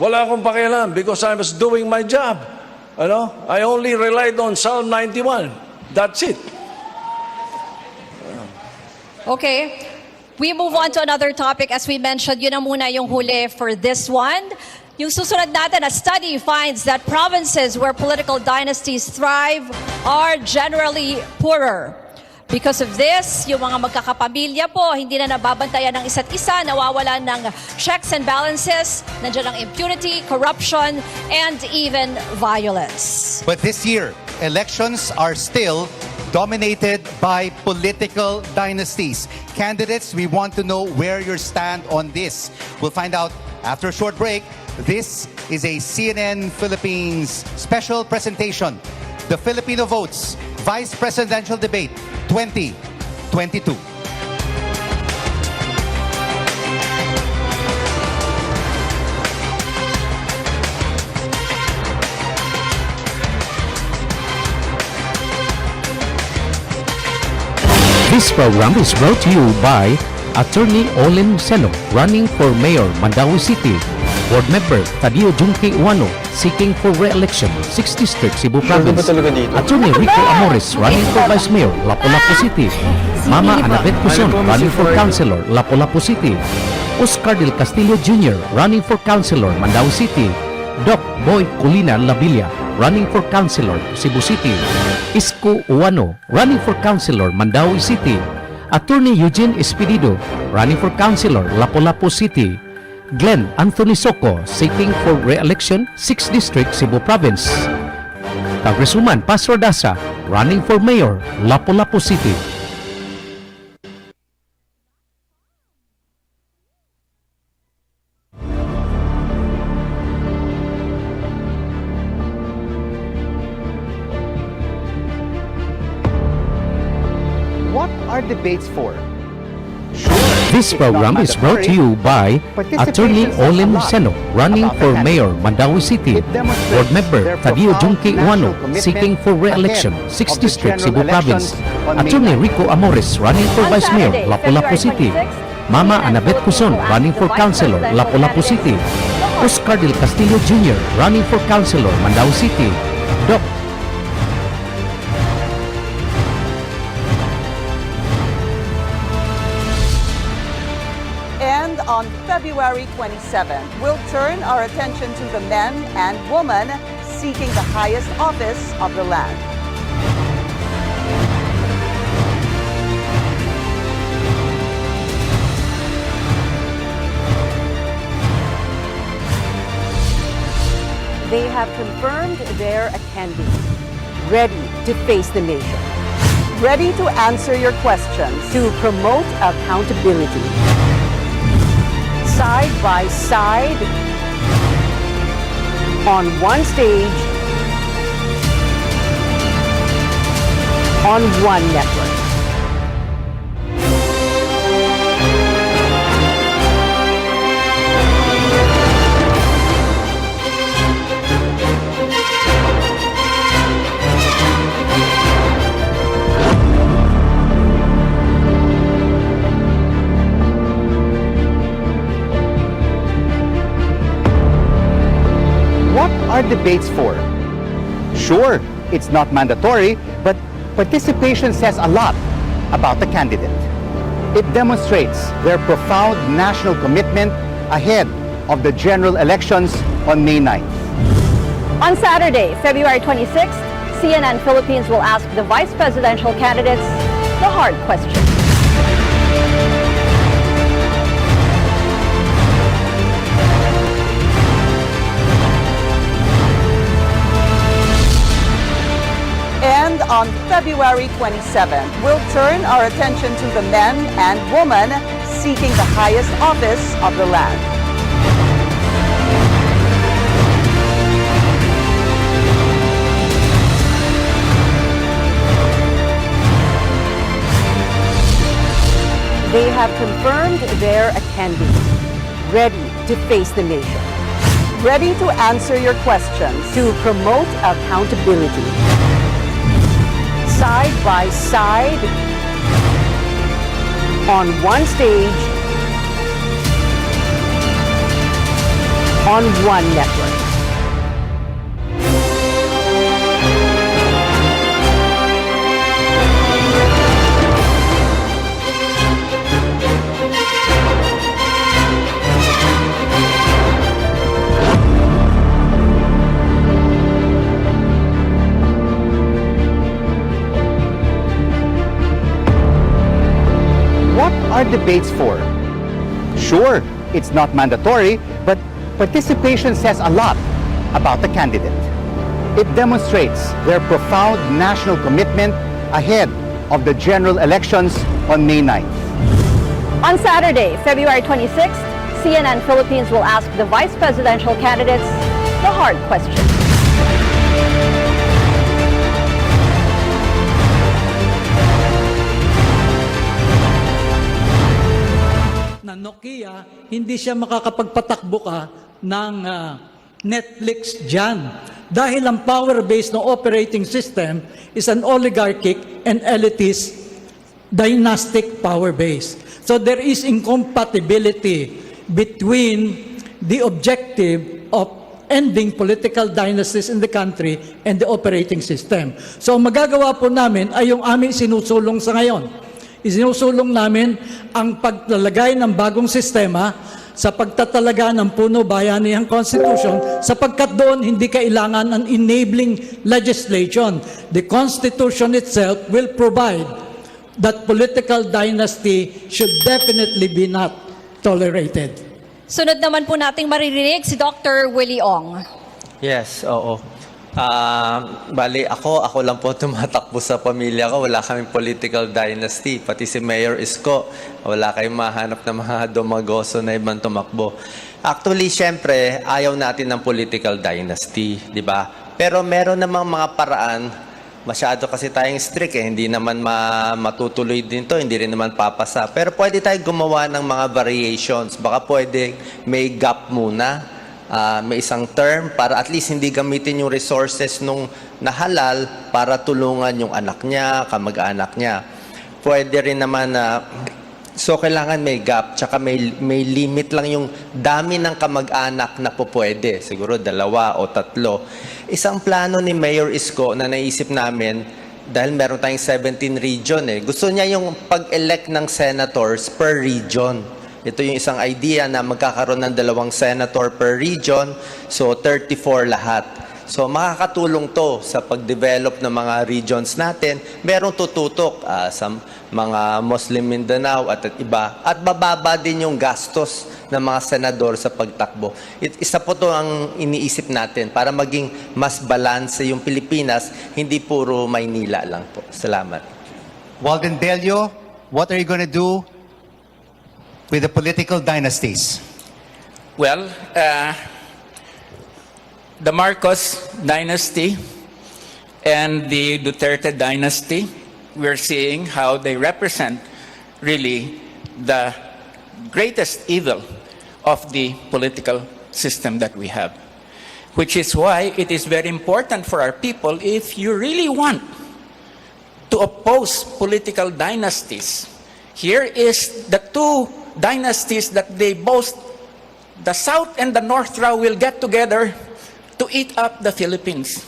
wala akong pakialam because I was doing my job. I only relied on Psalm 91. That's it. Okay. We move on to another topic. As we mentioned, yun na muna yung huli for this one. Yung susunod natin, a study finds that provinces where political dynasties thrive are generally poorer. Because of this, yung mga magkakapamilya po, hindi na nababantayan ng isa't isa, nawawalan ng checks and balances, nandiyan ang impunity, corruption, and even violence. But this year, elections are still dominated by political dynasties. Candidates, we want to know where you stand on this. We'll find out after a short break. This is a CNN Philippines special presentation. The Filipino Votes Vice Presidential Debate 2022. This program is brought to you by Attorney Olen Seno, running for Mayor, Mandaue City. Board Member Tadio Junque Uano, seeking for re-election, 6th District, Cebu Province. Attorney Rico Amores, running for Vice Mayor, Lapu-Lapu City. Mama Annabeth Cuson, running for Councilor, Lapu-Lapu City. Oscar Del Castillo Jr., running for Councilor, Mandaue City. Doc Boy Colina Labilla, running for Councilor, Cebu City. Isko Uano, running for Councilor, Mandaue City. Attorney Eugene Espirido, running for Councilor, Lapu-Lapu City. Glenn Anthony Soco, seeking for re-election, 6th District, Cebu Province. Congresswoman Pastor Dasa, running for Mayor, Lapu-Lapu City. What are debates for? This program is brought to you by Attorney Olin Seno, running for Mayor, Mandawi City. Board Member Tadio Junque Uano, seeking for re-election, 6th District, Cebu Province. Attorney Rico Amores, running for Vice Mayor, Lapu-Lapu City. Mama Anabet Cuson, running for Councilor, Lapu-Lapu City. Oscar Del Castillo Jr., running for Councilor, Mandawi City. Doc And on February 27th, we'll turn our attention to the men and women seeking the highest office of the land. They have confirmed their attending, ready to face the nation, Ready to answer your questions. to promote accountability. Side by side, on one stage, on one network. What are debates for? Sure, it's not mandatory, but participation says a lot about the candidate. It demonstrates their profound national commitment ahead of the general elections on May 9th. On Saturday, February 26th, CNN Philippines will ask the vice presidential candidates the hard question. And on February 27th, we'll turn our attention to the men and women seeking the highest office of the land. They have confirmed their attending, ready to face the nation, Ready to answer your questions. to promote accountability. Side by side, on one stage, on one network. What are debates for? Sure, it's not mandatory, but participation says a lot about the candidate. It demonstrates their profound national commitment ahead of the general elections on May 9th. On Saturday, February 26th, CNN Philippines will ask the vice presidential candidates the hard question. Na Nokia, hindi siya makakapagpatakbo ka ng Netflix dyan. Dahil ang power base ng operating system is an oligarchic and elitist dynastic power base. So there is incompatibility between the objective of ending political dynasties in the country and the operating system. So ang magagawa po namin ay yung aming sinusulong sa ngayon. Isinusulong namin ang paglalagay ng bagong sistema sa pagtatalaga ng puno bayanihang constitution sapagkat doon hindi kailangan ng enabling legislation. The constitution itself will provide that political dynasty should definitely be not tolerated. Sunod naman po nating maririnig si Dr. Willie Ong. Yes, oo. Bali, ako lang po tumatakbo sa pamilya ko. Wala kaming political dynasty. Pati si Mayor Isko, wala kayong mahanap na mga dumagoso na ibang tumakbo. Actually, syempre, ayaw natin ng political dynasty, di ba? Pero meron namang mga paraan masyado kasi tayong strict eh. Hindi naman matutuloy din to, hindi rin naman papasa. Pero pwede tayong gumawa ng mga variations. Baka pwede may gap muna, may isang term para at least hindi gamitin yung resources nung nahalal para tulungan yung anak niya, kamag-anak niya. Pwede rin naman na so kailangan may gap, tsaka may limit lang yung dami ng kamag-anak na po pwede. Siguro 2 o 3. Isang plano ni Mayor Isko na naisip namin, dahil meron tayong 17 region eh. Gusto niya yung pag-elect ng senators per region. Ito yung isang idea na magkakaroon ng 2 senator per region, so 34 lahat. So makakatulong to sa pag-develop ng mga regions natin. Merong tututok sa mga Muslim Mindanao at iba. At bababa din yung gastos ng mga senador sa pagtakbo. Isa po to ang iniisip natin para maging mas balanse yung Pilipinas, hindi puro Maynila lang po. Salamat. Walden Bello, what are you going to do with the political dynasties? Well, the Marcos dynasty and the Duterte dynasty, we're seeing how they represent really the greatest evil of the political system that we have. Which is why it is very important for our people, if you really want to oppose political dynasties, here is the 2 dynasties that they boast. The South and the North Raw will get together to eat up the Philippines.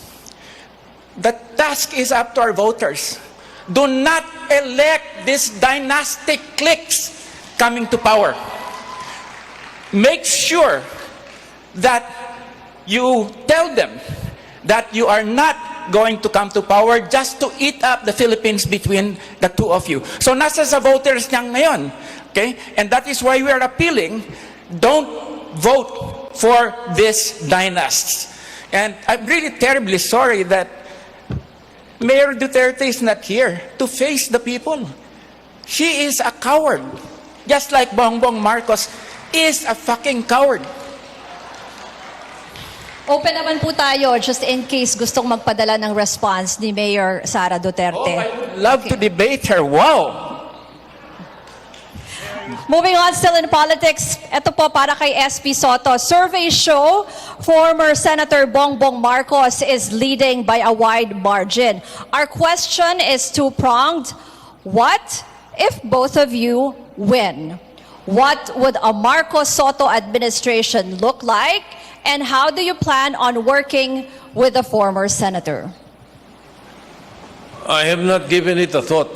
The task is up to our voters. Do not elect these dynastic cliques coming to power. Make sure that you tell them that you are not going to come to power just to eat up the Philippines between the 2 of you. So nasa sa voters niya ngayon. Okay? And that is why we are appealing, don't vote for these dynasts. And I'm really terribly sorry that Mayor Duterte is not here to face the people. She is a coward. Just like Bongbong Marcos is a fucking coward. Open naman po tayo just in case gustong magpadala ng response ni Mayor Sara Duterte. Oh, I would love to debate her. Wow! Moving on, still in politics, ito po para kay SP Soto. Surveys show former Senator Bongbong Marcos is leading by a wide margin. Our question is two-pronged. What if both of you win? What would a Marcos Soto administration look like? And how do you plan on working with the former senator? I have not given it a thought.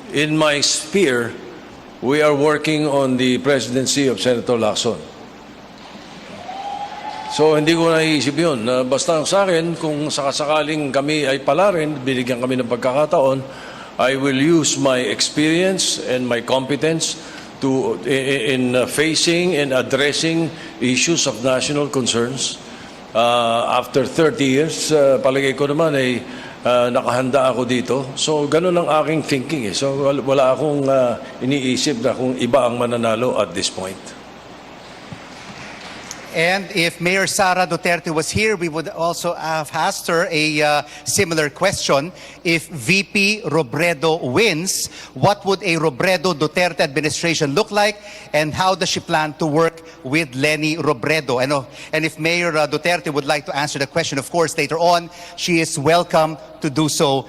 In my sphere, we are working on the presidency of Senator Lacson. So hindi ko naisip yun. Basta sa akin, kung sakasakaling kami ay pala rin, binigyan kami ng pagkakataon, I will use my experience and my competence in facing and addressing issues of national concerns. After 30 years, palagay ko naman ay nakahanda ako dito. So, ganun ang aking thinking eh. So, wala akong iniisip na kung iba ang mananalo at this point. And if Mayor Sara Duterte was here, we would also have asked her a similar question. If VP Robredo wins, what would a Robredo-Duterte administration look like? And how does she plan to work with Leni Robredo? And if Mayor Duterte would like to answer the question, of course, later on, she is welcome to do so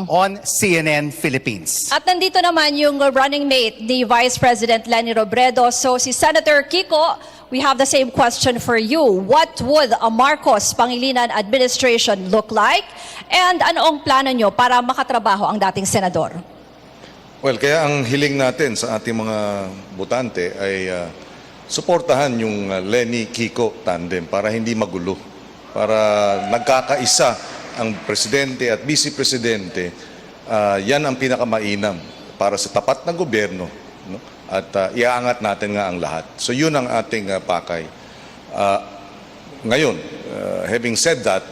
on CNN Philippines. At nandito naman yung running mate ni Vice President Leni Robredo. So si Senator Kiko, we have the same question for you. What would a Marcos Pangilinan administration look like? And ano ang plano nyo para makatrabaho ang dating senador? Well, kaya ang hiling natin sa ating mga botante ay suportahan yung Leni Kiko tandem para hindi magulo. Para nagkakaisa ang presidente at vice-presidente, yan ang pinakamainam para sa tapat ng gobyerno. No? At iaangat natin nga ang lahat. So yun ang ating pakay. Ngayon, having said that,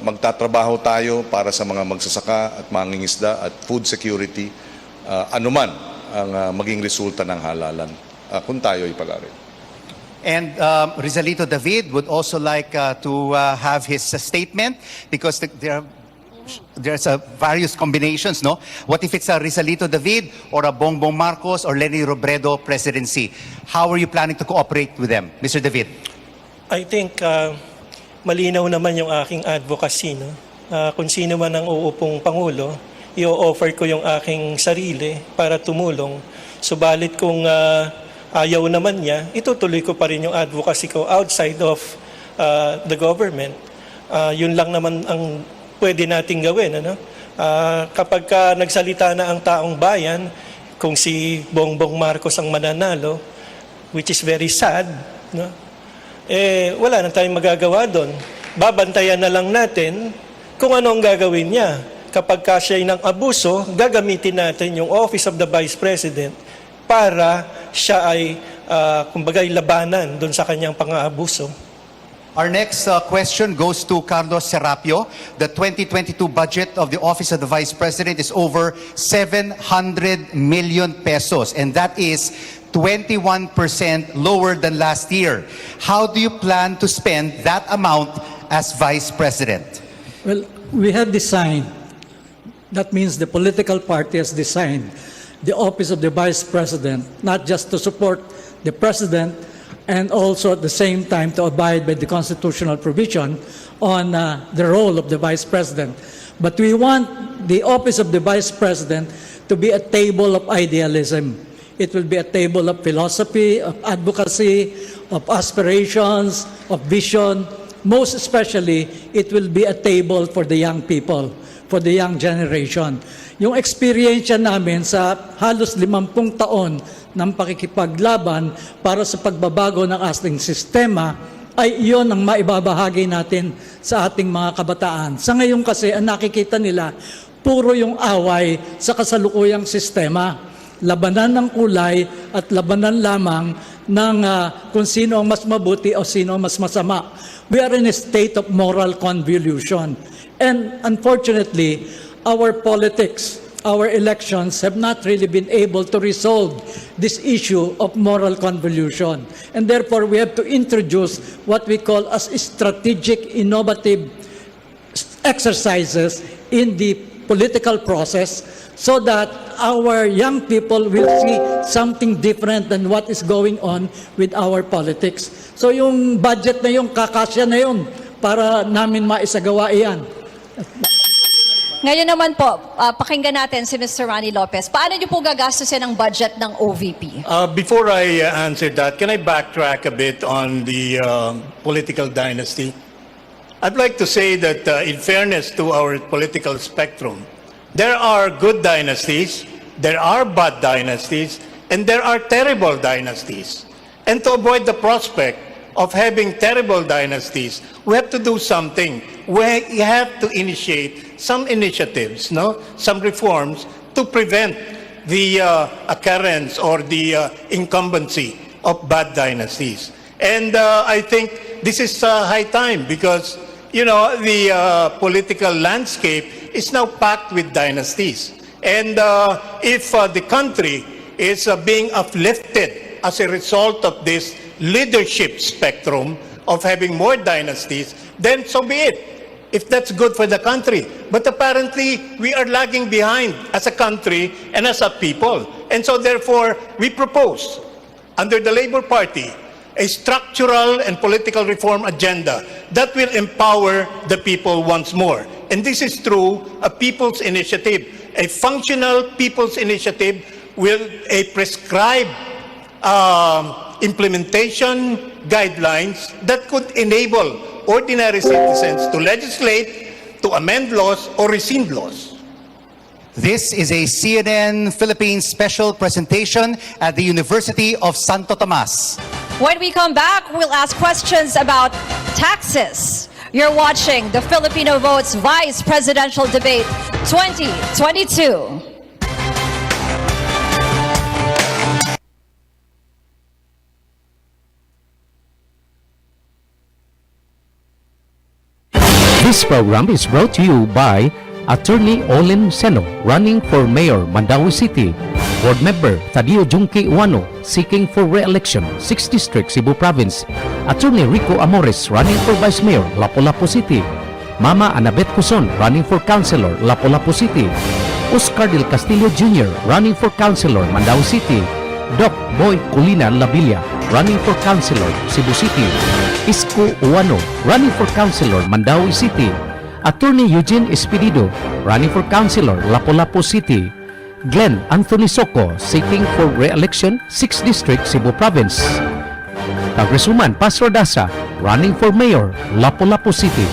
magtatrabaho tayo para sa mga magsasaka at mangingisda at food security, anuman ang maging resulta ng halalan kung tayo ipalarin. And Rizalito David would also like to have his statement because there's various combinations, no? What if it's a Rizalito David or a Bongbong Marcos or Leni Robredo presidency? How are you planning to cooperate with them, Mr. David? I think malinaw naman yung aking advocacy. No? Kung sino man ang uupong Pangulo, i-offer ko yung aking sarili para tumulong. Subalit kung ayaw naman niya, itutuloy ko pa rin yung advocacy ko outside of the government. Yun lang naman ang pwede nating gawin. Ano? Kapag nagsalita na ang taong bayan, kung si Bongbong Marcos ang mananalo, which is very sad, no? Wala na tayong magagawa doon. Babantayan na lang natin kung ano ang gagawin niya. Kapag siya ay ng abuso, gagamitin natin yung Office of the Vice President para siya ay, kumbaga, labanan doon sa kanyang pang-aabuso. Our next question goes to Carlos Serapio. The 2022 budget of the Office of the Vice President is over 700 million pesos, and that is 21% lower than last year. How do you plan to spend that amount as Vice President? Well, we have designed, that means the political party has designed the Office of the Vice President, not just to support the President, and also at the same time to abide by the constitutional provision on the role of the Vice President. But we want the Office of the Vice President to be a table of idealism. It will be a table of philosophy, of advocacy, of aspirations, of vision. Most especially, it will be a table for the young people, for the young generation. Yung experience namin sa halos 50 taon ng pakikipaglaban para sa pagbabago ng ating sistema ay iyon ang maibabahagi natin sa ating mga kabataan. Sa ngayon kasi, ang nakikita nila, puro yung away sa kasalukuyang sistema. Labanan ng kulay at labanan lamang ng kung sino ang mas mabuti o sino ang mas masama. We are in a state of moral convolution. And unfortunately, our politics, our elections have not really been able to resolve this issue of moral convolution. And therefore, we have to introduce what we call as strategic, innovative exercises in the political process so that our young people will see something different than what is going on with our politics. So yung budget na yung kakasya na yun para namin maisagawa iyan. Ngayon naman po, pakinggan natin si Mr. Ronnie Lopez. Paano niyo po gagastusin ang budget ng OVP? Before I answer that, can I backtrack a bit on the political dynasty? I'd like to say that in fairness to our political spectrum, there are good dynasties, there are bad dynasties, and there are terrible dynasties. And to avoid the prospect of having terrible dynasties, we have to do something. We have to initiate some initiatives, some reforms to prevent the occurrence or the incumbency of bad dynasties. And I think this is high time because, the political landscape is now packed with dynasties. And if the country is being uplifted as a result of this leadership spectrum of having more dynasties, then so be it, if that's good for the country. But apparently, we are lagging behind as a country and as a people. And so therefore, we propose, under the Labour Party, a structural and political reform agenda that will empower the people once more. And this is through a people's initiative, a functional people's initiative with a prescribed implementation guidelines that could enable ordinary citizens to legislate, to amend laws, or rescind laws. This is a CNN Philippines special presentation at the University of Santo Tomas. When we come back, we'll ask questions about taxes. You're watching the Filipino Votes Vice Presidential Debate 2022. This program is brought to you by Attorney Olin Seno, running for Mayor, Mandaue City. Board Member Tadio Junque Uano, seeking for re-election, 6th District, Cebu Province. Attorney Rico Amores, running for Vice Mayor, Lapu-Lapu City. Mama Annabeth Cuson, running for Councilor, Lapu-Lapu City. Oscar Del Castillo Jr., running for Councilor, Mandaue City. Doc Boy Colina Labilla, running for Councilor, Cebu City. Isko Uano, running for Councilor, Mandaue City. Attorney Eugene Espirido, running for Councilor, Lapu-Lapu City. Glenn Anthony Soco, seeking for re-election, 6th District, Cebu Province. Congresswoman Pastor Dasa, running for Mayor, Lapu-Lapu City.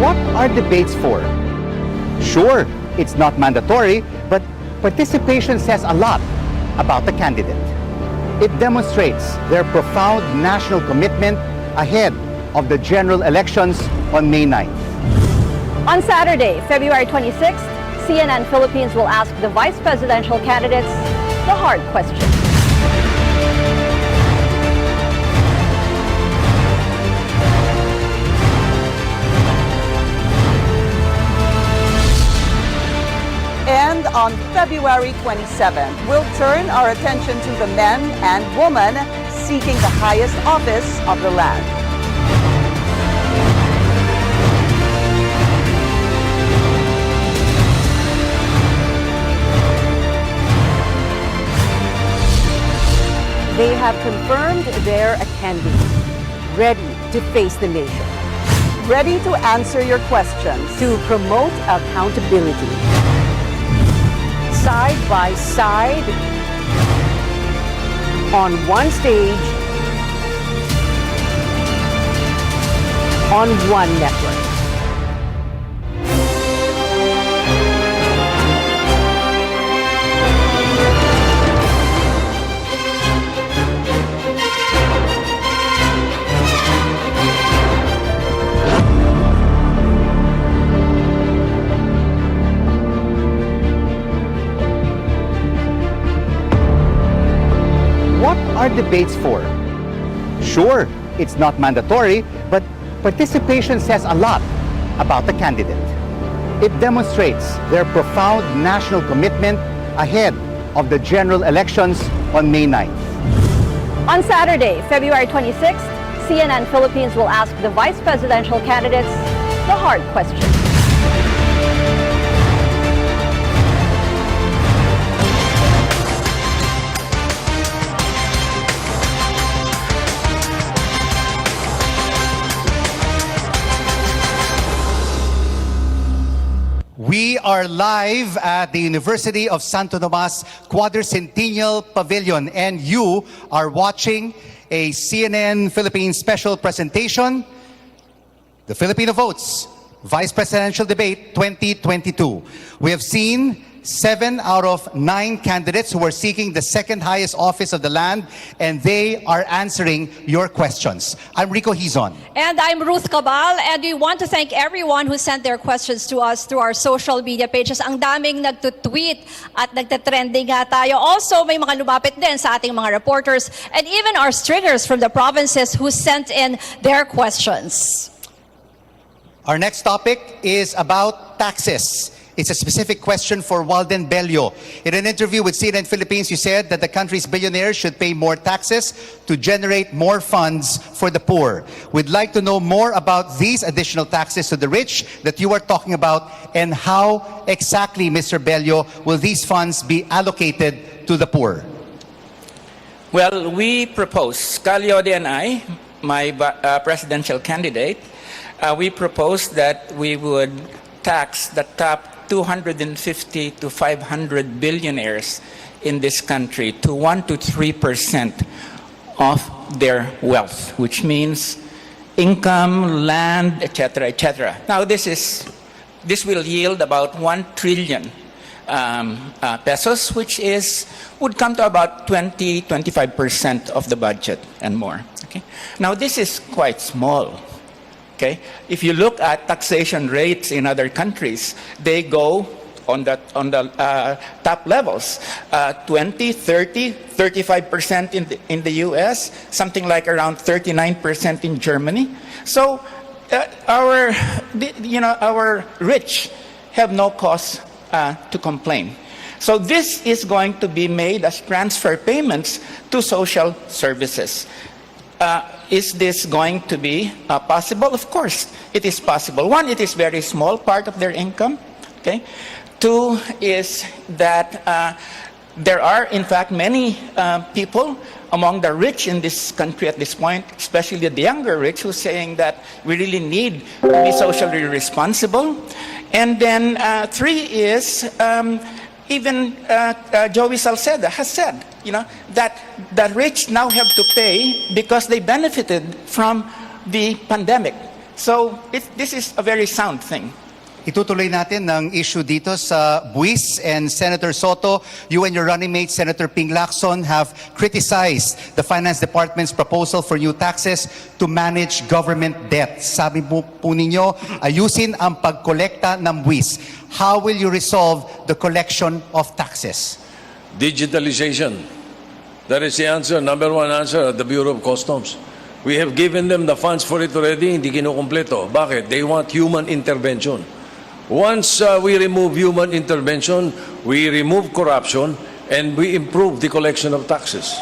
What are debates for? Sure, it's not mandatory, but participation says a lot about the candidate. It demonstrates their profound national commitment ahead of the general elections on May 9th. On Saturday, February 26th, CNN Philippines will ask the vice presidential candidates the hard question. And on February 27th, we'll turn our attention to the men and women seeking the highest office of the land. They have confirmed they're attending, ready to face the nation, Ready to answer your questions. to promote accountability. Side by side, on one stage, on one network. What are debates for? Sure, it's not mandatory, but participation says a lot about the candidate. It demonstrates their profound national commitment ahead of the general elections on May 9th. On Saturday, February 26th, CNN Philippines will ask the vice presidential candidates the hard question. We are live at the University of Santo Tomas Quadricentennial Pavilion, and you are watching a CNN Philippines special presentation, The Filipino Votes, Vice Presidential Debate 2022. We have seen 7 out of 9 candidates who are seeking the second highest office of the land, and they are answering your questions. I'm Rico Hizon. And I'm Ruth Cabal, and we want to thank everyone who sent their questions to us through our social media pages. Ang daming nagtutweet at nagtatrending nga tayo. Also, may mga lumapit din sa ating mga reporters and even our stringers from the provinces who sent in their questions. Our next topic is about taxes. It's a specific question for Walden Bello. In an interview with CNN Philippines, you said that the country's billionaires should pay more taxes to generate more funds for the poor. We'd like to know more about these additional taxes to the rich that you are talking about, and how exactly, Mr. Bello, will these funds be allocated to the poor? Well, we propose, Calyode and I, my presidential candidate, we propose that we would tax the top 250 to 500 billionaires in this country to 1 to 3% of their wealth, which means income, land, etc., etc. Now, this will yield about 1 trillion pesos, which would come to about 20-25% of the budget and more. Okay. Now, this is quite small. Okay. If you look at taxation rates in other countries, they go on the top levels, 20, 30, 35% in the U.S., something like around 39% in Germany. So our rich have no cause to complain. So this is going to be made as transfer payments to social services. Is this going to be possible? Of course, it is possible. One, it is very small part of their income. Okay. Two is that there are, in fact, many people among the rich in this country at this point, especially the younger rich, who are saying that we really need to be socially responsible. And then three is even Joey Salceda has said, that the rich now have to pay because they benefited from the pandemic. So this is a very sound thing. Itutuloy natin ng issue dito sa buwis, and Senator Soto, you and your running mate, Senator Ping Lacson, have criticized the Finance Department's proposal for new taxes to manage government debt. Sabi po ninyo, ayusin ang pagkolekta ng buwis. How will you resolve the collection of taxes? Digitalization. That is the answer, number one answer at the Bureau of Customs. We have given them the funds for it already, hindi kinukumpleto. Bakit? They want human intervention. Once we remove human intervention, we remove corruption, and we improve the collection of taxes.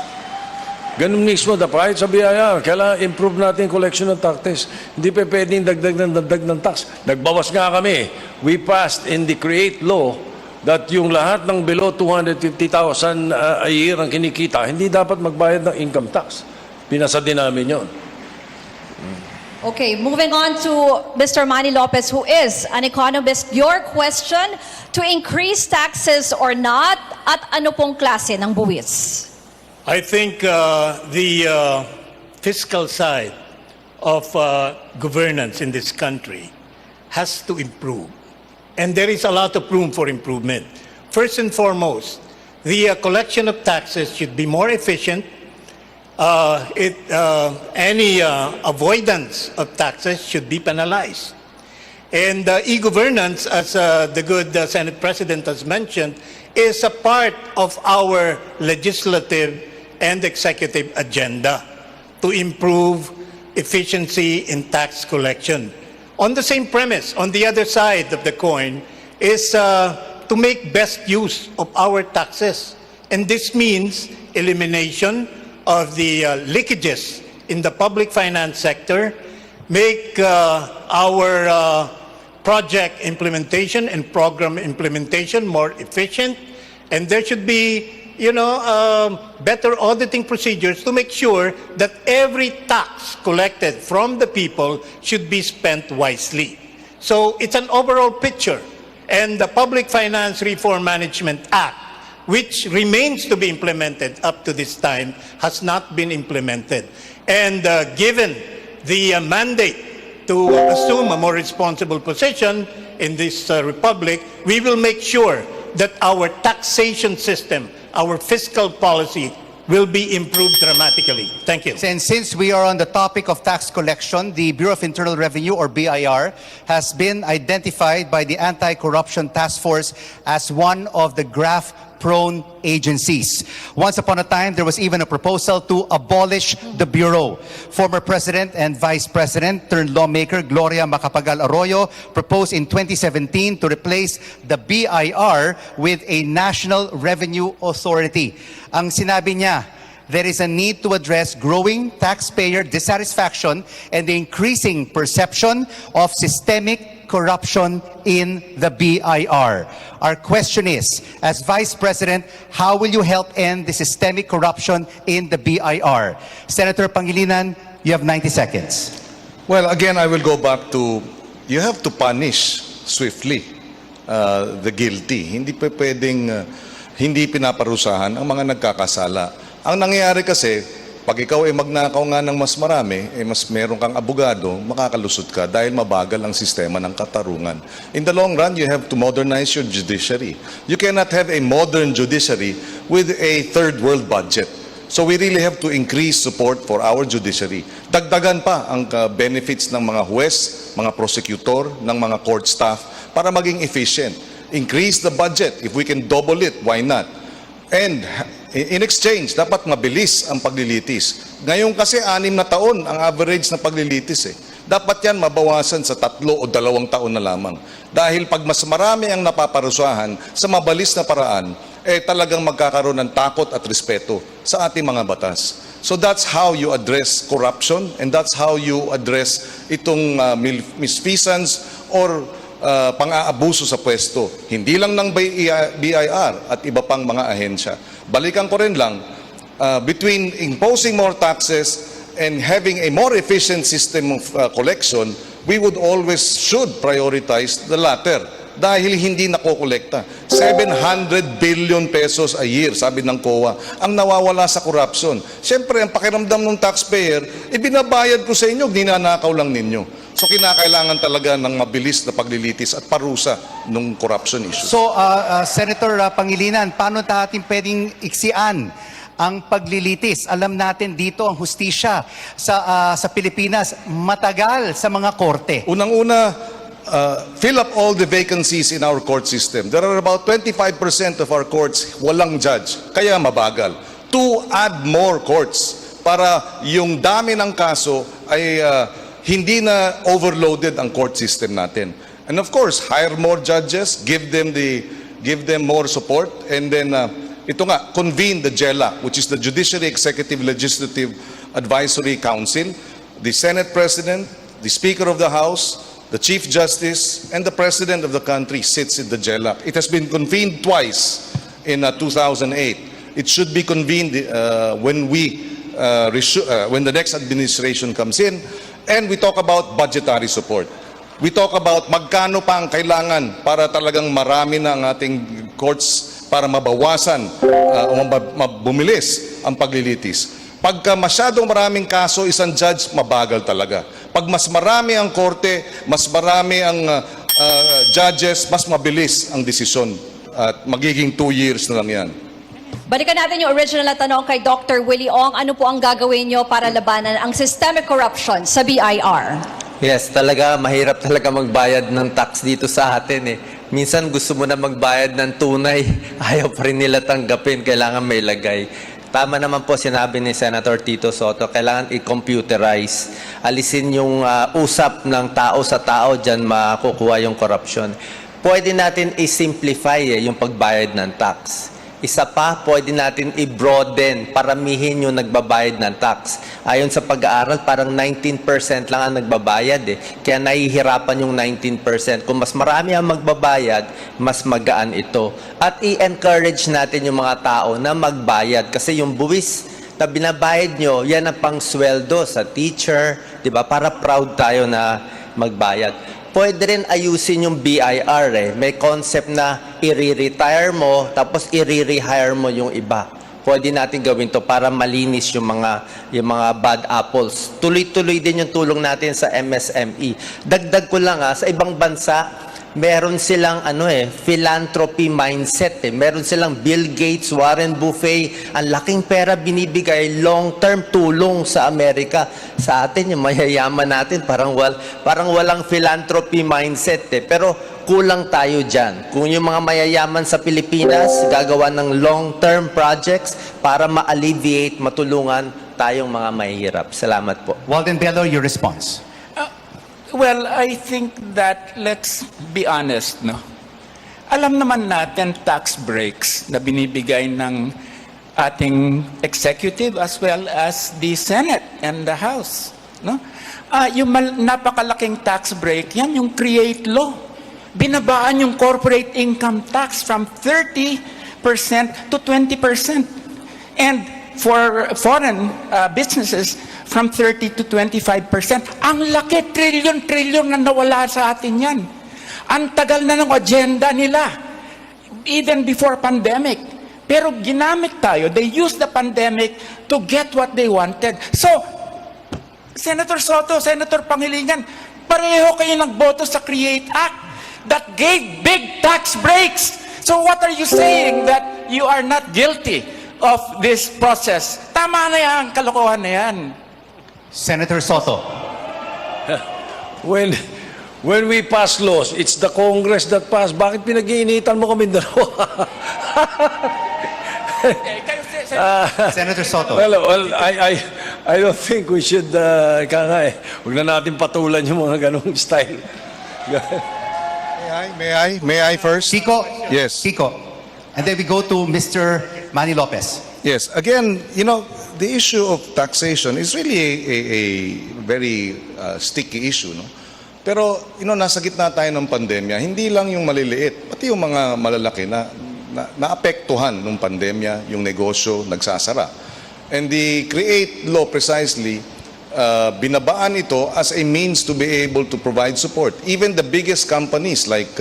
Ganun mismo, kahit sa BIR, kailangan improve natin collection of taxes. Hindi pa pwedeng dagdag ng tax. Nagbawas nga kami. We passed in the CREATE law that yung lahat ng below 250,000 a year ang kinikita, hindi dapat magbayad ng income tax. Pinasa din namin yun. Okay, moving on to Mr. Manny Lopez, who is an economist. Your question, to increase taxes or not, at ano pong klase ng buwis? I think the fiscal side of governance in this country has to improve. And there is a lot of room for improvement. First and foremost, the collection of taxes should be more efficient. Any avoidance of taxes should be penalized. And e-governance, as the good Senate President has mentioned, is a part of our legislative and executive agenda to improve efficiency in tax collection. On the same premise, on the other side of the coin, is to make best use of our taxes. And this means elimination of the leakages in the public finance sector, make our project implementation and program implementation more efficient, and there should be, better auditing procedures to make sure that every tax collected from the people should be spent wisely. So it's an overall picture, and the Public Finance Reform Management Act, which remains to be implemented up to this time, has not been implemented. And given the mandate to assume a more responsible position in this republic, we will make sure that our taxation system, our fiscal policy, will be improved dramatically. Thank you. And since we are on the topic of tax collection, the Bureau of Internal Revenue, or BIR, has been identified by the Anti-Corruption Task Force as one of the graft-prone agencies. Once upon a time, there was even a proposal to abolish the Bureau. Former President and Vice President turned lawmaker Gloria Macapagal Arroyo proposed in 2017 to replace the BIR with a National Revenue Authority. Ang sinabi niya, there is a need to address growing taxpayer dissatisfaction and the increasing perception of systemic corruption in the BIR. Our question is, as Vice President, how will you help end the systemic corruption in the BIR? Senator Pangilinan, you have 90 seconds. Well, again, I will go back to, you have to punish swiftly the guilty. Hindi pa pwedeng hindi pinaparusahan ang mga nagkakasala. Ang nangyayari kasi, pag ikaw ay magnakaw nga ng mas marami, mas meron kang abogado, makakalusot ka dahil mabagal ang sistema ng katarungan. In the long run, you have to modernize your judiciary. You cannot have a modern judiciary with a third world budget. So we really have to increase support for our judiciary. Dagdagan pa ang benefits ng mga huwes, mga prosecutor, ng mga court staff para maging efficient. increase the budget. If we can double it, why not? And in exchange, dapat mabilis ang paglilitis. Ngayon kasi 6 na taon ang average na paglilitis eh. Dapat yan mabawasan sa 3 o 2 taon na lamang. Dahil pag mas marami ang napaparusahan sa mabalis na paraan, talagang magkakaroon ng takot at respeto sa ating mga batas. So that's how you address corruption and that's how you address itong misfeasance or pang-aabuso sa pwesto. Hindi lang ng BIR at iba pang mga ahensya. Balikan ko rin lang, between imposing more taxes and having a more efficient system of collection, we should prioritize the latter. Dahil hindi nakokolekta. 700 billion pesos a year, sabi ng COA, ang nawawala sa corruption. Siyempre, ang pakiramdam ng taxpayer, ibinabayad ko sa inyo, ninanakaw lang ninyo. So, kinakailangan talaga ng mabilis na paglilitis at parusa ng corruption issue. So, Senator Pangilinan, paano natin pwedeng iksian ang paglilitis? Alam natin dito ang hustisya sa Pilipinas matagal sa mga korte. Unang-una, fill up all the vacancies in our court system. There are about 25% of our courts walang judge, kaya mabagal. To add more courts para yung dami ng kaso ay hindi na overloaded ang court system natin. And of course, hire more judges, give them more support, and then convene the JELAC, which is the Judiciary Executive Legislative Advisory Council. The Senate President, the Speaker of the House, the Chief Justice, and the President of the country sits in the JELAC. It has been convened twice in 2008. It should be convened when the next administration comes in, and we talk about budgetary support. We talk about magkano pa ang kailangan para talagang marami na ang ating courts para mabawasan o bumilis ang paglilitis. Pagka masyadong maraming kaso, isang judge, mabagal talaga. Pag mas marami ang korte, mas marami ang judges, mas mabilis ang desisyon. At magiging 2 years na lang yan. Balikan natin yung original na tanong kay Dr. Willie Ong. Ano po ang gagawin nyo para labanan ang systemic corruption sa BIR? Yes, talaga, mahirap talaga magbayad ng tax dito sa atin eh. Minsan gusto mo na magbayad ng tunay, ayaw pa rin nila tanggapin, kailangan may lagay. Tama naman po sinabi ni Senator Tito Soto, kailangan i-computerize. Alisin yung usap ng tao sa tao, dyan makukuha yung corruption. Pwede natin i-simplify yung pagbayad ng tax. Isa pa, pwede natin i-broaden, paramihin yung nagbabayad ng tax. Ayon sa pag-aaral, parang 19% lang ang nagbabayad eh. Kaya nahihirapan yung 19%. Kung mas marami ang magbabayad, mas magaan ito. At i-encourage natin yung mga tao na magbayad. Kasi yung buwis na binabayad nyo, yan ang pang-sweldo sa teacher, di ba? Para proud tayo na magbayad. Pwede rin ayusin yung BIR eh. May concept na i-retire mo, tapos i-rehire mo yung iba. Pwede natin gawin to para malinis yung mga bad apples. Tuloy-tuloy din yung tulong natin sa MSME. Dagdag ko lang sa ibang bansa, meron silang philanthropy mindset eh. Meron silang Bill Gates, Warren Buffett, ang laking pera binibigay, long-term tulong sa Amerika. Sa atin, yung mayayaman natin, parang walang philanthropy mindset eh. Pero kulang tayo dyan. Kung yung mga mayayaman sa Pilipinas, gagawa ng long-term projects para ma-alleviate, matulungan tayong mga mahihirap. Salamat po. Walden Bello, your response. Well, I think that, let's be honest, no? Alam naman natin tax breaks na binibigay ng ating executive as well as the Senate and the House, no? Yung napakalaking tax break, yan yung create law. Binabaan yung corporate income tax from 30% to 20%. And for foreign businesses, from 30 to 25%. Ang laki, trilyon-trilyon na nawala sa atin yan. Ang tagal na ng agenda nila, even before pandemic. Pero ginamit tayo, they used the pandemic to get what they wanted. So, Senator Soto, Senator Pangilinan, pareho kayo nagboto sa CREATE Act that gave big tax breaks. So what are you saying, that you are not guilty of this process? Tama na yan, kalokohan na yan. Senator Soto. When we pass laws, it's the Congress that pass. Bakit pinag-iinitan mo kami dalawa? Senator Soto. Well, I don't think we should, huwag na natin patulan yung mga ganong style. May I first? Kiko? Yes. Kiko. And then we go to Mr. Manny Lopez. Yes. Again, the issue of taxation is really a very sticky issue, no? Pero, nasa gitna tayo ng pandemya, hindi lang yung maliliit, pati yung mga malalaki na naapektuhan ng pandemya, yung negosyo nagsasara. And the CREATE law precisely, binabaan ito as a means to be able to provide support. Even the biggest companies like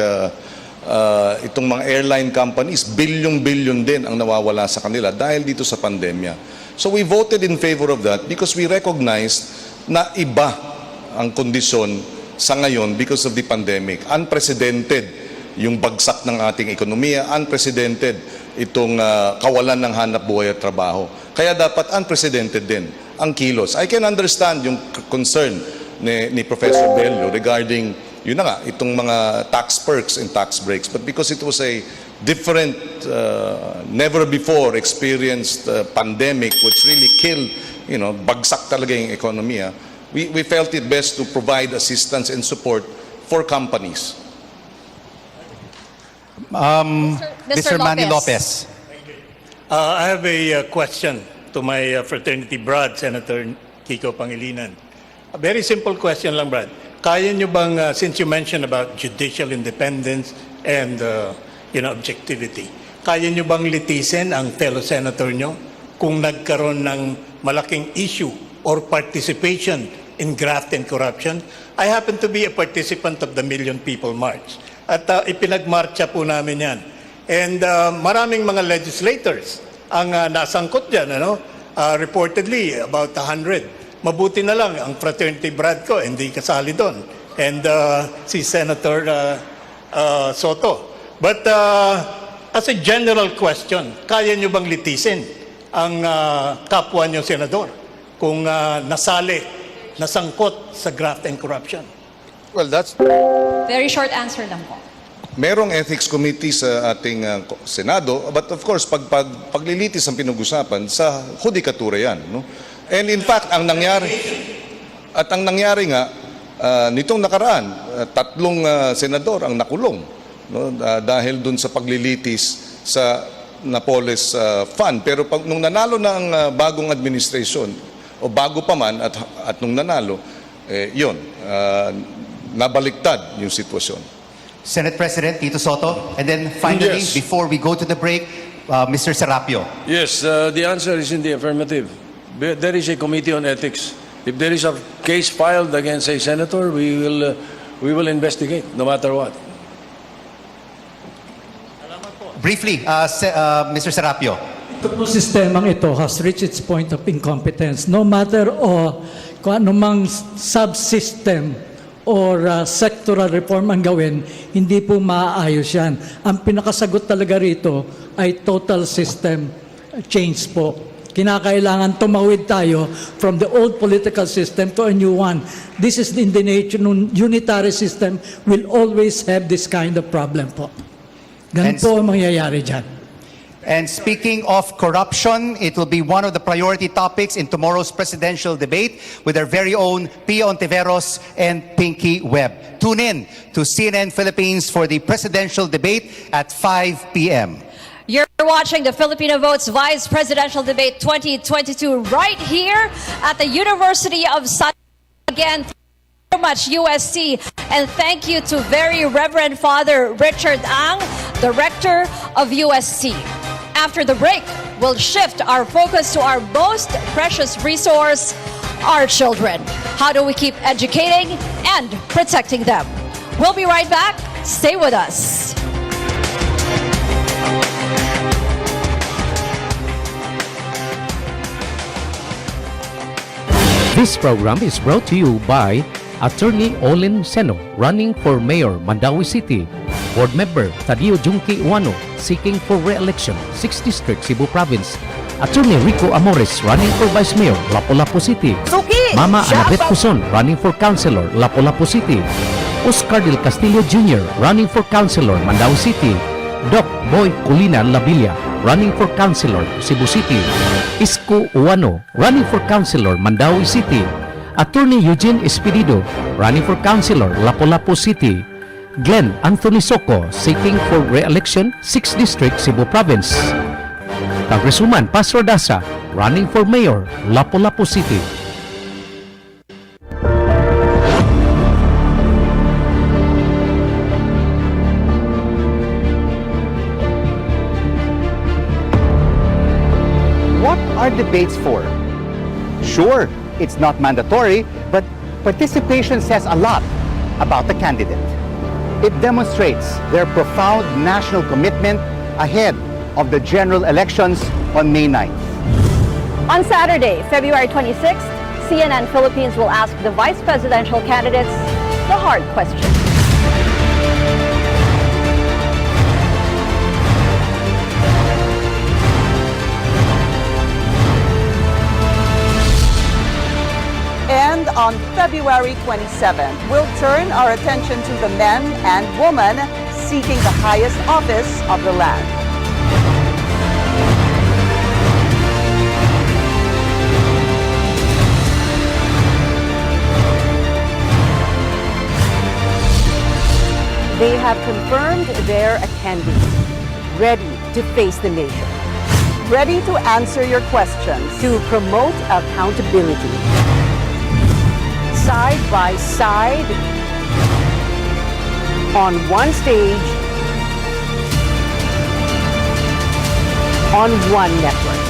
itong mga airline companies, billion-billion din ang nawawala sa kanila dahil dito sa pandemya. So we voted in favor of that because we recognized na iba ang kondisyon sa ngayon because of the pandemic. Unprecedented yung bagsak ng ating ekonomiya, unprecedented itong kawalan ng hanap buhay at trabaho. Kaya dapat unprecedented din ang kilos. I can understand yung concern ni Professor Bello regarding itong mga tax perks and tax breaks. But because it was a different, never before experienced pandemic which really killed, bagsak talaga yung ekonomiya, we felt it best to provide assistance and support for companies. Mr. Manny Lopez. I have a question to my fraternity brad, Senator Kiko Pangilinan. A very simple question lang, Brad. Kaya nyo bang, since you mentioned about judicial independence and objectivity, kaya nyo bang litisin ang fellow senator nyo kung nagkaroon ng malaking issue or participation in graft and corruption? I happen to be a participant of the Million People March. At ipinagmarcha po namin yan. And maraming mga legislators ang nasangkot dyan, reportedly about 100. Mabuti na lang ang fraternity brad ko, hindi kasali doon. And si Senator Soto. But as a general question, kaya nyo bang litisin ang kapwa nyo senador kung nasangkot sa graft and corruption? Well, that's... Very short answer lang po. Merong ethics committee sa ating Senado, but of course, paglilitis ang pinag-usapan, sa hudikatura yan. No? And in fact, ang nangyari nga, nitong nakaraan, 3 senador ang nakulong dahil dun sa paglilitis sa Napoles Fund. Pero nung nanalo na ang bagong administration, o bago pa man at nung nanalo, nabaliktad yung sitwasyon. Senate President Tito Soto. And then finally, Yes. before we go to the break, Mr. Serapio. Yes, the answer is in the affirmative. There is a committee on ethics. If there is a case filed against a senator, we will investigate, no matter what. Briefly, Mr. Serapio. Ito po sistemang ito has reached its point of incompetence. No matter kung anumang subsystem or sectoral reform ang gawin, hindi po maaayos yan. Ang pinakasagot talaga rito ay total system change po. Kinakailangan tumawid tayo from the old political system to a new one. This is in the nature ng unitary system will always have this kind of problem po. Ganun po ang mangyayari dyan. And speaking of corruption, it will be one of the priority topics in tomorrow's presidential debate with our very own Pio Ontiveros and Pinky Webb. Tune in to CNN Philippines for the presidential debate at 5 p.m. You're watching the Filipino Votes Vice Presidential Debate 2022 right here at the University of San. Again, thank you so much, USC. And thank you to Very Reverend Father Richard Ang, the Rector of USC. After the break, we'll shift our focus to our most precious resource, our children. How do we keep educating and protecting them? We'll be right back. Stay with us. This program is brought to you by Attorney Olin Seno, running for Mayor, Mandawi City. Board Member Tadio Junque Uano, seeking for re-election, 6th District, Cebu Province. Attorney Rico Amores, running for Vice Mayor, Lapu-Lapu City. Mama Annabeth Puson, running for Councilor, Lapu-Lapu City. Oscar del Castillo Jr., running for Councilor, Mandaue City. Doc Boy Colina Labilla, running for Councilor, Cebu City. Isko Uwano, running for Councilor, Mandaue City. Attorney Eugene Espirido, running for Councilor, Lapu-Lapu City. Glenn Anthony Soco, seeking for re-election, 6th District, Cebu Province. Congresswoman Pastor Dasa, running for Mayor, Lapu-Lapu City. What are debates for? Sure, it's not mandatory, but participation says a lot about the candidate. It demonstrates their profound national commitment ahead of the general elections on May 9th. On Saturday, February 26th, CNN Philippines will ask the vice presidential candidates the hard question. And on February 27th, we'll turn our attention to the men and women seeking the highest office of the land. They have confirmed they're attending, ready to face the nation, Ready to answer your questions. to promote accountability. Side by side, on one stage, on one network.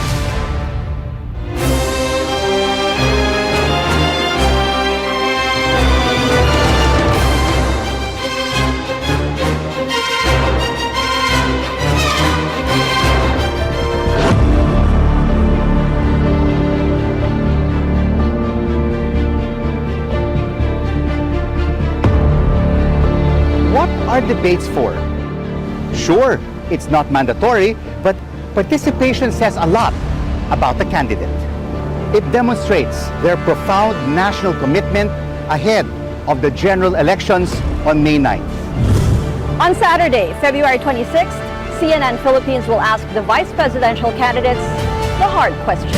What are debates for? Sure, it's not mandatory, but participation says a lot about the candidate. It demonstrates their profound national commitment ahead of the general elections on May 9th. On Saturday, February 26th, CNN Philippines will ask the vice presidential candidates the hard question.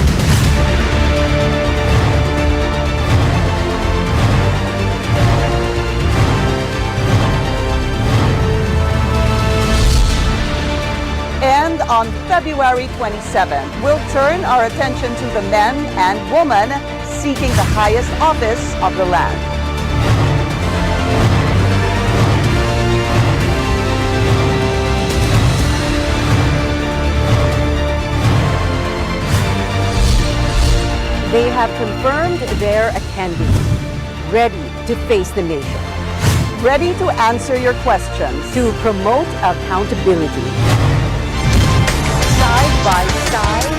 And on February 27th, we'll turn our attention to the men and women seeking the highest office of the land. They have confirmed they're attending, ready to face the nation, Ready to answer your questions. to promote accountability. Side by side,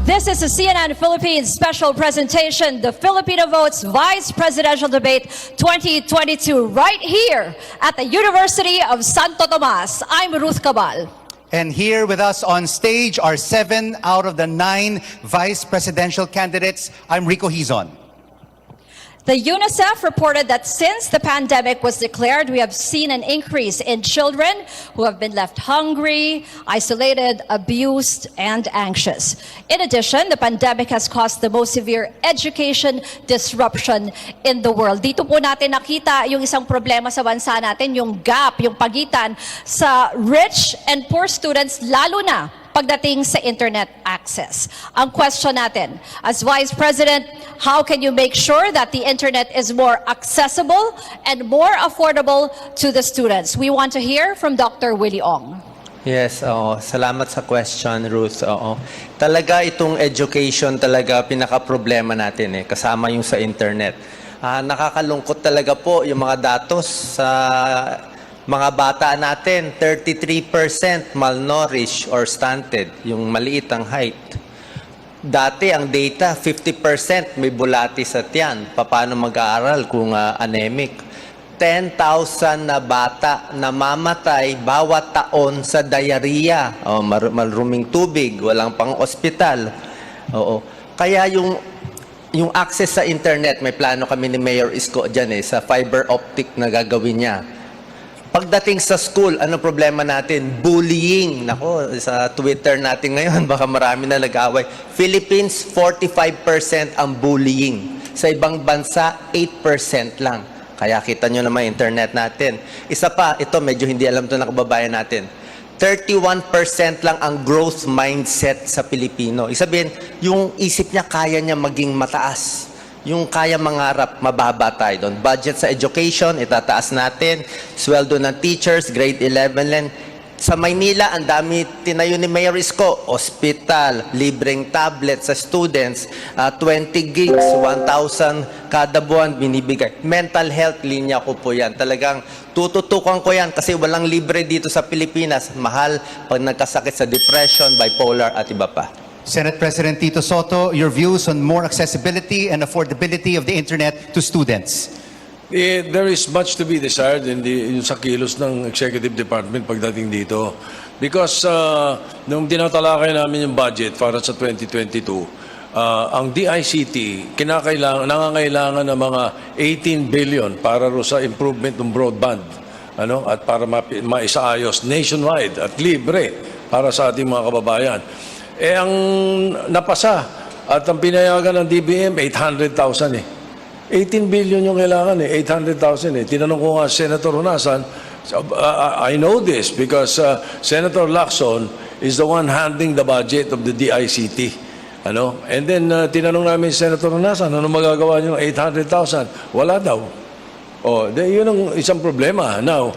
This is a CNN Philippines special presentation, the Filipino Votes Vice Presidential Debate 2022, right here at the University of Santo Tomas. I'm Ruth Cabal. And here with us on stage are 7 out of the 9 vice presidential candidates. I'm Rico Hizon. The UNICEF reported that since the pandemic was declared, we have seen an increase in children who have been left hungry, isolated, abused, and anxious. In addition, the pandemic has caused the most severe education disruption in the world. Dito po natin nakita yung isang problema sa bansa natin, yung gap, yung pagitan sa rich and poor students, lalo na pagdating sa internet access. Ang question natin, as Vice President, how can you make sure that the internet is more accessible and more affordable to the students? We want to hear from Dr. Willie Ong. Yes, oo. Salamat sa question, Ruth. Oo. Talaga itong education talaga pinaka-problema natin kasama yung sa internet. Nakakalungkot talaga po yung mga datos sa mga bata natin, 33% malnourished or stunted, yung maliit ang height. Dati ang data, 50% may bulati sa tiyan. Paano mag-aaral kung anemic? 10,000 na bata namamatay bawat taon sa diarrhea. Maruming tubig, walang pang ospital. Oo. Kaya yung yung access sa internet, may plano kami ni Mayor Isko dyan sa fiber optic na gagawin niya. Pagdating sa school, ano problema natin? Bullying. Nako, sa Twitter natin ngayon, baka marami na nag-away. Philippines, 45% ang bullying. Sa ibang bansa, 8% lang. Kaya kita nyo naman internet natin. Isa pa, ito medyo hindi alam to na kababayan natin. 31% lang ang growth mindset sa Pilipino. Ibig sabihin, yung isip niya kaya niya maging mataas. Yung kaya mangarap, mababa tayo doon. Budget sa education, itataas natin. Sweldo ng teachers, grade 11 lang. Sa Maynila, ang dami tinayo ni Mayor Isko. Hospital, libreng tablet sa students, 20 gigs, 1,000 kada buwan binibigay. Mental health, linya ko po yan. Talagang tututukan ko yan kasi walang libre dito sa Pilipinas. Mahal pag nagkasakit sa depression, bipolar at iba pa. Senate President Tito Soto, your views on more accessibility and affordability of the internet to students. There is much to be desired in sa kilos ng Executive Department pagdating dito. Because nung tinatalakay namin yung budget para sa 2022, ang DICT nangangailangan ng mga 18 billion para sa improvement ng broadband, at para maisaayos nationwide at libre para sa ating mga kababayan. Ang napasa at ang pinayagan ng DBM, 800,000 18 billion yung kailangan 800,000 Tinanong ko nga Senator Honasan, I know this because Senator Lacson is the one handling the budget of the DICT. And then tinanong namin Senator Honasan, ano magagawa niyo ng 800,000? Wala daw. Yun ang isang problema. Now,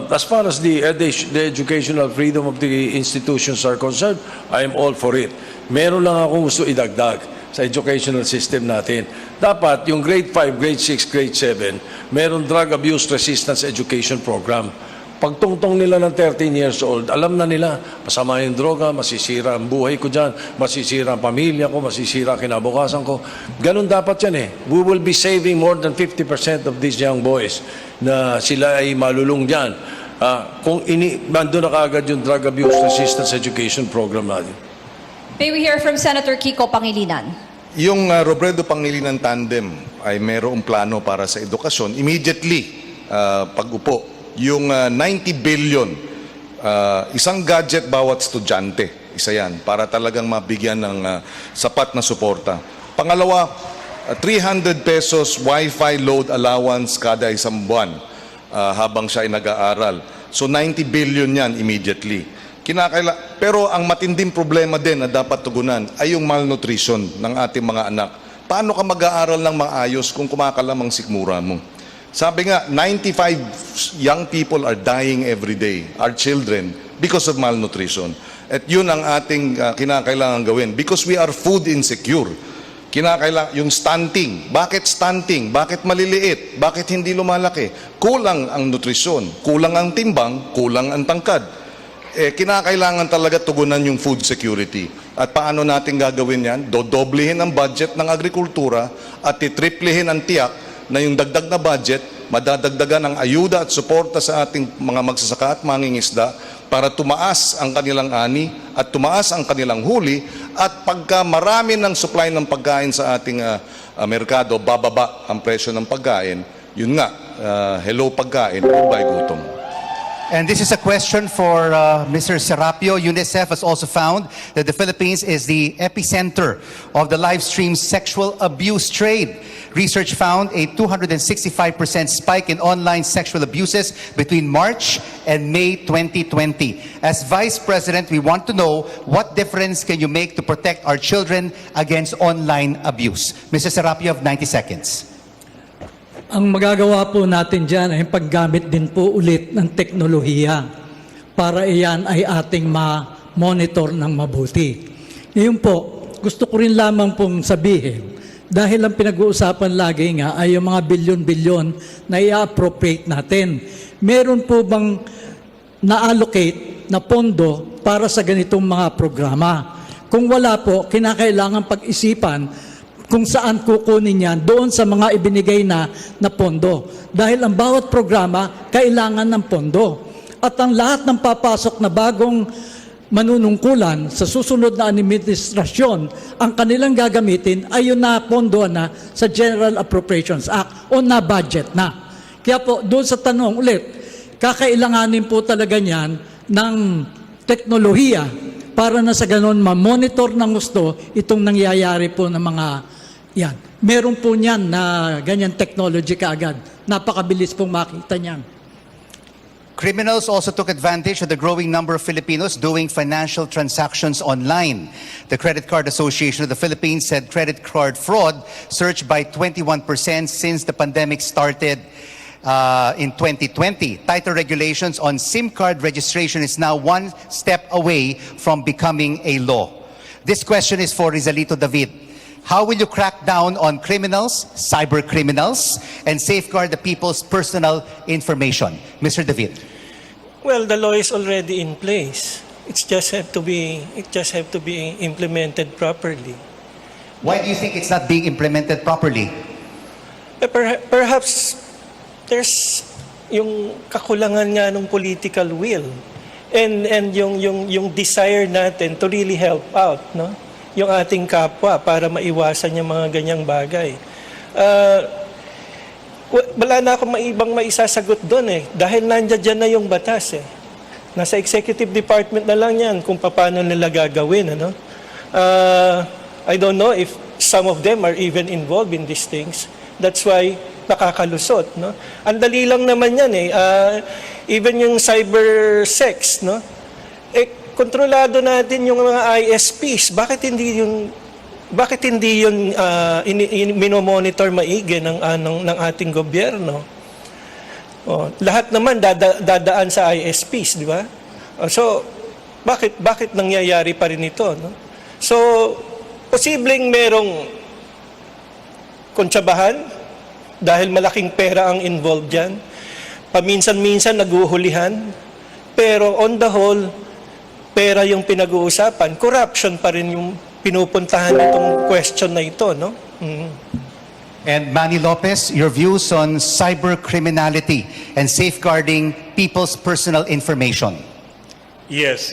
as far as the educational freedom of the institutions are concerned, I am all for it. Meron lang akong gusto idagdag sa educational system natin. Dapat yung grade 5, grade 6, grade 7, meron drug abuse resistance education program. Pagtungtong nila ng 13 years old, alam na nila, masama yung droga, masisira ang buhay ko dyan, masisira ang pamilya ko, masisira kinabukasan ko. Ganun dapat yan We will be saving more than 50% of these young boys na sila ay malulung dyan. Kung nandun na kaagad yung drug abuse resistance education program natin. May we hear from Senator Kiko Pangilinan? Yung Robredo Pangilinan tandem ay mayroong plano para sa edukasyon. Immediately, pag-upo, yung 90 billion, isang gadget bawat estudyante. Isa yan, para talagang mabigyan ng sapat na suporta. Pangalawa, 300 pesos Wi-Fi load allowance kada isang buwan habang siya ay nag-aaral. So 90 billion yan immediately. Pero ang matinding problema din na dapat tugunan ay yung malnutrition ng ating mga anak. Paano ka mag-aaral ng maayos kung kumakalamang sikmura mo? Sabi nga, 95 young people are dying every day, our children, because of malnutrition. At yun ang ating kinakailangan gawin. Because we are food insecure. Yung stunting. Bakit stunting? Bakit maliliit? Bakit hindi lumalaki? Kulang ang nutrisyon, kulang ang timbang, kulang ang tangkad. Kinakailangan talaga tugunan yung food security. At paano natin gagawin yan? Dodoblehin ang budget ng agrikultura at titriplehin ang tiyak na yung dagdag na budget, madadagdagan ang ayuda at suporta sa ating mga magsasaka at mangingisda para tumaas ang kanilang ani at tumaas ang kanilang huli at pagka marami ng supply ng pagkain sa ating merkado, bababa ang presyo ng pagkain. Yun nga, hello pagkain, goodbye gutom. And this is a question for Mr. Serapio. UNICEF has also found that the Philippines is the epicenter of the live stream sexual abuse trade. Research found a 265% spike in online sexual abuses between March and May 2020. As Vice President, we want to know what difference can you make to protect our children against online abuse? Mr. Serapio, of 90 seconds. Ang magagawa po natin dyan ay paggamit din po ulit ng teknolohiya para iyan ay ating ma-monitor ng mabuti. Ngayon po, gusto ko rin lamang pong sabihin, dahil ang pinag-uusapan lagi nga ay yung mga bilyon-bilyon na i-appropriate natin. Meron po bang na-allocate na pondo para sa ganitong mga programa? Kung wala po, kinakailangan pag-isipan kung saan kukunin yan doon sa mga ibinigay na pondo. Dahil ang bawat programa, kailangan ng pondo. At ang lahat ng papasok na bagong manunungkulan sa susunod na administrasyon, ang kanilang gagamitin ay yung napondohan na sa General Appropriations Act o na-budget na. Kaya po, doon sa tanong ulit, kakailanganin po talaga niyan ng teknolohiya para na sa ganon ma-monitor ng gusto itong nangyayari po ng mga yan. Meron po niyan na ganyan technology kaagad. Napakabilis pong makita niyan. Criminals also took advantage of the growing number of Filipinos doing financial transactions online. The Credit Card Association of the Philippines said credit card fraud surged by 21% since the pandemic started in 2020. Tighter regulations on SIM card registration is now one step away from becoming a law. This question is for Rizalito David. How will you crack down on criminals, cyber criminals, and safeguard the people's personal information? Mr. David. Well, the law is already in place. It just have to be implemented properly. Why do you think it's not being implemented properly? Perhaps there's yung kakulangan nga ng political will and yung desire natin to really help out, no? Yung ating kapwa para maiwasan yung mga ganyang bagay. Wala na akong ibang maisasagot doon dahil nandiyan na yung batas Nasa executive department na lang yan kung paano nila gagawin, ano? I don't know if some of them are even involved in these things. That's why nakakalusot, no? Ang dali lang naman yan even yung cyber sex, no? Kontrolado natin yung mga ISPs. Bakit hindi yun minomonitor maigi ng ating gobyerno? Lahat naman dadaan sa ISPs, di ba? So bakit nangyayari pa rin ito, no? So posibleng merong kontsabahan dahil malaking pera ang involved diyan. Paminsan-minsan naguhulihan, pero on the whole pera yung pinag-uusapan, corruption pa rin yung pinupuntahan itong question na ito, no? And Manny Lopez, your views on cyber criminality and safeguarding people's personal information. Yes,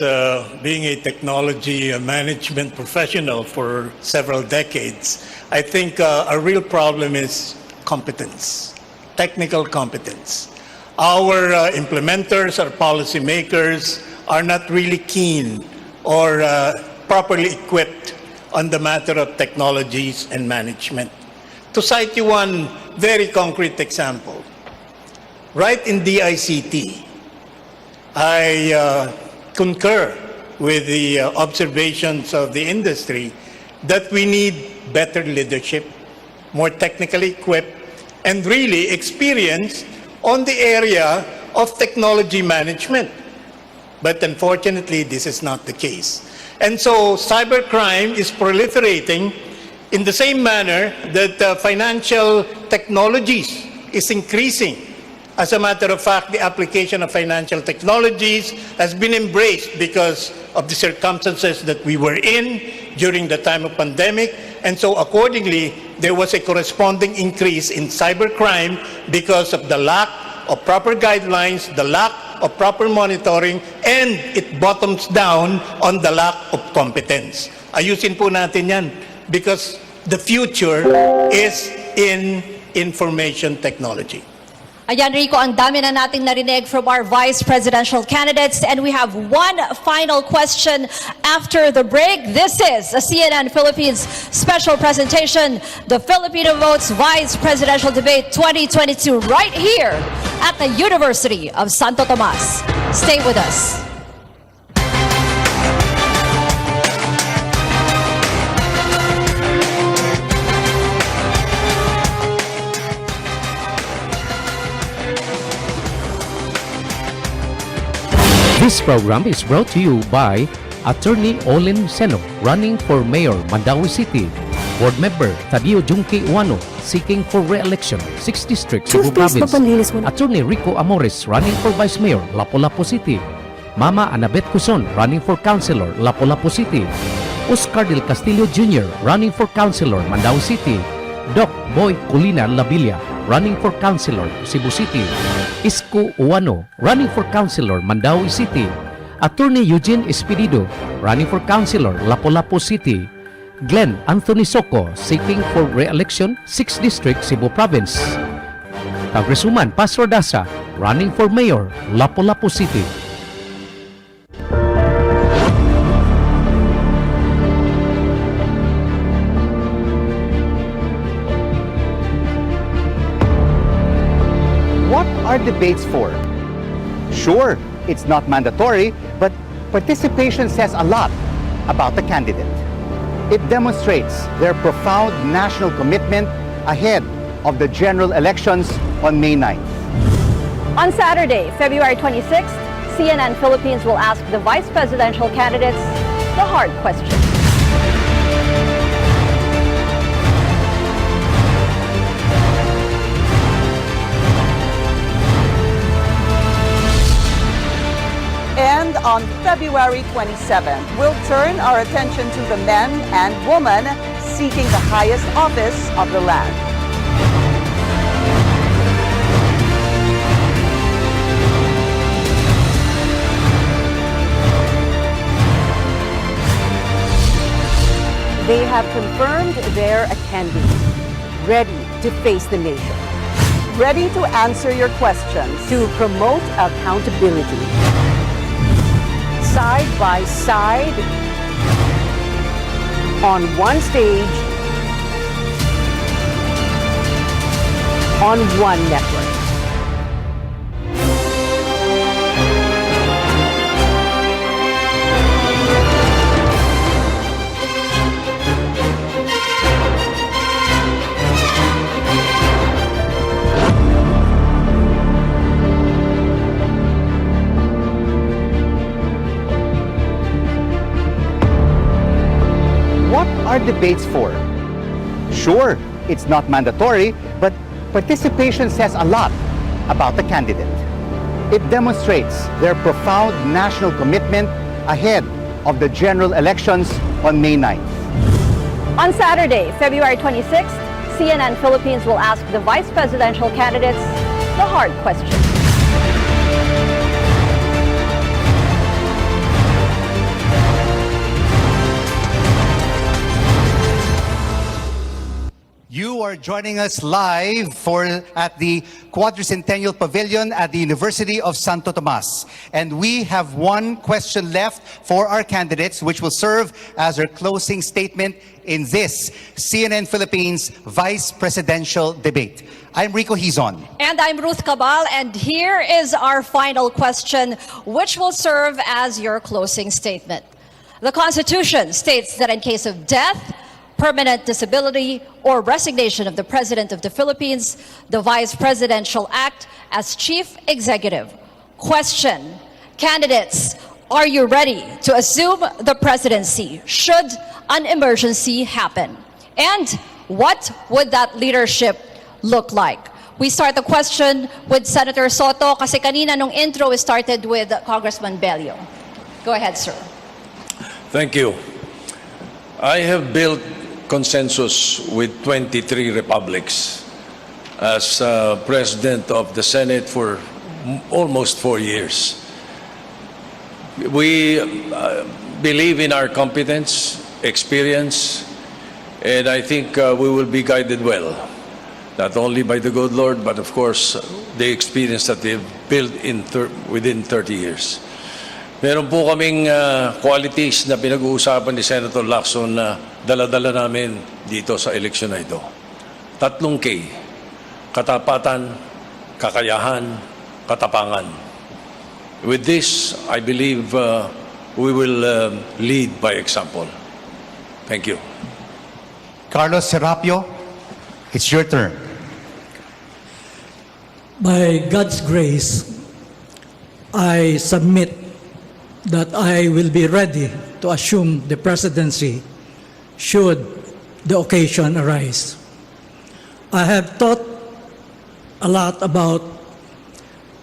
being a technology management professional for several decades, I think a real problem is competence, technical competence. Our implementers, our policymakers are not really keen or properly equipped on the matter of technologies and management. To cite you one very concrete example, right in DICT, I concur with the observations of the industry that we need better leadership, more technically equipped, and really experienced on the area of technology management. But unfortunately, this is not the case. And so cybercrime is proliferating in the same manner that financial technologies is increasing. As a matter of fact, the application of financial technologies has been embraced because of the circumstances that we were in during the time of pandemic. And so accordingly, there was a corresponding increase in cybercrime because of the lack of proper guidelines, the lack of proper monitoring, and it bottoms down on the lack of competence. Ayusin po natin yan because the future is in information technology. Ayan, Rico, ang dami na nating narinig from our vice presidential candidates. And we have one final question after the break. This is a CNN Philippines special presentation, the Filipino Votes Vice Presidential Debate 2022, right here at the University of Santo Tomas. Stay with us. This program is brought to you by Attorney Olin Seno, running for Mayor, Mandawi City. Board Member Tadio Junque Uano, seeking for re-election, 6th District, Cebu Province. Attorney Rico Amores, running for Vice Mayor, Lapu-Lapu City. Mama Annabeth Cuson, running for Councilor, Lapu-Lapu City. Oscar Del Castillo Jr., running for Councilor, Mandawi City. Doc Boy Colina Labilla, running for Councilor, Cebu City. Isko Uano, running for Councilor, Mandawi City. Attorney Eugene Espirido, running for councilor, Lapu-Lapu City. Glenn Anthony Soco, seeking for re-election, 6th District, Cebu Province. Congresswoman Paz Rodasa, running for mayor, Lapu-Lapu City. What are debates for? Sure, it's not mandatory, but participation says a lot about the candidate. It demonstrates their profound national commitment ahead of the general elections on May 9th. On Saturday, February 26th, CNN Philippines will ask the vice presidential candidates the hard question. And on February 27th, we'll turn our attention to the men and women seeking the highest office of the land. They have confirmed their attending, ready to face the nation, Ready to answer your questions. to promote accountability. Side by side, on one stage, on one network. What are debates for? Sure, it's not mandatory, but participation says a lot about the candidate. It demonstrates their profound national commitment ahead of the general elections on May 9th. On Saturday, February 26th, CNN Philippines will ask the vice presidential candidates the hard question. You are joining us live at the Quadricentennial Pavilion at the University of Santo Tomas. And we have one question left for our candidates, which will serve as our closing statement in this CNN Philippines Vice Presidential Debate. I'm Rico Hizon. And I'm Ruth Cabal, and here is our final question, which will serve as your closing statement. The Constitution states that in case of death, permanent disability, or resignation of the President of the Philippines, the Vice Presidential act as Chief Executive. Question, candidates, are you ready to assume the presidency should an emergency happen? And what would that leadership look like? We start the question with Senator Soto kasi kanina nung intro we started with Congressman Bello. Go ahead, sir. Thank you. I have built consensus with 23 republics as president of the Senate for almost 4 years. We believe in our competence, experience, and I think we will be guided well, not only by the good Lord, but of course the experience that we've built within 30 years. Meron po kaming qualities na pinag-uusapan ni Senator Lacson na dala-dala namin dito sa eleksyon na ito. 3 K. Katapatan, kakayahan, katapangan. With this, I believe we will lead by example. Thank you. Carlos Serapio, it's your turn. By God's grace, I submit that I will be ready to assume the presidency should the occasion arise. I have thought a lot about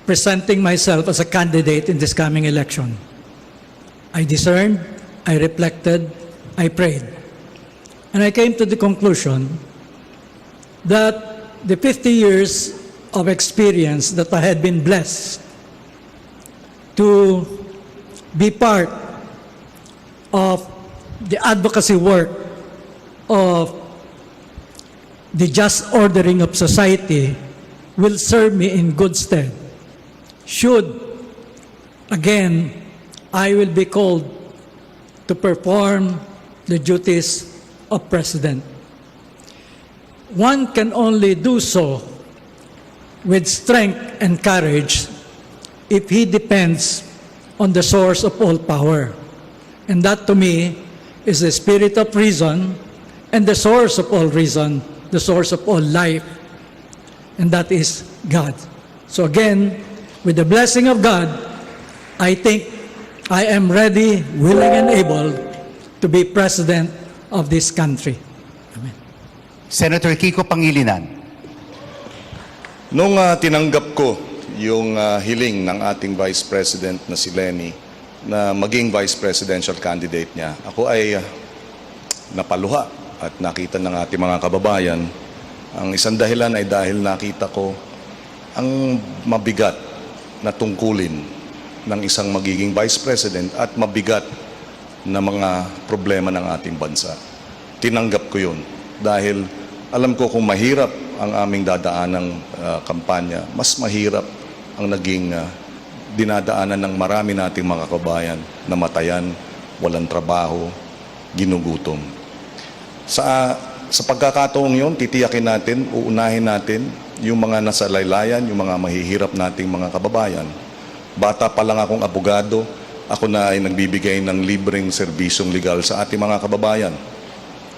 presenting myself as a candidate in this coming election. I discerned, I reflected, I prayed. And I came to the conclusion that the 50 years of experience that I had been blessed to be part of the advocacy work of the just ordering of society will serve me in good stead. Should, again, I will be called to perform the duties of President. One can only do so with strength and courage if he depends on the source of all power. And that to me is the spirit of reason and the source of all reason, the source of all life, and that is God. So again, with the blessing of God, I think I am ready, willing, and able to be President of this country. Amen. Senator Kiko Pangilinan. Nung tinanggap ko yung hiling ng ating Vice President na si Lenny na maging Vice Presidential candidate niya, ako ay napaluha at nakita ng ating mga kababayan. Ang isang dahilan ay dahil nakita ko ang mabigat na tungkulin ng isang magiging Vice President at mabigat na mga problema ng ating bansa. Tinanggap ko yun dahil alam ko kung mahirap ang aming dadaanang kampanya, mas mahirap ang naging dinadaanan ng marami nating mga kabayan na matayan, walang trabaho, ginugutom. Sa pagkakataong yun, titiyakin natin, uunahin natin yung mga nasa laylayan, yung mga mahihirap nating mga kababayan. Bata pa lang akong abogado, ako na ay nagbibigay ng libreng serbisyong legal sa ating mga kababayan.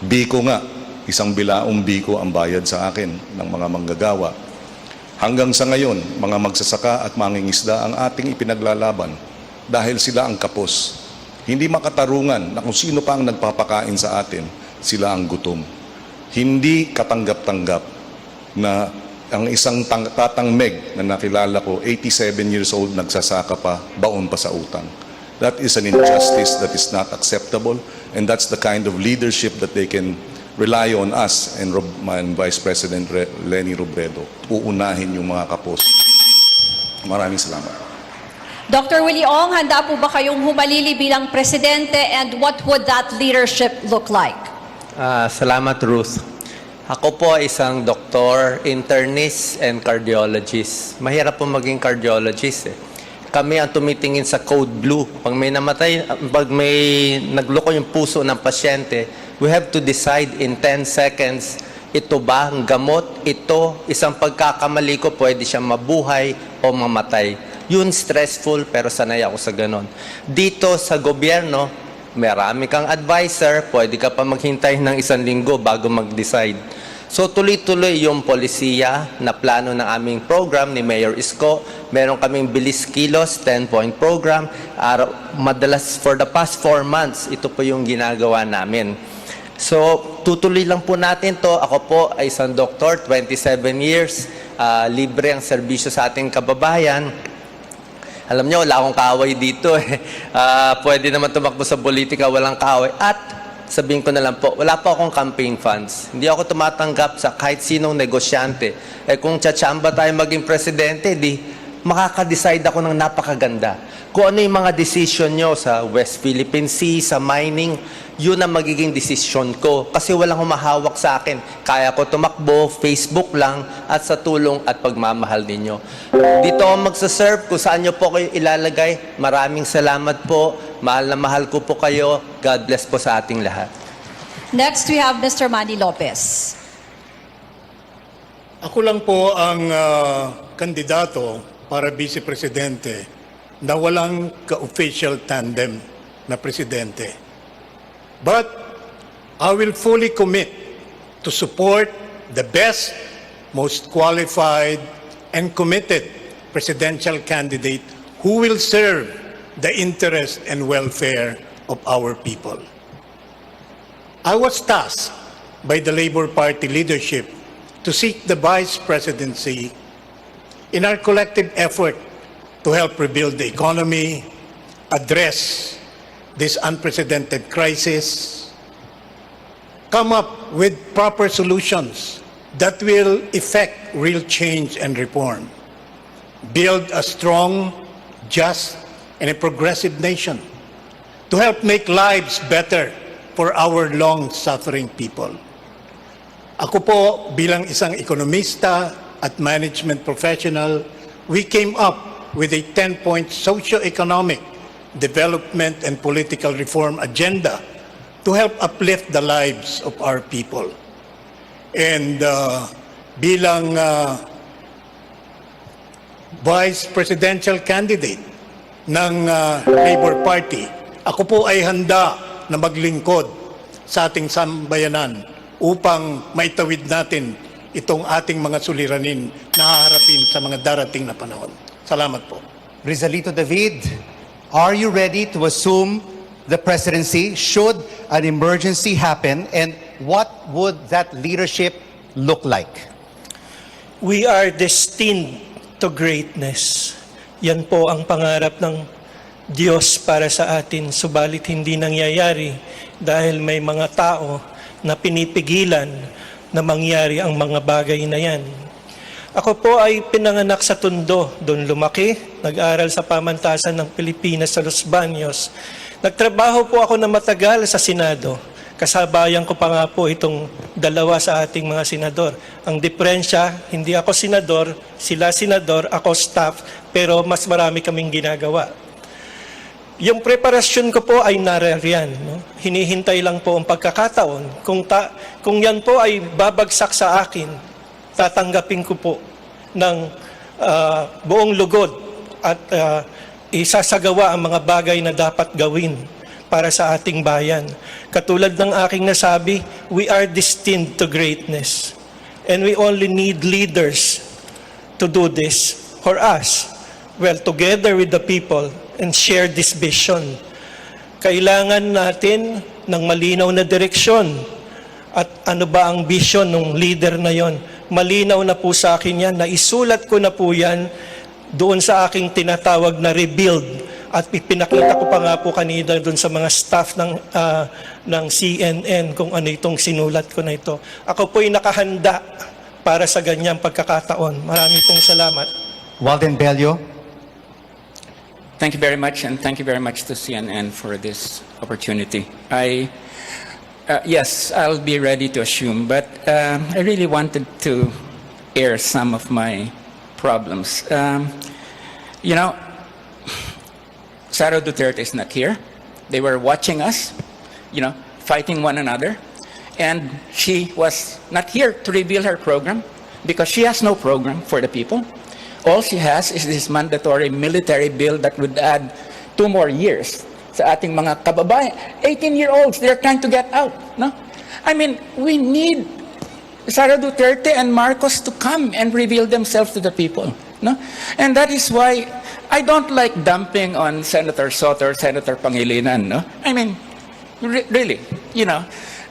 Biko nga, isang bilaong biko ang bayad sa akin ng mga manggagawa. Hanggang sa ngayon, mga magsasaka at mangingisda ang ating ipinaglalaban dahil sila ang kapos. Hindi makatarungan na kung sino pa ang nagpapakain sa atin, sila ang gutom. Hindi katanggap-tanggap na ang isang tatang Meg na nakilala ko, 87 years old, nagsasaka pa, baon pa sa utang. That is an injustice that is not acceptable, and that's the kind of leadership that they can rely on us and Vice President Lenny Robredo. Uunahin yung mga kapos. Maraming salamat. Dr. Willie Ong, handa po ba kayong humalili bilang presidente, and what would that leadership look like? Salamat, Ruth. Ako po ay isang doktor, internist, and cardiologist. Mahirap po maging cardiologist eh. Kami ang tumitingin sa code blue. Pag may namatay, pag may nagluko yung puso ng pasyente, we have to decide in 10 seconds, ito ba ang gamot? Ito, isang pagkakamali ko, pwede siyang mabuhay o mamatay. Yun stressful, pero sanay ako sa ganon. Dito sa gobyerno, marami kang advisor, pwede ka pa maghintay ng 1 linggo bago mag-decide. So tuloy-tuloy yung polisiya na plano ng aming program ni Mayor Isko. Meron kaming Bilis Kilos, 10-point program. Madalas for the past 4 months, ito po yung ginagawa namin. So tutuloy lang po natin to. Ako po ay isang doktor, 27 years. Libre ang serbisyo sa ating kababayan. Alam niyo, wala akong kaaway dito eh. Pwede naman tumakbo sa politika, walang kaaway. At sabihin ko na lang po, wala po akong campaign funds. Hindi ako tumatanggap sa kahit sinong negosyante. Eh kung tsatsamba tayo maging presidente, di makaka-decide ako ng napakaganda. Kung ano yung mga decision nyo sa West Philippine Sea, sa mining, yun ang magiging decision ko. Kasi walang humahawak sa akin. Kaya ko tumakbo, Facebook lang, at sa tulong at pagmamahal ninyo. Dito ako magsaserve kung saan nyo po kayo ilalagay. Maraming salamat po. Mahal na mahal ko po kayo. God bless po sa ating lahat. Next, we have Mr. Manny Lopez. Ako lang po ang kandidato para Vice Presidente na walang ka-official tandem na presidente. But I will fully commit to support the best, most qualified, and committed presidential candidate who will serve the interest and welfare of our people. I was tasked by the Labour Party leadership to seek the vice presidency in our collective effort to help rebuild the economy, address this unprecedented crisis, come up with proper solutions that will effect real change and reform, build a strong, just, and a progressive nation to help make lives better for our long-suffering people. Ako po bilang isang ekonomista at management professional, we came up with a 10-point socio-economic development and political reform agenda to help uplift the lives of our people. And bilang vice presidential candidate ng Labor Party, ako po ay handa na maglingkod sa ating sambayanan upang maitawid natin itong ating mga suliranin na haharapin sa mga darating na panahon. Salamat po. Rizalito David, are you ready to assume the presidency should an emergency happen, and what would that leadership look like? We are destined to greatness. Yan po ang pangarap ng Diyos para sa atin, subalit hindi nangyayari dahil may mga tao na pinipigilan na mangyari ang mga bagay na yan. Ako po ay pinanganak sa Tondo, doon lumaki, nag-aral sa pamantasan ng Pilipinas sa Los Baños. Nagtrabaho po ako na matagal sa Senado. Kasabayan ko pa nga po itong dalawa sa ating mga senador. Ang diferensya, hindi ako senador, sila senador, ako staff, pero mas marami kaming ginagawa. Yung preparasyon ko po ay narariyan. No? Hinihintay lang po ang pagkakataon. Kung yan po ay babagsak sa akin, tatanggapin ko po ng buong lugod at isasagawa ang mga bagay na dapat gawin para sa ating bayan. Katulad ng aking nasabi, we are destined to greatness. And we only need leaders to do this for us. Well, together with the people and share this vision. Kailangan natin ng malinaw na direksyon. At ano ba ang vision ng leader na yon? Malinaw na po sa akin yan, naisulat ko na po yan doon sa aking tinatawag na rebuild. At pinakita ko pa nga po kanina doon sa mga staff ng CNN kung ano itong sinulat ko na ito. Ako po'y nakahanda para sa ganyang pagkakataon. Marami pong salamat. Walden Bello. Thank you very much, and thank you very much to CNN for this opportunity. Yes, I'll be ready to assume, but I really wanted to air some of my problems. You know, Sara Duterte is not here. They were watching us, you know, fighting one another. And she was not here to reveal her program because she has no program for the people. All she has is this mandatory military bill that would add 2 more years sa ating mga kababayan. 18-year-olds, they're trying to get out. No? I mean, we need Sara Duterte and Marcos to come and reveal themselves to the people. No? And that is why I don't like dumping on Senator Soto or Senator Pangilinan. No? I mean, really, you know,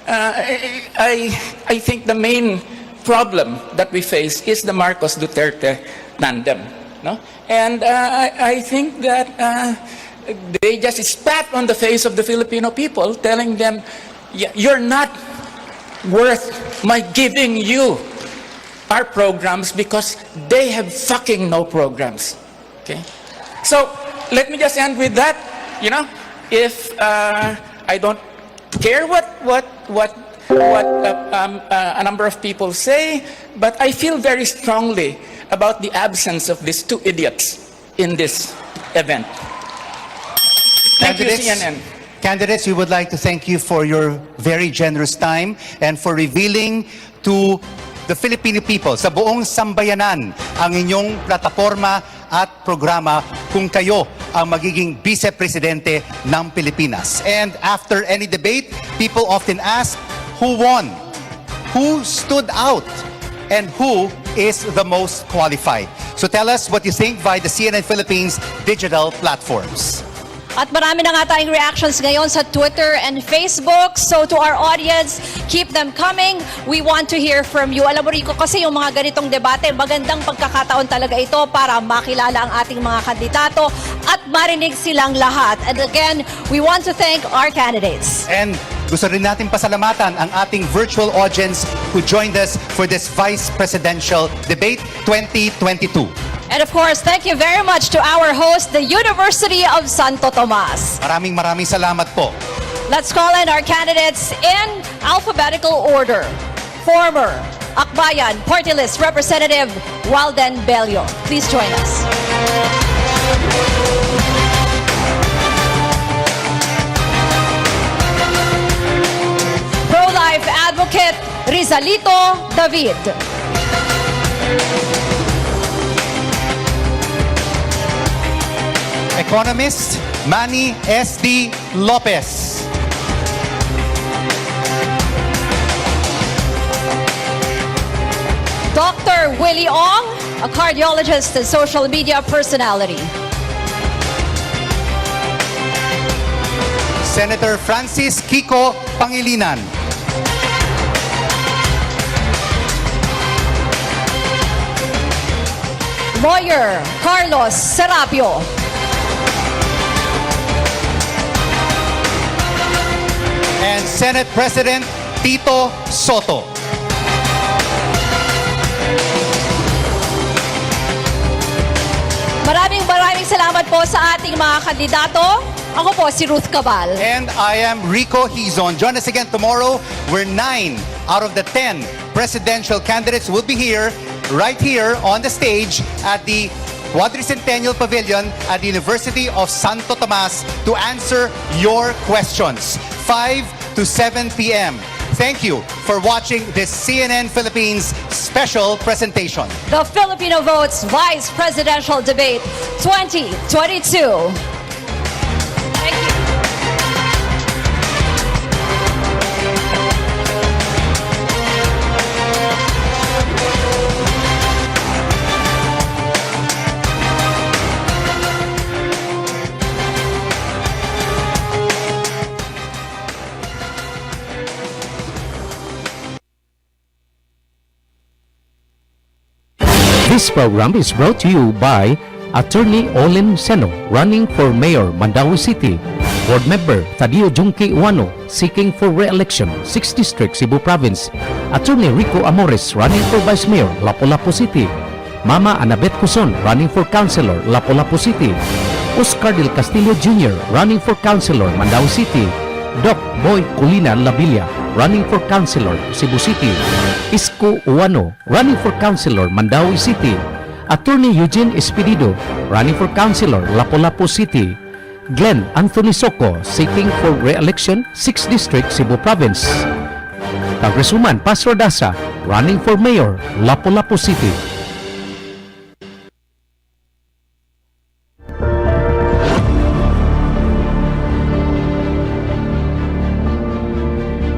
I think the main problem that we face is the Marcos-Duterte tandem. No? And I think that they just spat on the face of the Filipino people, telling them, you're not worth my giving you our programs because they have fucking no programs. Okay? So, let me just end with that. You know, if I don't care what a number of people say, but I feel very strongly about the absence of these 2 idiots in this event. Thank you, CNN. Candidates, we would like to thank you for your very generous time and for revealing to the Filipino people, sa buong sambayanan, ang inyong plataforma at programa kung kayo ang magiging vice-presidente ng Pilipinas. And after any debate, people often ask, who won? Who stood out? And who is the most qualified? So tell us what you think via the CNN Philippines digital platforms. At marami na nga tayong reactions ngayon sa Twitter and Facebook. So to our audience, keep them coming. We want to hear from you. Alam mo, Rico, kasi yung mga ganitong debate, magandang pagkakataon talaga ito para makilala ang ating mga kandidato at marinig silang lahat. And again, we want to thank our candidates. And gusto rin natin pasalamatan ang ating virtual audience who joined us for this Vice Presidential Debate 2022. And of course, thank you very much to our host, the University of Santo Tomas. Maraming salamat po. Let's call in our candidates in alphabetical order. Former Akbayan Party List Representative Walden Bello. Please join us. Pro-life advocate Rizalito David. Economist Manny S.D. Lopez. Dr. Willie Ong, a cardiologist and social media personality. Senator Francis Kiko Pangilinan. Lawyer Carlos Serapio. And Senate President Tito Soto. Maraming salamat po sa ating mga kandidato. Ako po si Ruth Cabal. And I am Rico Hizon. Join us again tomorrow where 9 out of the 10 presidential candidates will be here, right here on the stage at the Quadricentennial Pavilion at the University of Santo Tomas to answer your questions. 5 to 7 p.m. Thank you for watching this CNN Philippines special presentation. The Filipino Votes Vice Presidential Debate 2022. Thank you. This program is brought to you by Attorney Olin Seno, running for Mayor, Mandaue City. Board Member Tadio Junque Uano, seeking for re-election, 6th District, Cebu Province. Attorney Rico Amores, running for Vice Mayor, Lapu-Lapu City. Mama Anabet Cuson, running for Councilor, Lapu-Lapu City. Oscar Del Castillo Jr., running for Councilor, Mandaue City. Doc Boy Culina Labilla, running for Councilor, Cebu City. Isko Uano, running for Councilor, Mandaue City. Attorney Eugene Espirido, running for Councilor, Lapu-Lapu City. Glenn Anthony Soco, seeking for re-election, 6th District, Cebu Province. Congresswoman Pastor Dasa, running for Mayor, Lapu-Lapu City.